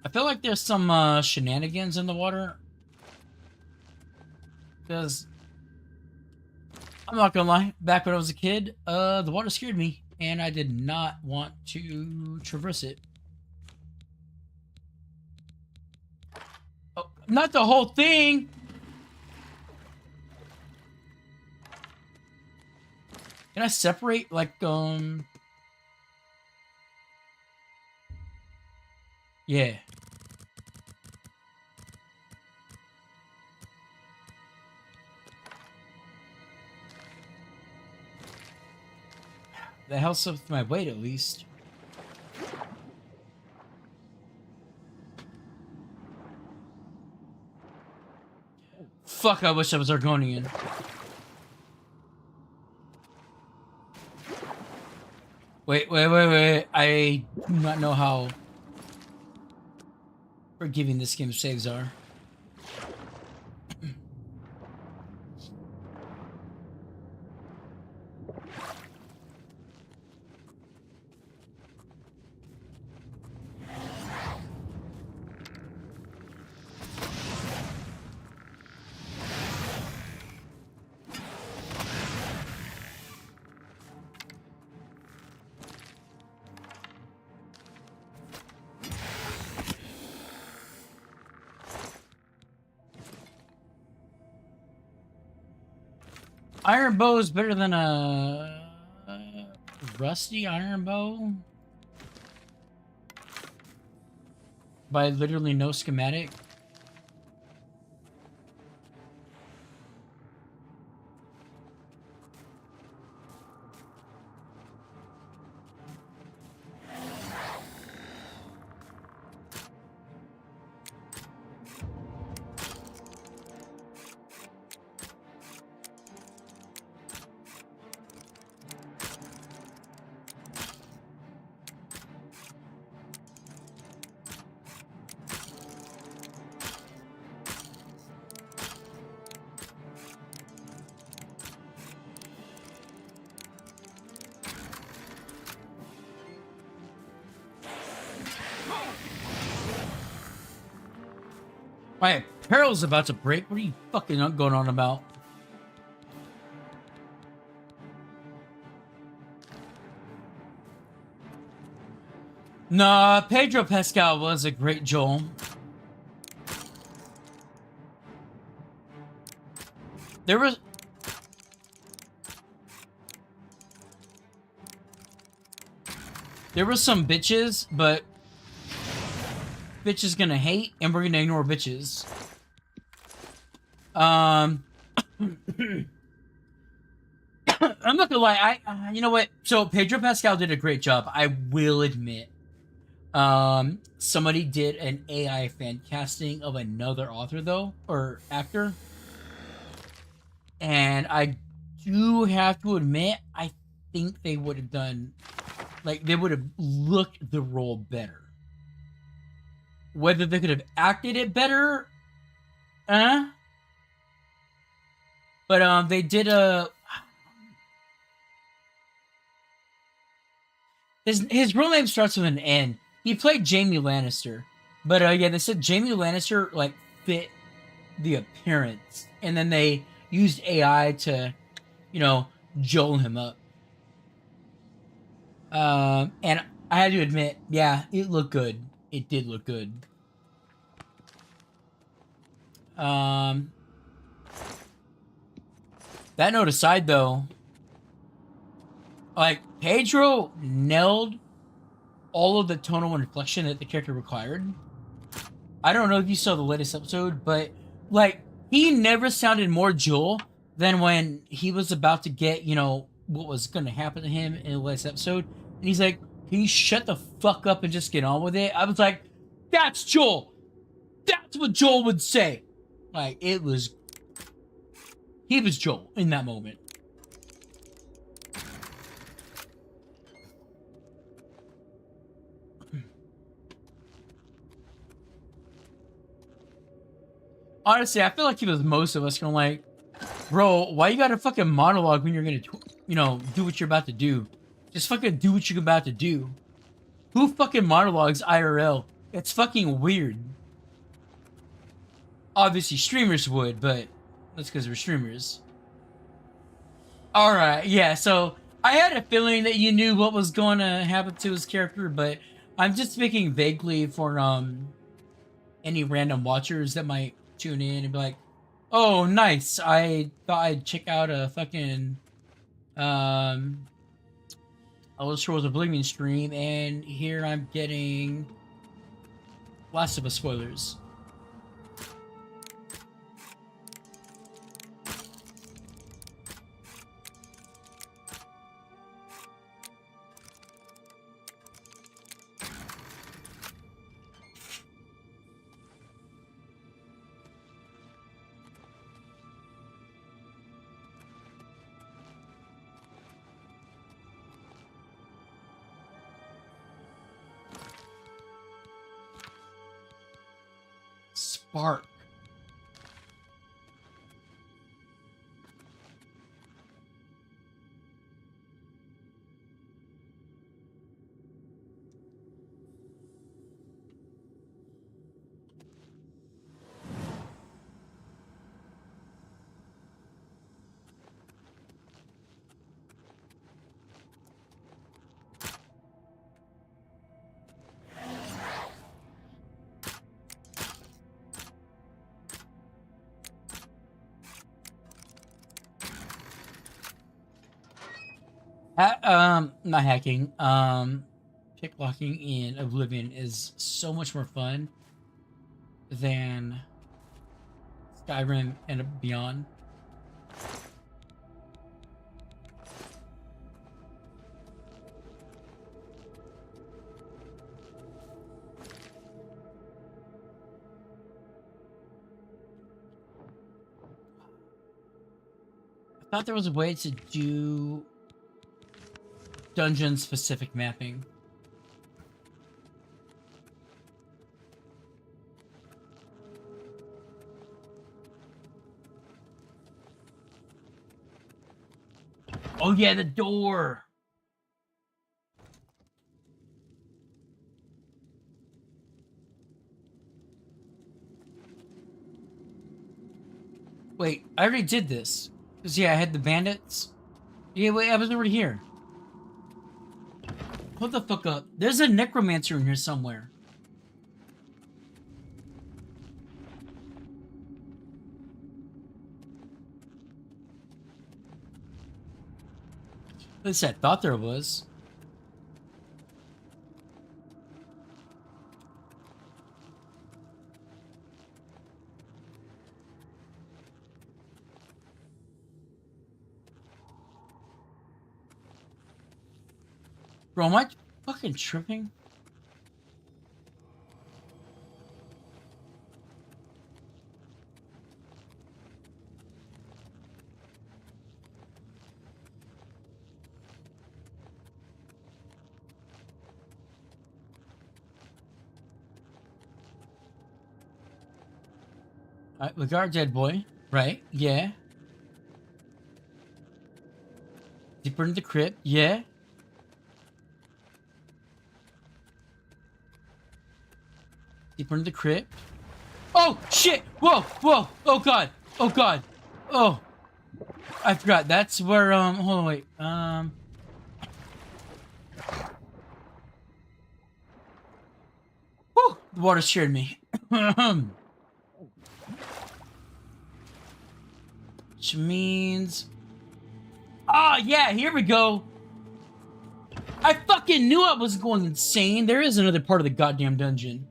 I feel like there's some shenanigans in the water. Because I'm not gonna lie, back when I was a kid, the water scared me, and I did not want to traverse it. Oh, not the whole thing! Can I separate, like, yeah. That helps with my weight, at least. Fuck, I wish I was Argonian. Wait. I do not know how forgiving this game's saves are. Iron bow is better than a rusty iron bow by literally no schematic. My apparel's about to break. What are you fucking going on about? Nah, Pedro Pascal was a great Joel. There was some bitches, but bitches gonna hate, and we're gonna ignore bitches. I'm not gonna lie. You know what? So Pedro Pascal did a great job. I will admit. Somebody did an AI fan casting of another author though, or actor, and I do have to admit, I think they would have done, like, they would have looked the role better. Whether they could have acted it better, but they did a. His real name starts with an N. He played Jaime Lannister, but yeah, they said Jaime Lannister like fit the appearance, and then they used AI to, you know, jolt him up. And I had to admit, yeah, it looked good. It did look good. That note aside, though, like, Pedro nailed all of the tonal inflection that the character required. I don't know if you saw the latest episode, but, like, he never sounded more Joel than when he was about to get, you know, what was going to happen to him in the latest episode. And he's like, can you shut the fuck up and just get on with it? I was like, that's Joel. That's what Joel would say. Like, it was... He was Joel in that moment. Honestly, I feel like he was most of us going like, Bro, why you gotta fucking monologue when you're gonna, you know, do what you're about to do? Just fucking do what you're about to do. Who fucking monologues IRL? It's fucking weird. Obviously, streamers would, but that's because we're streamers. Alright, yeah, so I had a feeling that you knew what was going to happen to his character, but I'm just speaking vaguely for any random watchers that might tune in and be like, oh, nice, I thought I'd check out a fucking Elder Scrolls Oblivion stream, and here I'm getting Last of Us spoilers. Spark. Not hacking. Picklocking in Oblivion is so much more fun than Skyrim and Beyond. I thought there was a way to do dungeon specific mapping. Oh yeah, the door. Wait, I already did this. Cause yeah, I had the bandits. Yeah, wait, I was already here. Hold the fuck up. There's a necromancer in here somewhere. At least I thought there was. Bro, am I fucking tripping? Alright, we got our dead boy. Right, yeah. Deeper in the crypt, yeah. Deeper in the crypt. Oh, shit! Whoa, whoa! Oh, God! Oh, God! Oh! I forgot. That's where, hold on, wait. Whew! The water scared me. Which means... Ah, yeah, here we go! I fucking knew I was going insane! There is another part of the goddamn dungeon.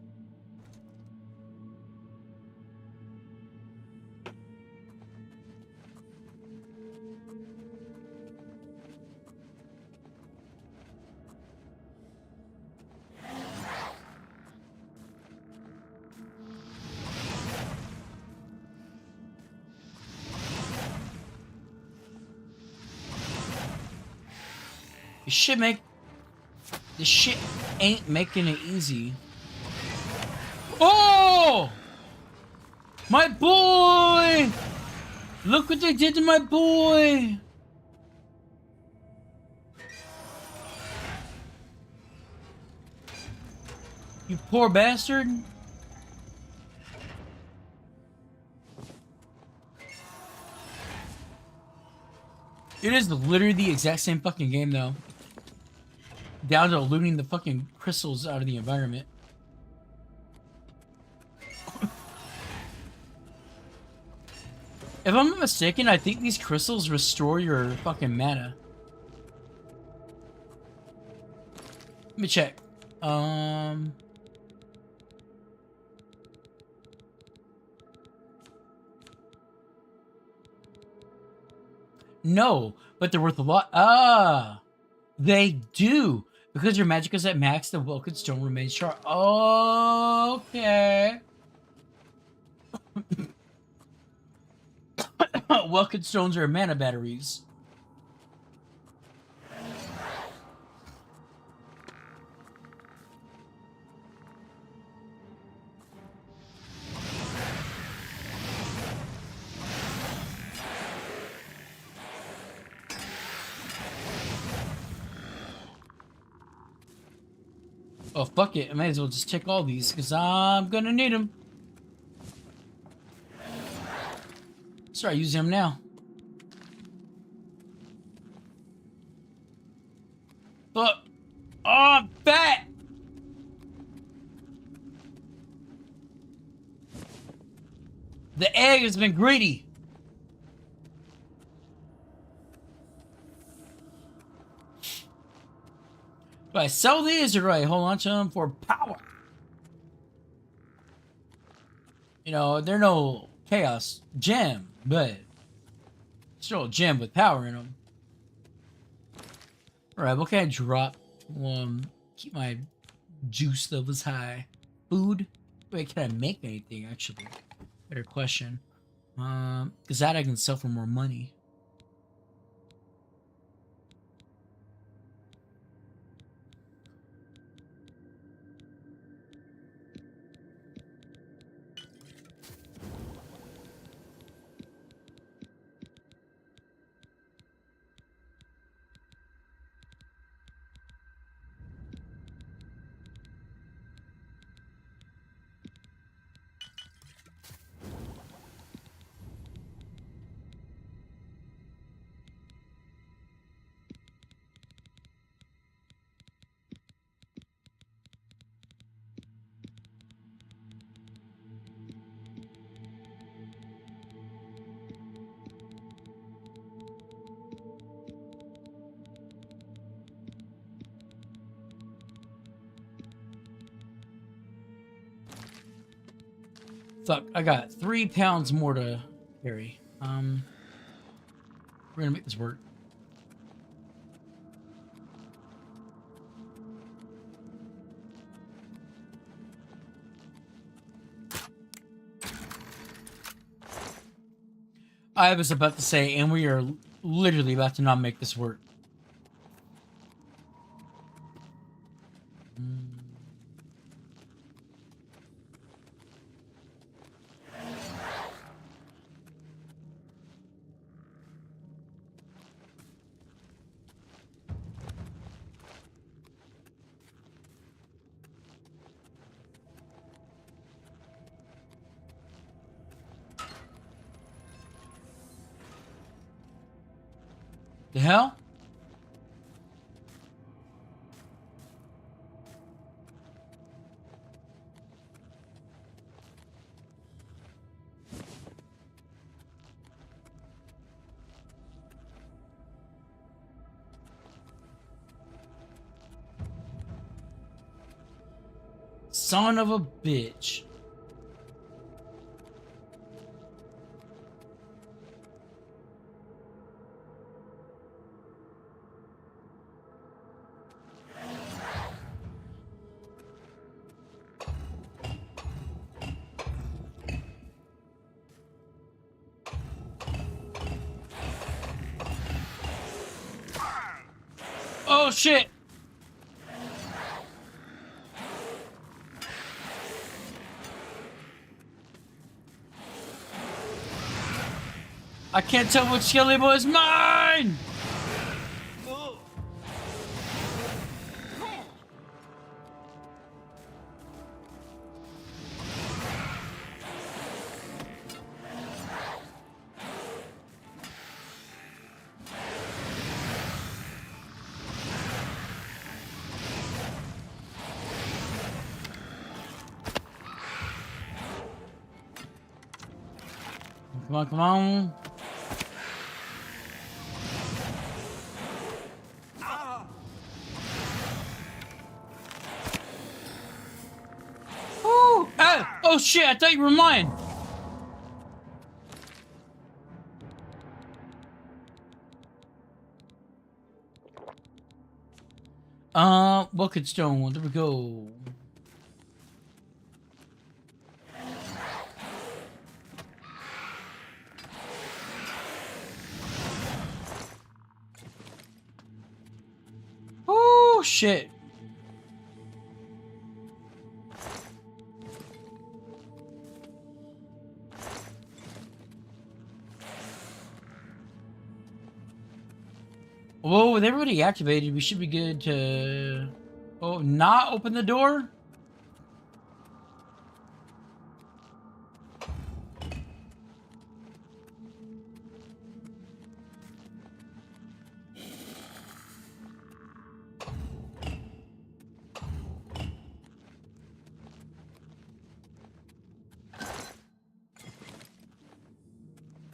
This shit ain't making it easy. Oh! My boy! Look what they did to my boy! You poor bastard. It is literally the exact same fucking game, though. Down to looting the fucking crystals out of the environment. If I'm not mistaken, I think these crystals restore your fucking mana. Let me check. No, but they're worth a lot. Ah, they do. Because your magic is at max, the Welkin Stone remains sharp. Okay. Welkin Stones are mana batteries. Oh, fuck it. I might as well just take all these, because I'm gonna need them. Start using them now. Fuck. Oh, I'm fat! The egg has been greedy. Do I sell these or do I hold on to them for power? You know, they're no chaos gem, but still a gem with power in them. Alright, what can I drop? Keep my juice levels high. Food? Wait, can I make anything actually? Better question. Because that I can sell for more money. Fuck, I got 3 pounds more to carry. We're gonna make this work. I was about to say, and we are literally about to not make this work. The hell? Son of a bitch. Oh shit! I can't tell which Skelly boy is mine! Come on, come on. Ooh, oh shit, I thought you were mine. Bucket stone, there we go. Oh shit. Whoa, with everybody activated, we should be good to... Oh, not open the door?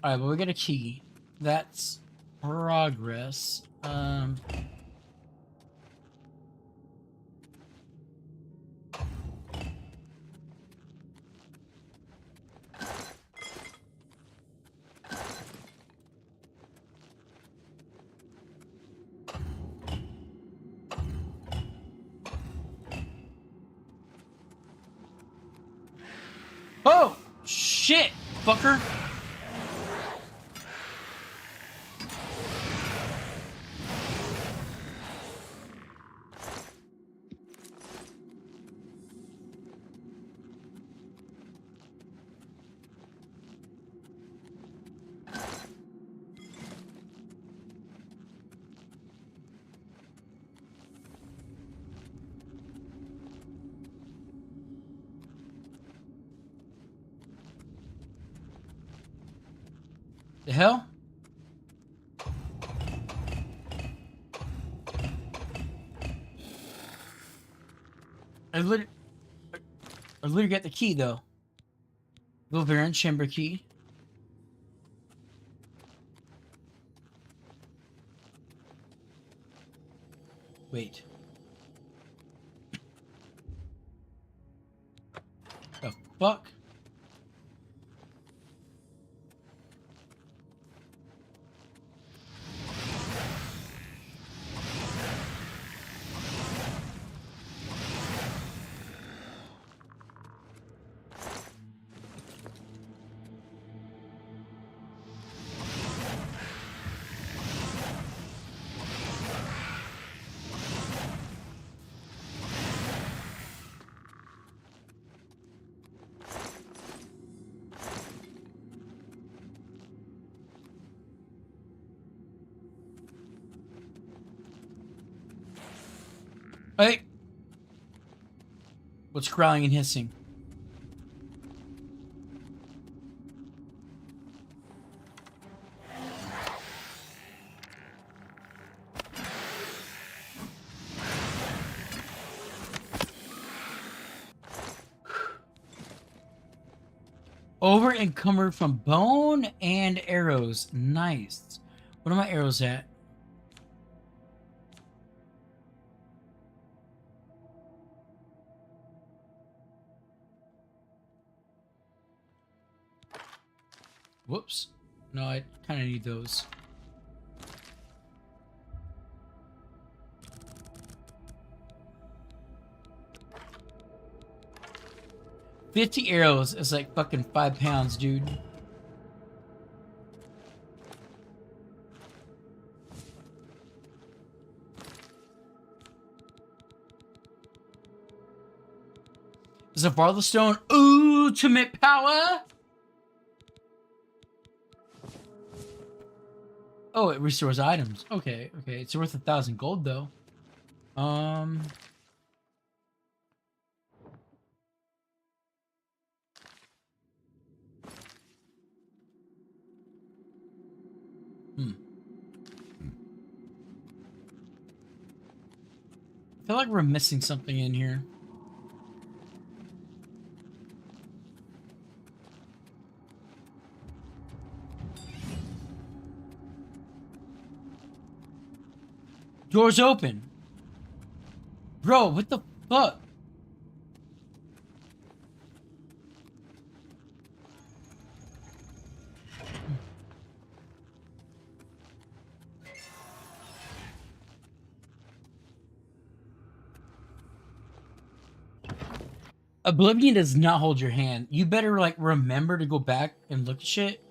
Alright, but we got a key. That's progress. Oh! Shit, fucker! The hell? I literally got the key though. Little Baron chamber key. Wait. The fuck? Hey! What's growling and hissing? Over encumbered from bone and arrows. Nice. What are my arrows at? Whoops. No, I kind of need those. $50 arrows is like fucking 5 pounds, dude. Is a Farther Stone ultimate power? Oh, it restores items. Okay, okay. It's worth 1,000 gold though. I feel like we're missing something in here. Door's open. Bro, what the fuck? Oblivion does not hold your hand. You better, like, remember to go back and look at shit.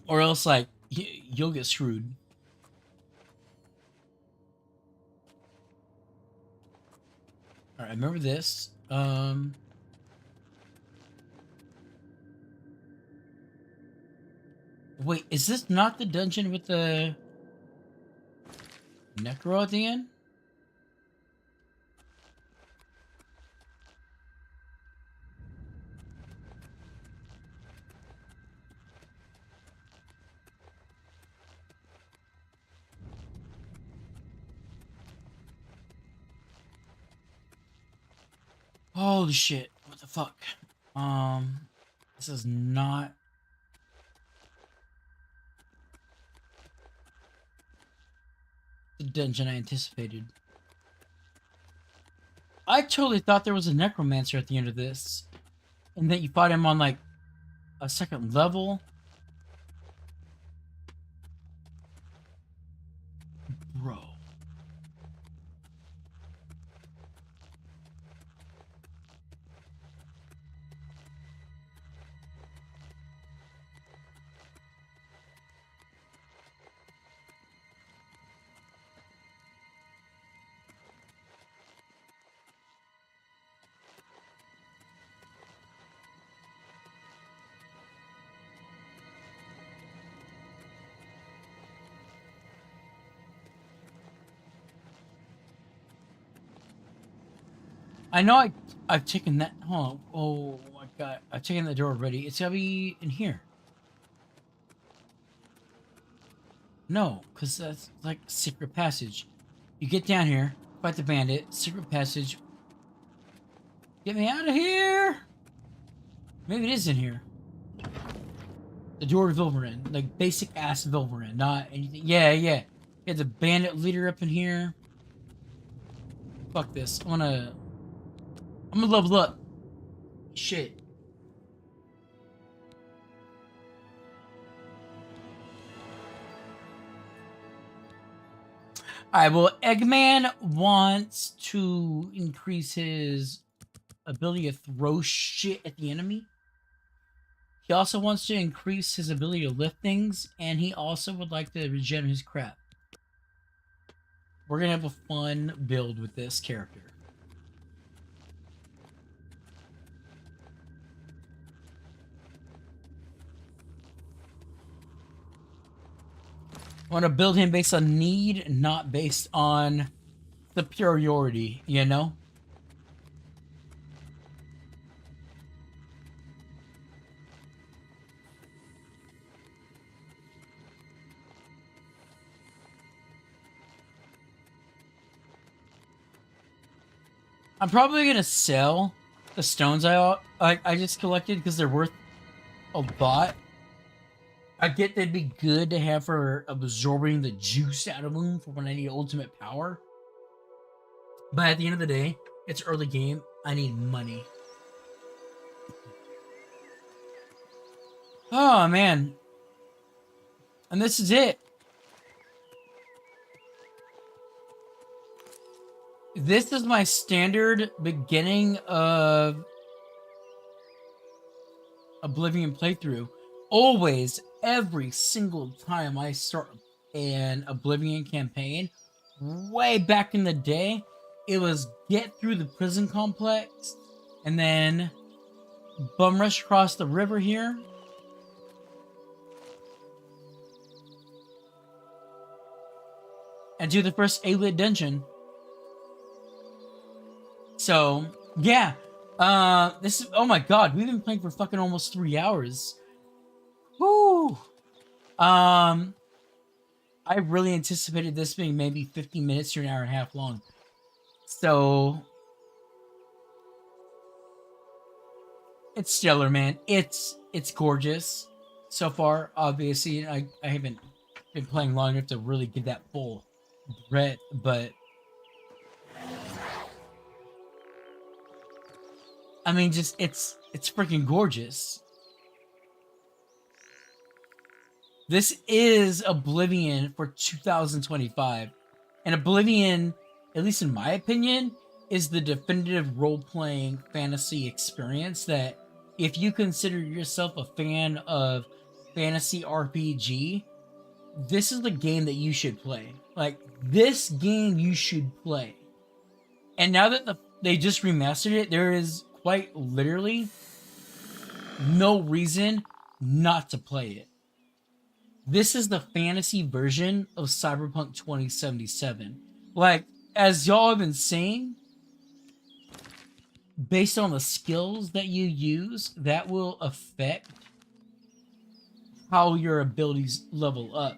Or else, like, you'll get screwed. Alright, remember this. Wait, is this not the dungeon with the Necro at the end? Holy shit. What the fuck? This is not... the dungeon I anticipated. I totally thought there was a necromancer at the end of this. And that you fought him on, like, a second level. Bro. I know I've taken that. Hold on. Oh my god. I've taken the door already. It's gotta be in here. No, because that's like secret passage. You get down here, fight the bandit, secret passage. Get me out of here! Maybe it is in here. The door of Vilverin. Like basic ass Vilverin, not anything. Yeah, yeah. You had the bandit leader up in here. Fuck this. I'm gonna level up. Shit. Alright, well, Eggman wants to increase his ability to throw shit at the enemy. He also wants to increase his ability to lift things, and he also would like to regenerate his crap. We're gonna have a fun build with this character. I want to build him based on need, not based on superiority, you know? I'm probably going to sell the stones I just collected because they're worth a lot. I get they'd be good to have for absorbing the juice out of them for when I need ultimate power. But at the end of the day, it's early game. I need money. Oh, man. And this is it. This is my standard beginning of Oblivion playthrough. Always, every single time I start an Oblivion campaign, way back in the day, it was get through the prison complex, and then bum rush across the river here, and do the first 8-lit dungeon. So, yeah. This is, oh my god, we've been playing for fucking almost 3 hours. Woo! I really anticipated this being maybe 15 minutes to an hour and a half long. So, it's stellar, man. It's gorgeous so far. Obviously, I haven't been playing long enough to really get that full breadth, but I mean, just it's freaking gorgeous. This is Oblivion for 2025, and Oblivion, at least in my opinion, is the definitive role-playing fantasy experience that, if you consider yourself a fan of fantasy RPG, this is the game that you should play. Like, this game you should play. And now that they just remastered it, there is quite literally no reason not to play it. This is the fantasy version of Cyberpunk 2077. Like, as y'all have been saying, based on the skills that you use, that will affect how your abilities level up.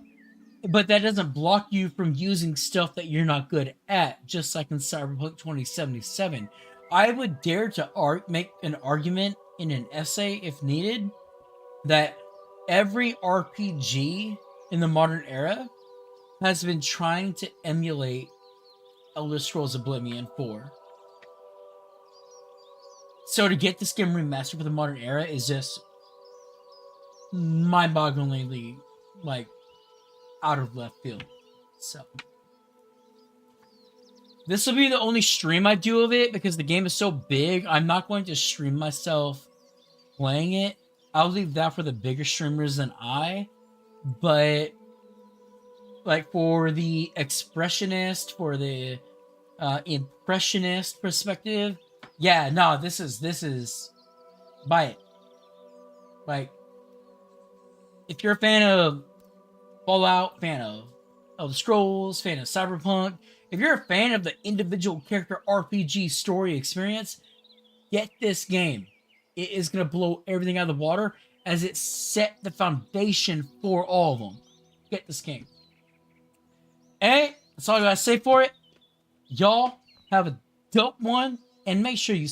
But that doesn't block you from using stuff that you're not good at, just like in Cyberpunk 2077. I would dare to make an argument in an essay, if needed, that every RPG in the modern era has been trying to emulate Elder Scrolls Oblivion 4. So to get this game remastered for the modern era is just mind-bogglingly, like, out of left field. So this will be the only stream I do of it because the game is so big. I'm not going to stream myself playing it. I'll leave that for the bigger streamers than I. But like, for the expressionist, for the impressionist perspective, yeah, no, this is buy it. Like, if you're a fan of Fallout, fan of Elder Scrolls, fan of Cyberpunk, if you're a fan of the individual character RPG story experience, get this game. It is going to blow everything out of the water as it set the foundation for all of them. Get this game. Hey, that's all I got to say for it. Y'all have a dope one, and make sure you